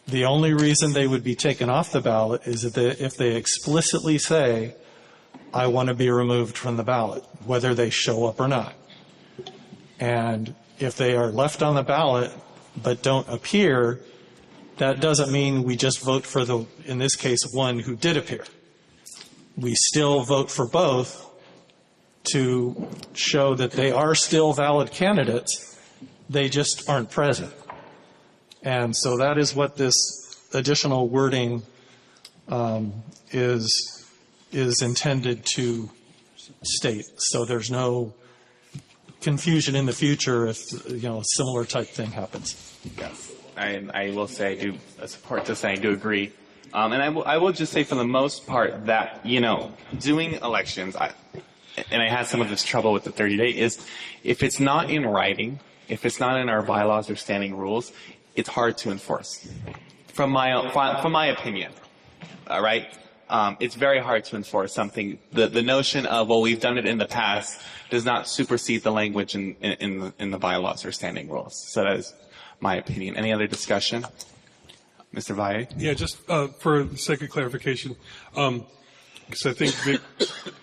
the only reason they would be taken off the ballot is if they explicitly say, I want to be removed from the ballot, whether they show up or not. And if they are left on the ballot but don't appear, that doesn't mean we just vote for the, in this case, one who did appear. We still vote for both to show that they are still valid candidates, they just aren't present. And so that is what this additional wording is intended to state. So there's no confusion in the future if a similar type thing happens. Yes, I will say I do support this. I do agree, and I will just say for the most part that doing elections, and I had some of this trouble with the 30-day, is if it's not in writing, if it's not in our bylaws or standing rules, it's hard to enforce. From my opinion, all right, it's very hard to enforce something. The notion of we've done it in the past does not supersede the language in the bylaws or standing rules. So that is my opinion. Any other discussion, Mr. Valle? Yeah, just for the sake of clarification, because I think Vic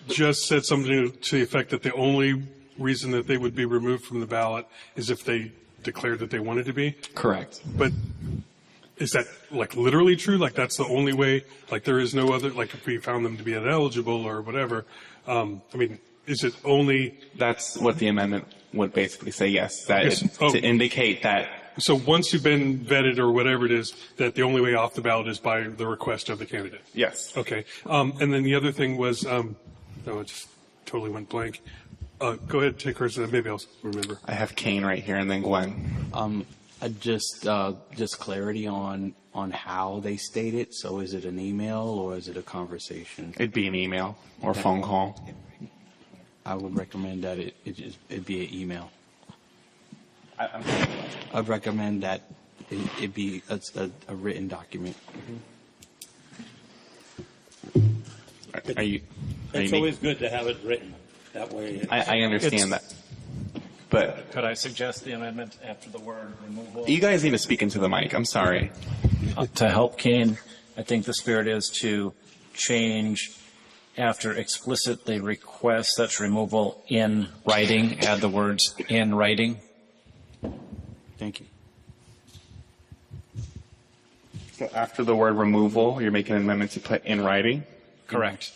just said something to the effect that the only reason that they would be removed from the ballot is if they declared that they wanted to be? Correct. But is that literally true? That's the only way? There is no other, if we found them to be ineligible or whatever, is it only? That's what the amendment would basically say, yes. To indicate that. So once you've been vetted or whatever it is, that the only way off the ballot is by the request of the candidate? Yes. Okay. And then the other thing was, it just totally went blank. Go ahead, take hers, maybe I'll remember. I have Kane right here and then Gwen. Just clarity on how they state it. So is it an email or is it a conversation? It'd be an email or phone call. I would recommend that it be an email. I'd recommend that it be a written document. It's always good to have it written. That way. I understand that. But could I suggest the amendment after the word removal? you guys need to speak into the mic. I'm sorry. To help Kane, I think the spirit is to change after explicitly request such removal in writing, add the words in writing. Thank you. So after the word removal, you're making an amendment to put in writing? Correct.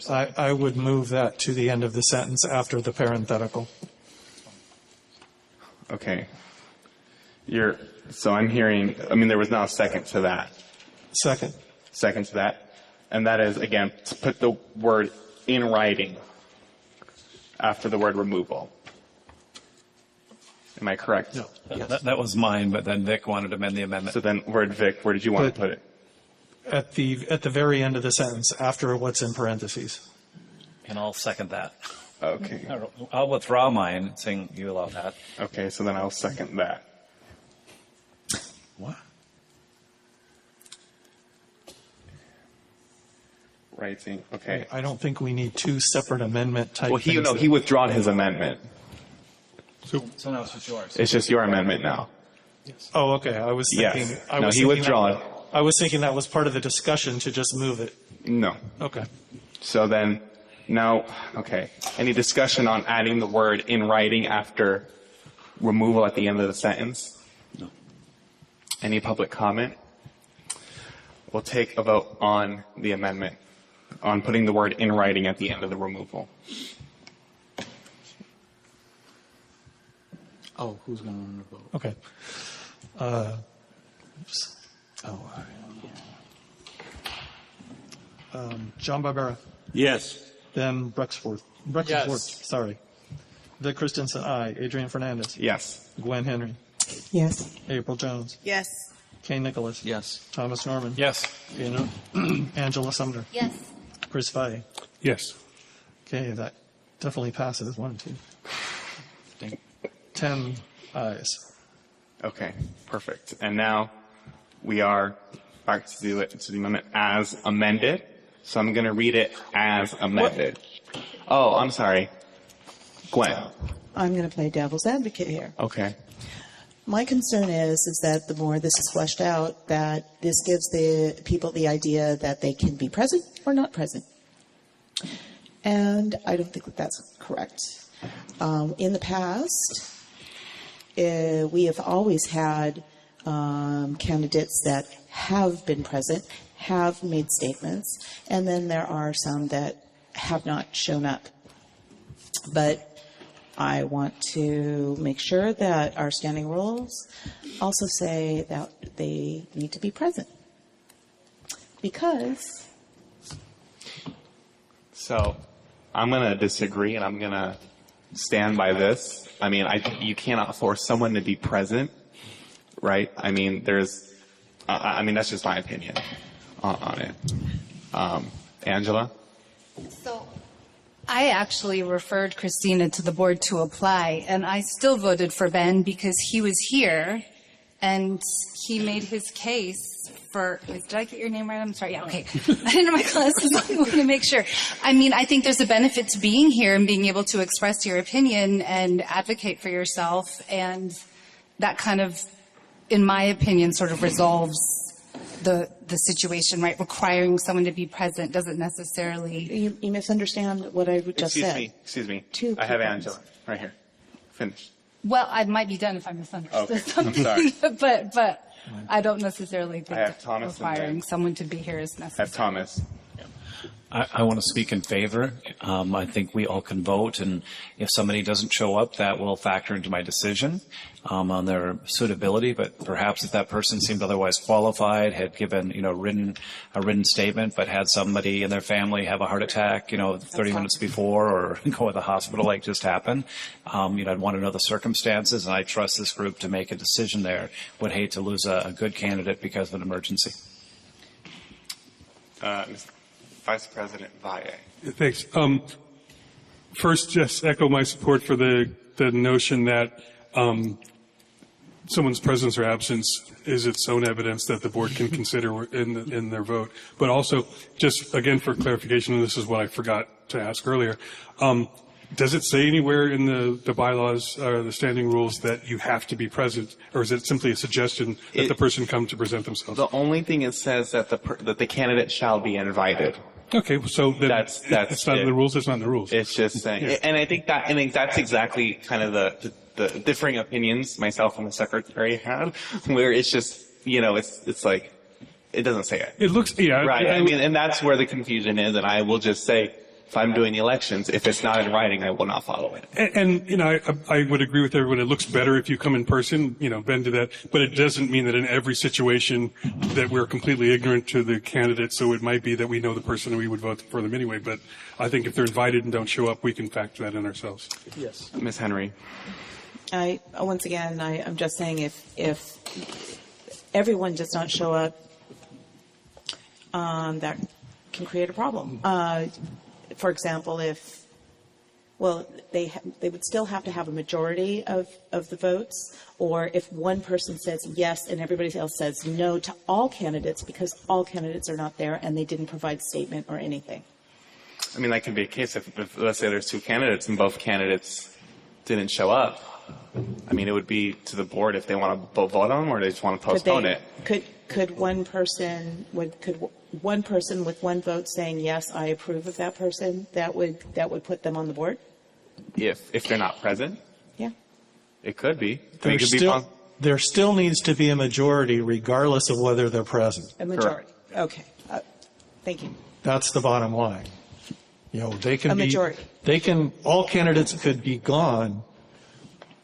I would move that to the end of the sentence after the parenthetical. Okay. So I'm hearing, there was now a second to that. Second. Second to that. And that is, again, to put the word in writing after the word removal. Am I correct? No. Yes. That was mine, but then Vic wanted to amend the amendment. So then, Vic, where did you want to put it? At the very end of the sentence, after what's in parentheses. And I'll second that. Okay. I'll withdraw mine, saying you allow that. Okay, so then I'll second that. What? Writing. Okay. I don't think we need two separate amendment type things. He withdrawn his amendment. So now it's just yours. It's just your amendment now. Oh, okay. I was thinking. Yes. He withdrawn. I was thinking that was part of the discussion to just move it. No. Okay. So then, now, okay. Any discussion on adding the word in writing after removal at the end of the sentence? No. Any public comment? We'll take a vote on the amendment, on putting the word in writing at the end of the removal. Oh, who's going to vote? Okay. John Barbera. Yes. Then Brexforth. Sorry. Vic Christensen, aye. Adrian Fernandez. Yes. Gwen Henry. Yes. April Jones. Yes. Kane Nicholas. Yes. Thomas Norman. Yes. Angela Sumner. Yes. Chris Fahey. Yes. Okay, that definitely passes. 1, 2. 10 ayes. Okay, perfect. And now we are back to the amendment as amended. So I'm going to read it as amended. Oh, I'm sorry. Gwen. I'm going to play devil's advocate here. Okay. My concern is that the more this is fleshed out, that this gives the people the idea that they can be present or not present. And I don't think that that's correct. In the past, we have always had candidates that have been present, have made statements, and then there are some that have not shown up. But I want to make sure that our standing rules also say that they need to be present. Because... So I'm going to disagree, and I'm going to stand by this. You cannot force someone to be present, right? That's just my opinion on it. Angela? So I actually referred Christina to the board to apply, and I still voted for Ben because he was here and he made his case for, did I get your name right? I'm sorry. Yeah, okay. I didn't know my glasses. I want to make sure. I think there's a benefit to being here and being able to express your opinion and advocate for yourself, and that kind of, in my opinion, sort of resolves the situation, right? Requiring someone to be present doesn't necessarily... You misunderstand what I just said. Excuse me. I have Angela right here. Finish. Well, I might be done if I misunderstood something. I'm sorry. but I don't necessarily think I have Thomas requiring someone to be here is necessary. I have Thomas. I want to speak in favor. I think we all can vote, and if somebody doesn't show up, that will factor into my decision on their suitability. But perhaps if that person seemed otherwise qualified, had given a written statement, but had somebody in their family have a heart attack 30 minutes before, or go to the hospital like just happened, I'd want to know the circumstances, and I trust this group to make a decision there. Would hate to lose a good candidate because of an emergency. Vice President Valle. Thanks. First, just echo my support for the notion that someone's presence or absence is its own evidence that the board can consider in their vote. But also, just again for clarification, and this is what I forgot to ask earlier, does it say anywhere in the bylaws or the standing rules that you have to be present, or is it simply a suggestion that the person come to present themselves? The only thing it says that the candidate shall be invited. Okay, so then that's it's not in the rules. It's not in the rules. It's just saying, Yeah. and I think that's exactly kind of the differing opinions myself and the secretary had, where it's just it's like it doesn't say it. It looks right. I mean, and that's where the confusion is. And I will just say, if I'm doing the elections, if it's not in writing, I will not follow it. And I would agree with everyone. It looks better if you come in person, bend to that. But it doesn't mean that in every situation that we're completely ignorant to the candidate. So it might be that we know the person and we would vote for them anyway. But I think if they're invited and don't show up, we can factor that in ourselves. Yes. Ms. Henry. Once again, I'm just saying if everyone does not show up, that can create a problem. For example, they would still have to have a majority of the votes, or if one person says yes and everybody else says no to all candidates because all candidates are not there and they didn't provide statement or anything. I mean, that could be a case if let's say there's two candidates and both candidates didn't show up. I mean, it would be to the board if they want to vote on them or they just want to postpone it. Could one person with one vote saying yes, I approve of that person, that would put them on the board? If they're not present? Yeah. It could be. There still needs to be a majority regardless of whether they're present. A majority. Correct. Okay. Thank you. That's the bottom line. They can a majority. All candidates could be gone,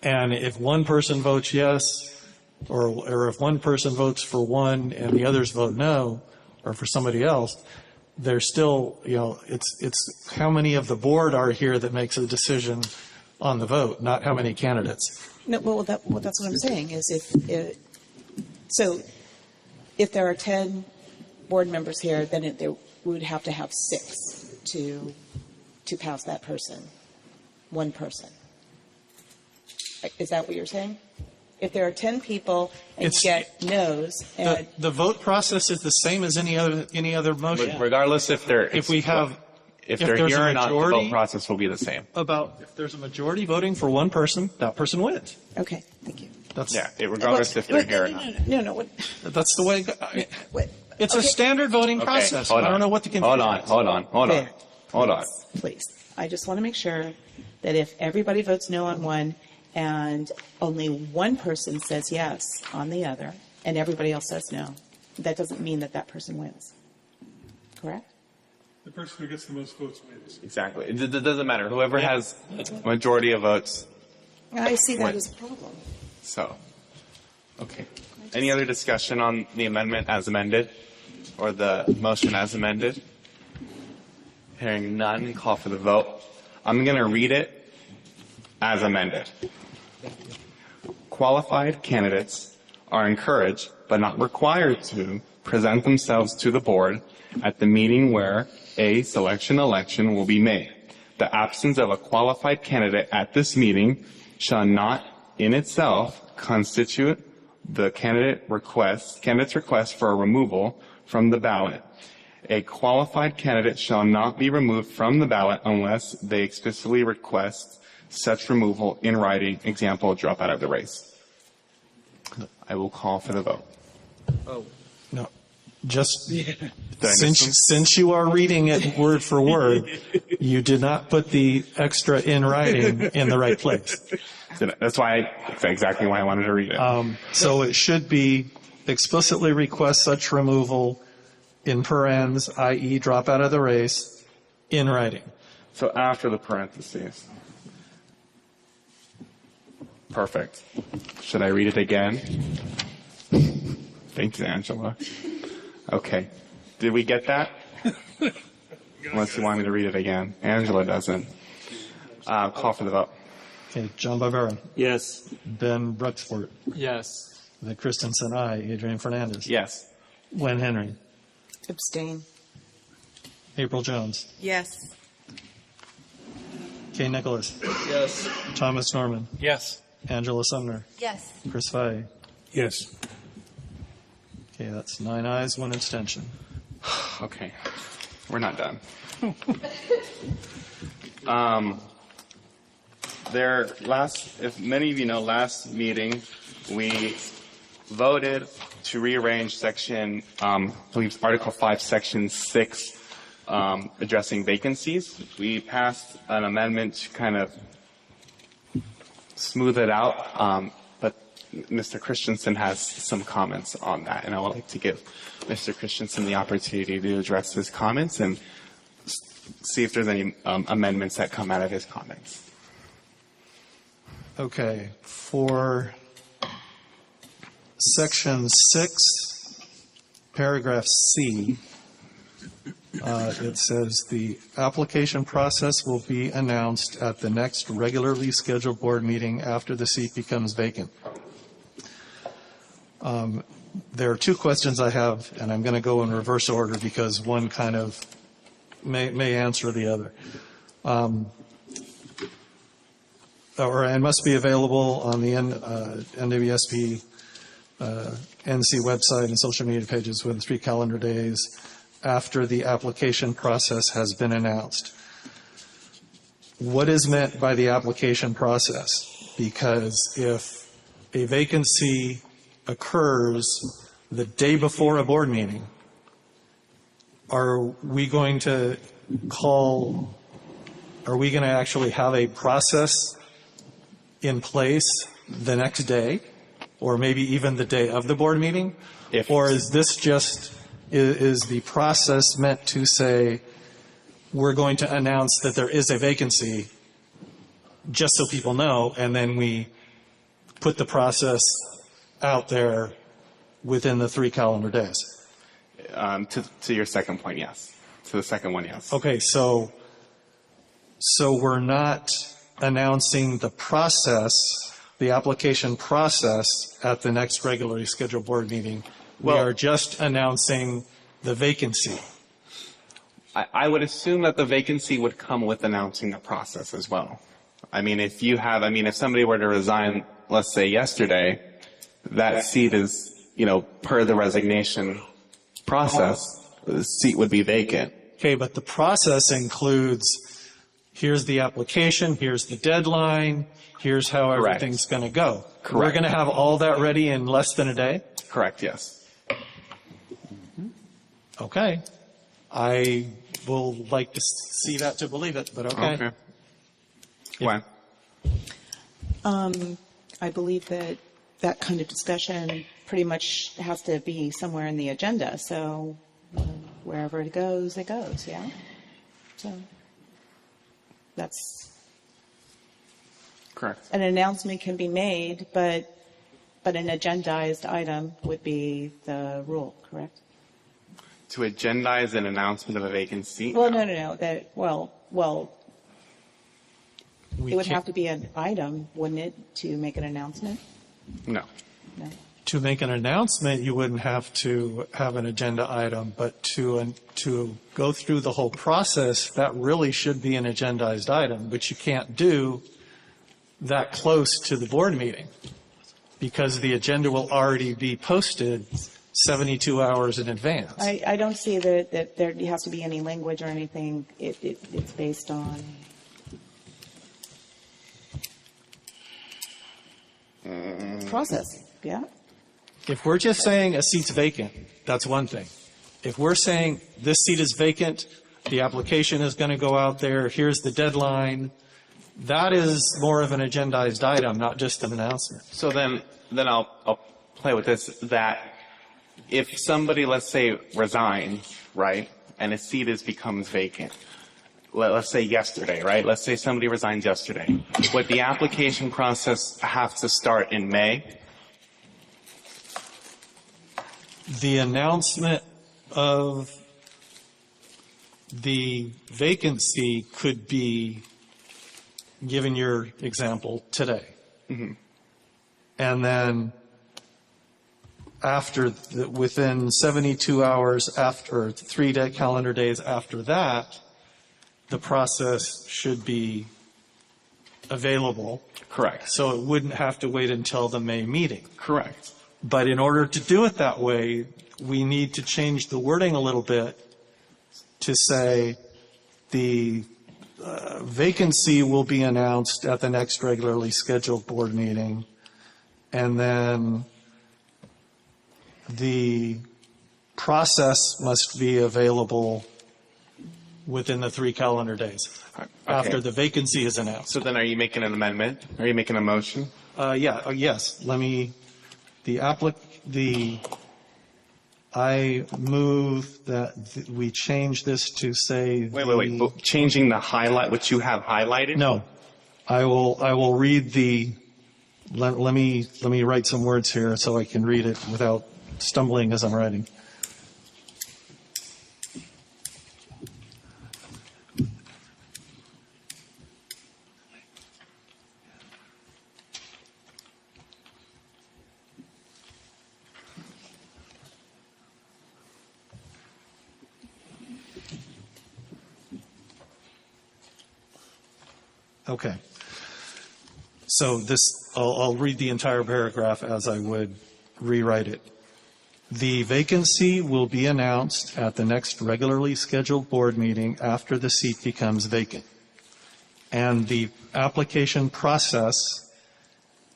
and if one person votes yes, or if one person votes for one and the others vote no, or for somebody else, there's still, it's how many of the board are here that makes a decision on the vote, not how many candidates. No, that's what I'm saying is if there are 10 board members here, then we would have to have 6 to pass that person, one person. Is that what you're saying? If there are 10 people and you get no's, and the vote process is the same as any other motion. Regardless if they're if they're here or not, the vote process will be the same. If there's a majority voting for one person, that person wins. Okay, thank you. Regardless if they're here or not. No. That's the way. It's a standard voting process. I don't know what the confusion is. Hold on. Please, I just want to make sure that if everybody votes no on one, and only one person says yes on the other, and everybody else says no, that doesn't mean that person wins. Correct? The person who gets the most votes wins. Exactly. It doesn't matter. Whoever has majority of votes. I see that wins. as a problem. So, okay. Any other discussion on the amendment as amended, or the motion as amended? Hearing none, call for the vote. I'm going to read it as amended. Qualified candidates are encouraged, but not required to, present themselves to the board at the meeting where a selection election will be made. The absence of a qualified candidate at this meeting shall not in itself constitute the candidate's request for a removal from the ballot. A qualified candidate shall not be removed from the ballot unless they explicitly request such removal in writing, example, drop out of the race. I will call for the vote. Oh. No. Just since you are reading it word for word, you did not put the extra in writing in the right place. That's exactly why I wanted to read it. So it should be explicitly request such removal in parens, i.e. drop out of the race, In writing. So after the parentheses. Perfect. Should I read it again? Thanks, Angela. Okay. Did we get that? Unless you want me to read it again. Angela doesn't. Call for the vote. Okay, John Barbera. Yes. Ben Bruxport. Yes. Vic Christensen, aye. Adrian Fernandez. Yes. Wen Henry. Abstain. April Jones. Yes. Kay Nicholas. Yes. Thomas Norman. Yes. Angela Sumner. Yes. Chris Fay. Yes. Okay, that's 9 ayes, 1 abstention. Okay. We're not done. If many of you know, last meeting we voted to rearrange section, I believe Article 5, Section 6, addressing vacancies. We passed an amendment to kind of smooth it out, but Mr. Christensen has some comments on that, and I would like to give Mr. Christensen the opportunity to address his comments and see if there's any amendments that come out of his comments. Okay, for Section 6, paragraph C, it says the application process will be announced at the next regularly scheduled board meeting after the seat becomes vacant. There are 2 questions I have, and I'm going to go in reverse order because one kind of may answer the other. And must be available on the NWSPNC website and social media pages within 3 calendar days after the application process has been announced. What is meant by the application process? Because if a vacancy occurs the day before a board meeting, are we going to actually have a process in place the next day, or maybe even the day of the board meeting? Or is this just, is the process meant to say, we're going to announce that there is a vacancy just so people know, and then we put the process out there within the 3 calendar days? To your second point, yes. To the second one, yes. Okay, so we're not announcing the process, the application process at the next regularly scheduled board meeting. We are just announcing the vacancy. I would assume that the vacancy would come with announcing the process as well. I mean, if somebody were to resign, let's say yesterday, that seat is, per the resignation process, the seat would be vacant. Okay, but the process includes, here's the application, here's the deadline, here's how everything's going to go. Correct. We're going to have all that ready in less than a day? Correct, yes. Okay. I will like to see that to believe it, but okay. When? I believe that kind of discussion pretty much has to be somewhere in the agenda. So wherever it goes, yeah? So that's correct. An announcement can be made, but an agendized item would be the rule, correct? To agendize an announcement of a vacant seat? Well, no. It would have to be an item, wouldn't it, to make an announcement? No. To make an announcement, you wouldn't have to have an agenda item, but to go through the whole process, that really should be an agendized item, but you can't do that close to the board meeting because the agenda will already be posted 72 hours in advance. I don't see that there has to be any language or anything. It's based on... process, yeah. If we're just saying a seat's vacant, that's one thing. If we're saying this seat is vacant, the application is going to go out there, here's the deadline, that is more of an agendized item, not just an announcement. So then I'll play with this, that if somebody, let's say, resigns, right, and a seat becomes vacant, let's say yesterday, right? Let's say somebody resigns yesterday. Would the application process have to start in May? The announcement of the vacancy could be, given your example, today. Mm-hmm. And then within 72 hours after, 3 calendar days after that, the process should be available. Correct. So it wouldn't have to wait until the May meeting. Correct. But in order to do it that way, we need to change the wording a little bit to say the vacancy will be announced at the next regularly scheduled board meeting, and then the process must be available within the 3 calendar days after the vacancy is announced. So then are you making an amendment? Are you making a motion? Yes. I move that we change this to say. Wait. But changing the highlight, what you have highlighted? No. I will read the, let me write some words here so I can read it without stumbling as I'm writing. Okay. So I'll read the entire paragraph as I would rewrite it. The vacancy will be announced at the next regularly scheduled board meeting after the seat becomes vacant. And the application process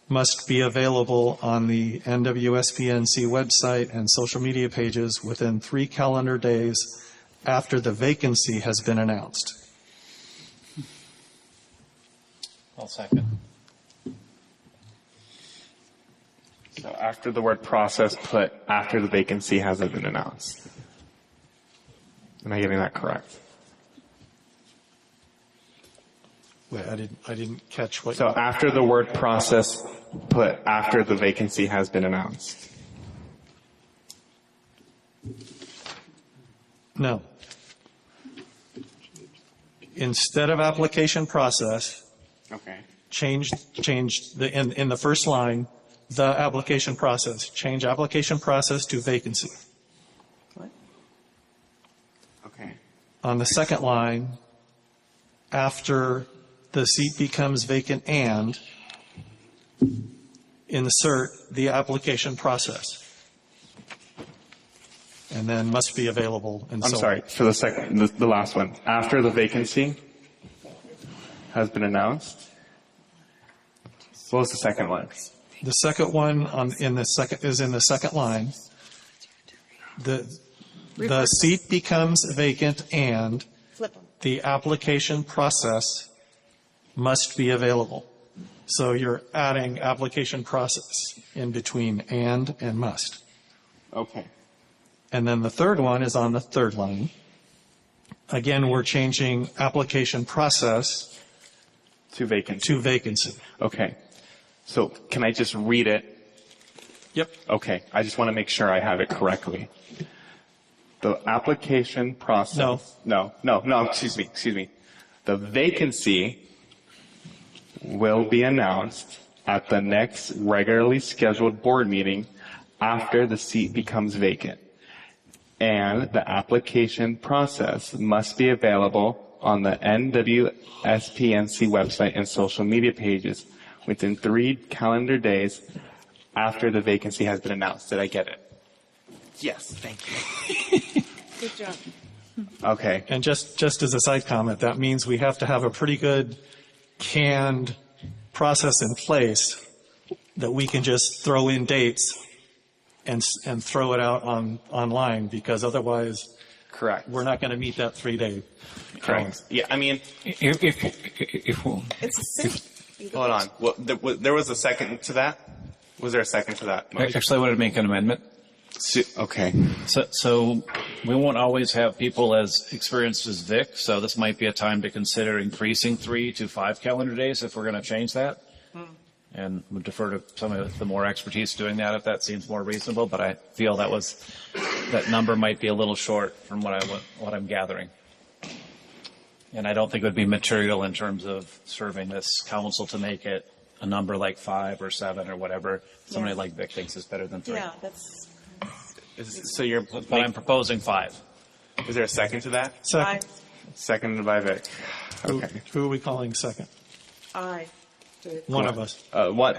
must be available on the NWSPNC website and social media pages within 3 calendar days after the vacancy has been announced. I'll second. So after the word process, put after the vacancy hasn't been announced. Am I getting that correct? Wait, I didn't catch what. So after the word process, put after the vacancy has been announced. No. Instead of application process, okay. Change in the first line, the application process. Change application process to vacancy. What? Okay. On the second line, after the seat becomes vacant and insert the application process. And then must be available. And I'm sorry, for the last one. After the vacancy has been announced. What was the second one? The second one is in the second line. The seat becomes vacant and the application process must be available. So you're adding application process in between and must. Okay. And then the third one is on the third line. Again, we're changing application process to vacancy. Okay. So can I just read it? Yep. Okay. I just want to make sure I have it correctly. The application process. No, excuse me. The vacancy will be announced at the next regularly scheduled board meeting after the seat becomes vacant. And the application process must be available on the NWSPNC website and social media pages within 3 calendar days after the vacancy has been announced. Did I get it? Yes, thank you. Good job. Okay. And just as a side comment, that means we have to have a pretty good canned process in place that we can just throw in dates and throw it out online, because otherwise, correct, we're not going to meet that 3-day. Correct. Yeah, I mean, hold on. Well, there was a second to that. Was there a second to that? Actually, I wanted to make an amendment. Okay. So We won't always have people as experienced as Vic, so this might be a time to consider increasing 3 to 5 calendar days if we're going to change that. And would defer to some of the more expertise doing that if that seems more reasonable. But I feel that number might be a little short from what I'm gathering. And I don't think it would be material in terms of serving this council to make it a number like 5 or 7 or whatever somebody like Vic thinks is better than 3. Yeah, that's. But I'm proposing 5. Is there a second to that? Second. Seconded by Vic. Okay. Who are we calling second? Aye. One of us.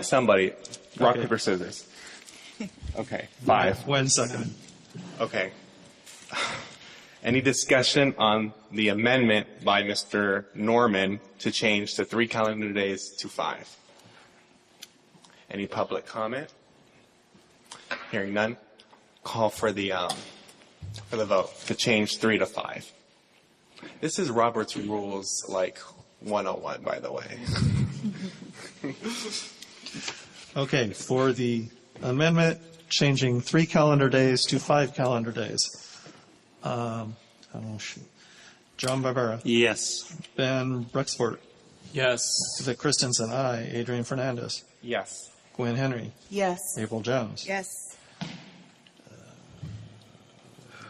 Somebody. Rock, Okay. paper, scissors. Okay. 5. When seconded. Okay. Any discussion on the amendment by Mr. Norman to change the 3 calendar days to 5? Any public comment? Hearing none. Call for the vote to change 3 to 5. This is Robert's Rules like 101, by the way. Okay, for the amendment, changing 3 calendar days to 5 calendar days. John Barbera. Yes. Ben Brexford. Yes. Vic Christensen, aye. Adrian Fernandez. Yes. Gwen Henry. Yes. April Jones. Yes.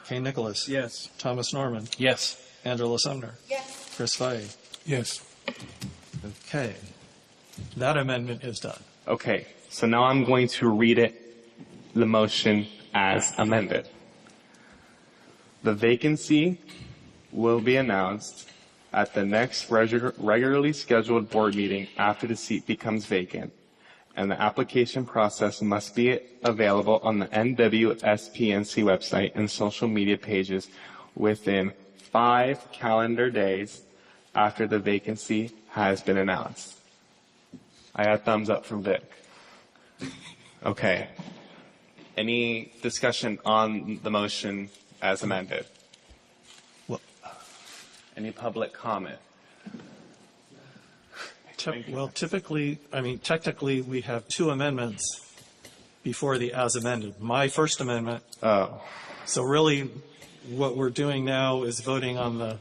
Kay Nicholas. Yes. Thomas Norman. Yes. Angela Sumner. Yes. Chris Fay. Yes. Okay. That amendment is done. Okay. So now I'm going to read the motion as amended. The vacancy will be announced at the next regularly scheduled board meeting after the seat becomes vacant, and the application process must be available on the NWSPNC website and social media pages within 5 calendar days after the vacancy has been announced. I got thumbs up from Vic. Okay. Any discussion on the motion as amended? Any public comment? Well, technically, we have 2 amendments before the as amended. My first amendment. Oh. So really, what we're doing now is voting on the,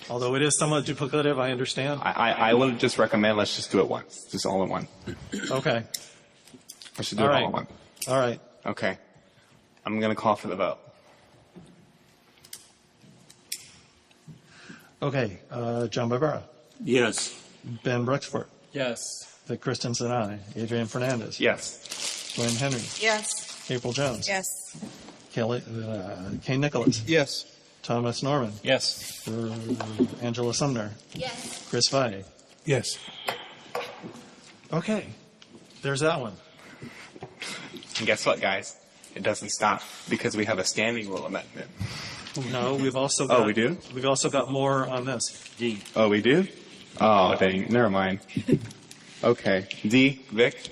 although it is somewhat duplicative, I understand. I would just recommend let's just do it once. Just all in one. Okay. I should do it all in one. All right. Okay. I'm going to call for the vote. Okay. John Barbera. Yes. Ben Brexford. Yes. Vic Christensen, aye. Adrian Fernandez. Yes. Gwen Henry. Yes. April Jones. Yes. Kay Nicholas. Yes. Thomas Norman. Yes. Angela Sumner. Yes. Chris Fay. Yes. Okay. There's that one. And guess what, guys? It doesn't stop because we have a standing rule amendment. No, we've also got. Oh, we do? We've also got more on this. D. Oh, we do? Oh, dang. Never mind. Okay. D, Vic?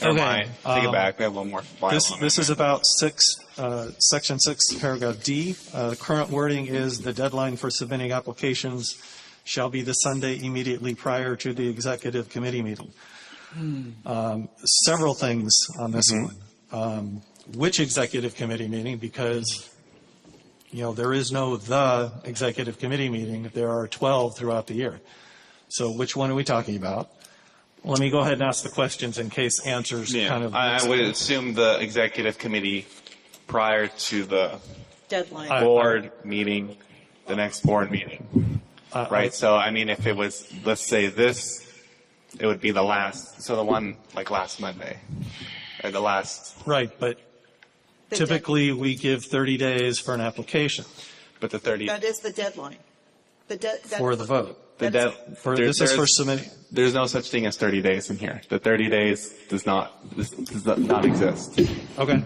Never mind. Take it back. We have one more. This is about section 6, paragraph D. The current wording is the deadline for submitting applications shall be the Sunday immediately prior to the executive committee meeting. Several things on this one. Which executive committee meeting? Because, there is no the executive committee meeting. There are 12 throughout the year. So which one are we talking about? Let me go ahead and ask the questions in case answers kind of. I would assume the executive committee prior to the Deadline. board meeting, the next board meeting. Right? So, if it was, let's say this, it would be the last, so the one like last Monday. Or the last. Right, but typically we give 30 days for an application. But the 30. That is the deadline. For the vote. This is for submitting. There's no such thing as 30 days in here. The 30 days does not exist. Okay.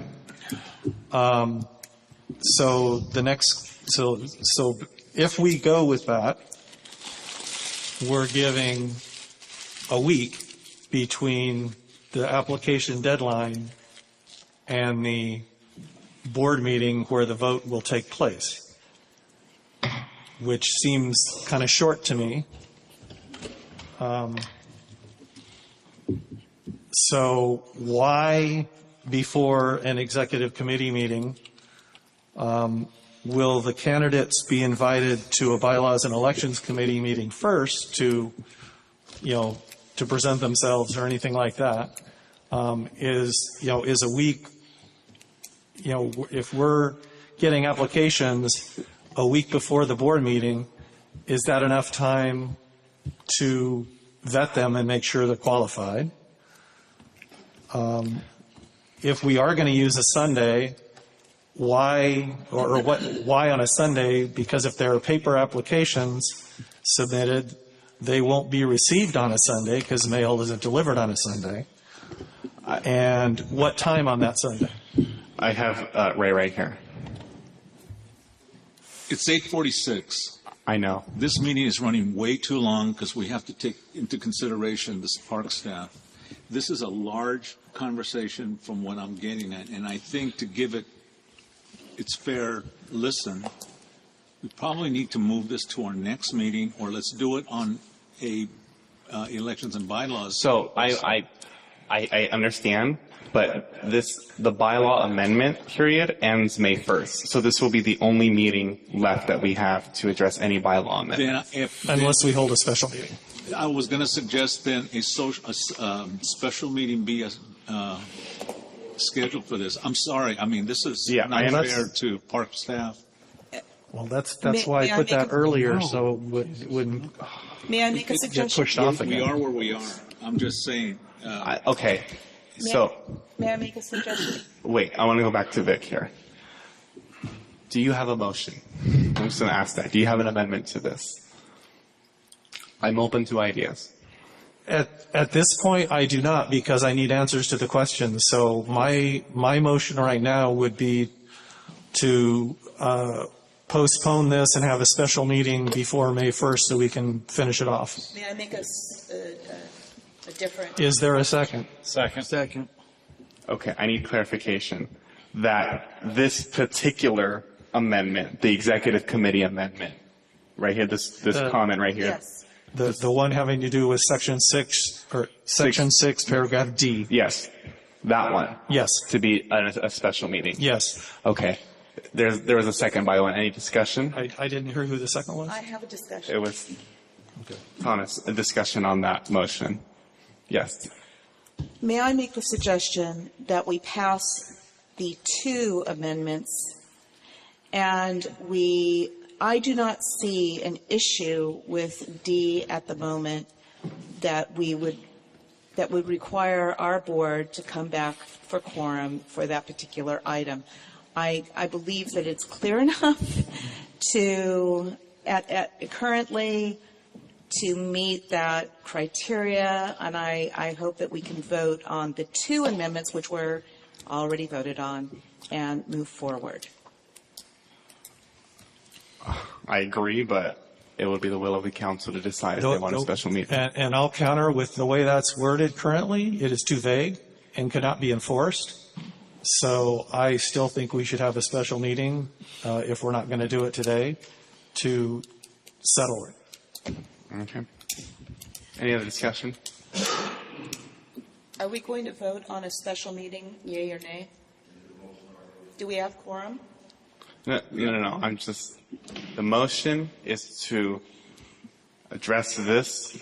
So if we go with that, we're giving a week between the application deadline and the board meeting where the vote will take place, which seems kind of short to me. So why before an executive committee meeting Will the candidates be invited to a bylaws and elections committee meeting first to present themselves or anything like that? Is a week, if we're getting applications a week before the board meeting, is that enough time to vet them and make sure they're qualified? If we are going to use a Sunday, why on a Sunday? Because if there are paper applications submitted, they won't be received on a Sunday because mail isn't delivered on a Sunday. And what time on that Sunday? I have Ray right here. It's 8:46. I know. This meeting is running way too long because we have to take into consideration this park staff. This is a large conversation from what I'm getting at, and I think to give it its fair listen, we probably need to move this to our next meeting, or let's do it on a elections and bylaws. So I understand, but the bylaw amendment period ends May 1st. So this will be the only meeting left that we have to address any bylaw amendment. Unless we hold a special meeting. I was going to suggest then a special meeting be scheduled for this. I'm sorry. I mean, this is not fair to park staff. Well, that's why I put that earlier, so it wouldn't May I make a get suggestion? pushed off again. We are where we are. I'm just saying. Okay. So, May I make a suggestion? wait, I want to go back to Vic here. Do you have a motion? I'm just going to ask that. Do you have an amendment to this? I'm open to ideas. At this point, I do not, because I need answers to the questions. So my motion right now would be to postpone this and have a special meeting before May 1st so we can finish it off. May I make a different? Is there a second? Second. Okay, I need clarification that this particular amendment, the executive committee amendment, right here, this comment right here. Yes. The one having to do with section 6, paragraph D. Yes, that one. Yes. To be a special meeting. Yes. Okay. There was a second by one. Any discussion? I didn't hear who the second was. I have a discussion. It was Thomas. A discussion on that motion. Yes. May I make the suggestion that we pass the 2 amendments, and I do not see an issue with D at the moment that would require our board to come back for quorum for that particular item. I believe that it's clear enough to currently to meet that criteria, and I hope that we can vote on the 2 amendments which were already voted on and move forward. I agree, but it would be the will of the council to decide if they want a special meeting. And I'll counter with the way that's worded currently. It is too vague and cannot be enforced. So I still think we should have a special meeting, if we're not going to do it today, to settle it. Okay. Any other discussion? Are we going to vote on a special meeting, yea or nay? Do we have quorum? No. I'm just, the motion is to address this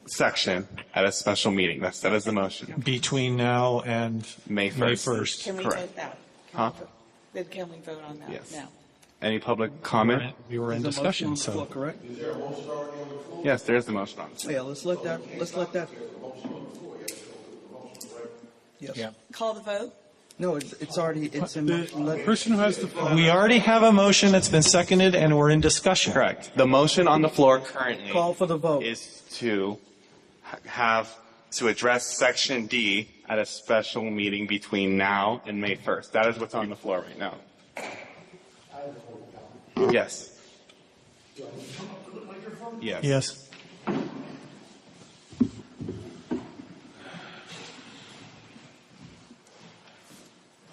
section at a special meeting. That is the motion. Between now and May 1st. Can we Correct. vote that? Huh? Then can we vote on that Yes. now? Any public comment? We were in discussion, so. Correct? Yes, there's the motion on. Yeah, let's let that. Yes. Yeah. Call the vote? No, it's already, it's in. The person who has the floor. We already have a motion that's been seconded and we're in discussion. Correct. The motion on the floor currently Call for the vote. is to address section D at a special meeting between now and May 1st. That is what's on the floor right now. Yes. Yes. Yes.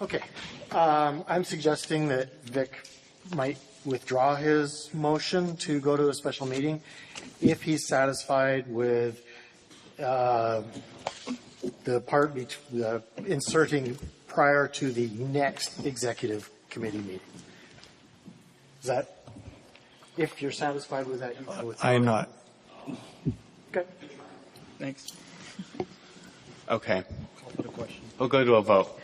Okay. I'm suggesting that Vic might withdraw his motion to go to a special meeting if he's satisfied with the part inserting prior to the next executive committee meeting. Is that, if you're satisfied with that, you can go with I am not. Okay. Thanks. Okay. We'll go to a vote.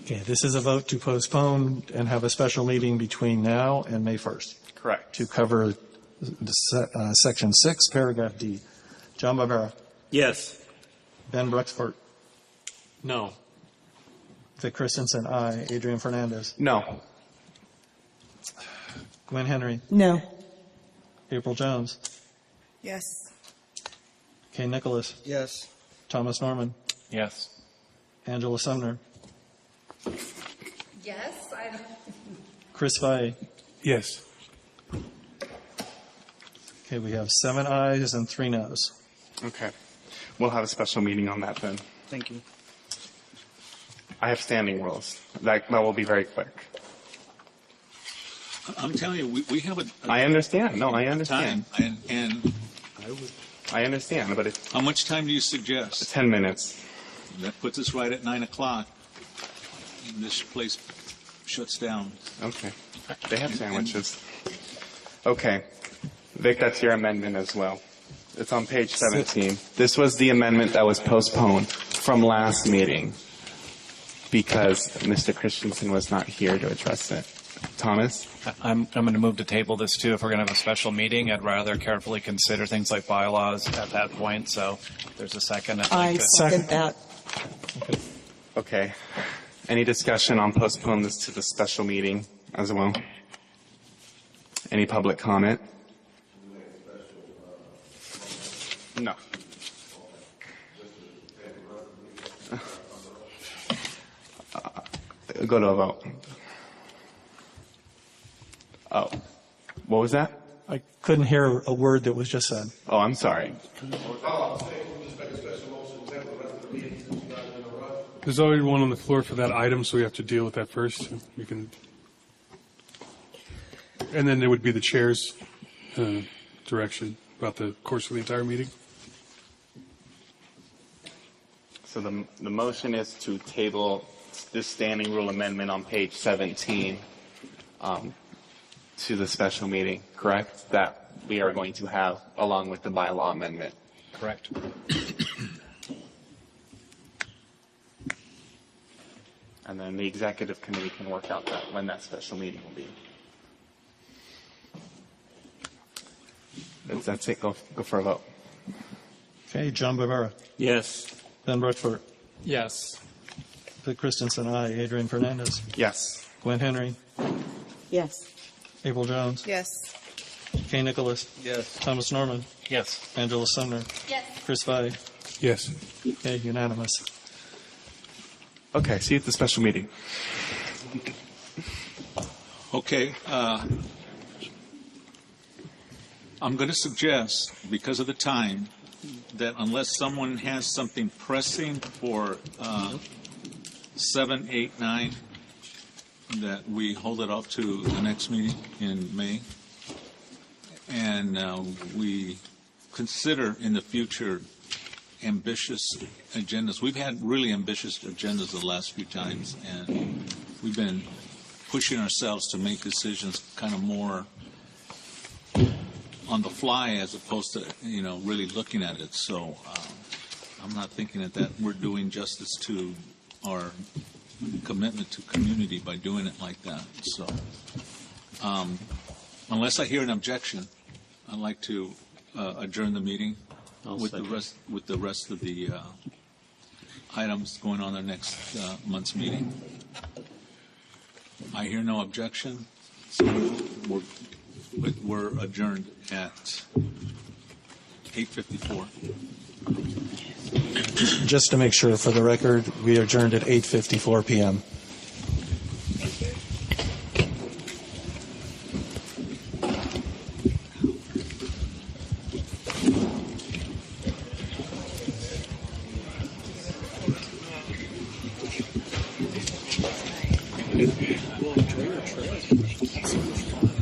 Okay, this is a vote to postpone and have a special meeting between now and May 1st. Correct. To cover Section 6, Paragraph D. John Barbera. Yes. Ben Bruxford. No. Vic Christensen, aye. Adrian Fernandez. No. Gwen Henry. No. April Jones. Yes. Kay Nicholas. Yes. Thomas Norman. Yes. Angela Sumner. Yes, Chris Valle. Yes. Okay, we have 7 ayes and 3 noes. Okay. We'll have a special meeting on that then. Thank you. I have standing rules. That will be very quick. I'm telling you, we have a I understand. No, I understand. time, and I understand, but it's how much time do you suggest? 10 minutes. That puts us right at 9 o'clock. And this place shuts down. Okay. They have sandwiches. Okay. Vic, that's your amendment as well. It's on page 17. This was the amendment that was postponed from last meeting because Mr. Christensen was not here to address it. Thomas? I'm going to move to table this too. If we're going to have a special meeting, I'd rather carefully consider things like bylaws at that point. So if there's a second. I second that. Okay. Any discussion on postpone this to the special meeting as well? Any public comment? No. Go to a vote. Oh. What was that? I couldn't hear a word that was just said. Oh, I'm sorry. There's already one on the floor for that item, so we have to deal with that first. We can, and then there would be the chair's direction about the course of the entire meeting. So the motion is to table this standing rule amendment on page 17 to the special meeting, correct? That we are going to have along with the bylaw amendment. Correct. And then the executive committee can work out that when that special meeting will be. That's it. Go for a vote. Okay, John Barbera. Yes. Ben Bruxford. Yes. Vic Christensen, aye. Adrian Fernandez. Yes. Gwen Henry. Yes. April Jones. Yes. Kay Nicholas. Yes. Thomas Norman. Yes. Angela Sumner. yes. Chris Valle. Yes. Okay, unanimous. Okay, see you at the special meeting. Okay. I'm going to suggest, because of the time, that unless someone has something pressing for 7, 8, 9, that we hold it off to the next meeting in May, and we consider in the future ambitious agendas. We've had really ambitious agendas the last few times, and we've been pushing ourselves to make decisions kind of more on the fly as opposed to, really looking at it. So I'm not thinking that we're doing justice to our commitment to community by doing it like that. So unless I hear an objection, I'd like to adjourn the meeting with the rest of the items going on our next month's meeting. I hear no objection, so we're adjourned at 8:54. Just to make sure, for the record, we adjourned at 8:54 p.m. Well, enjoy your trip.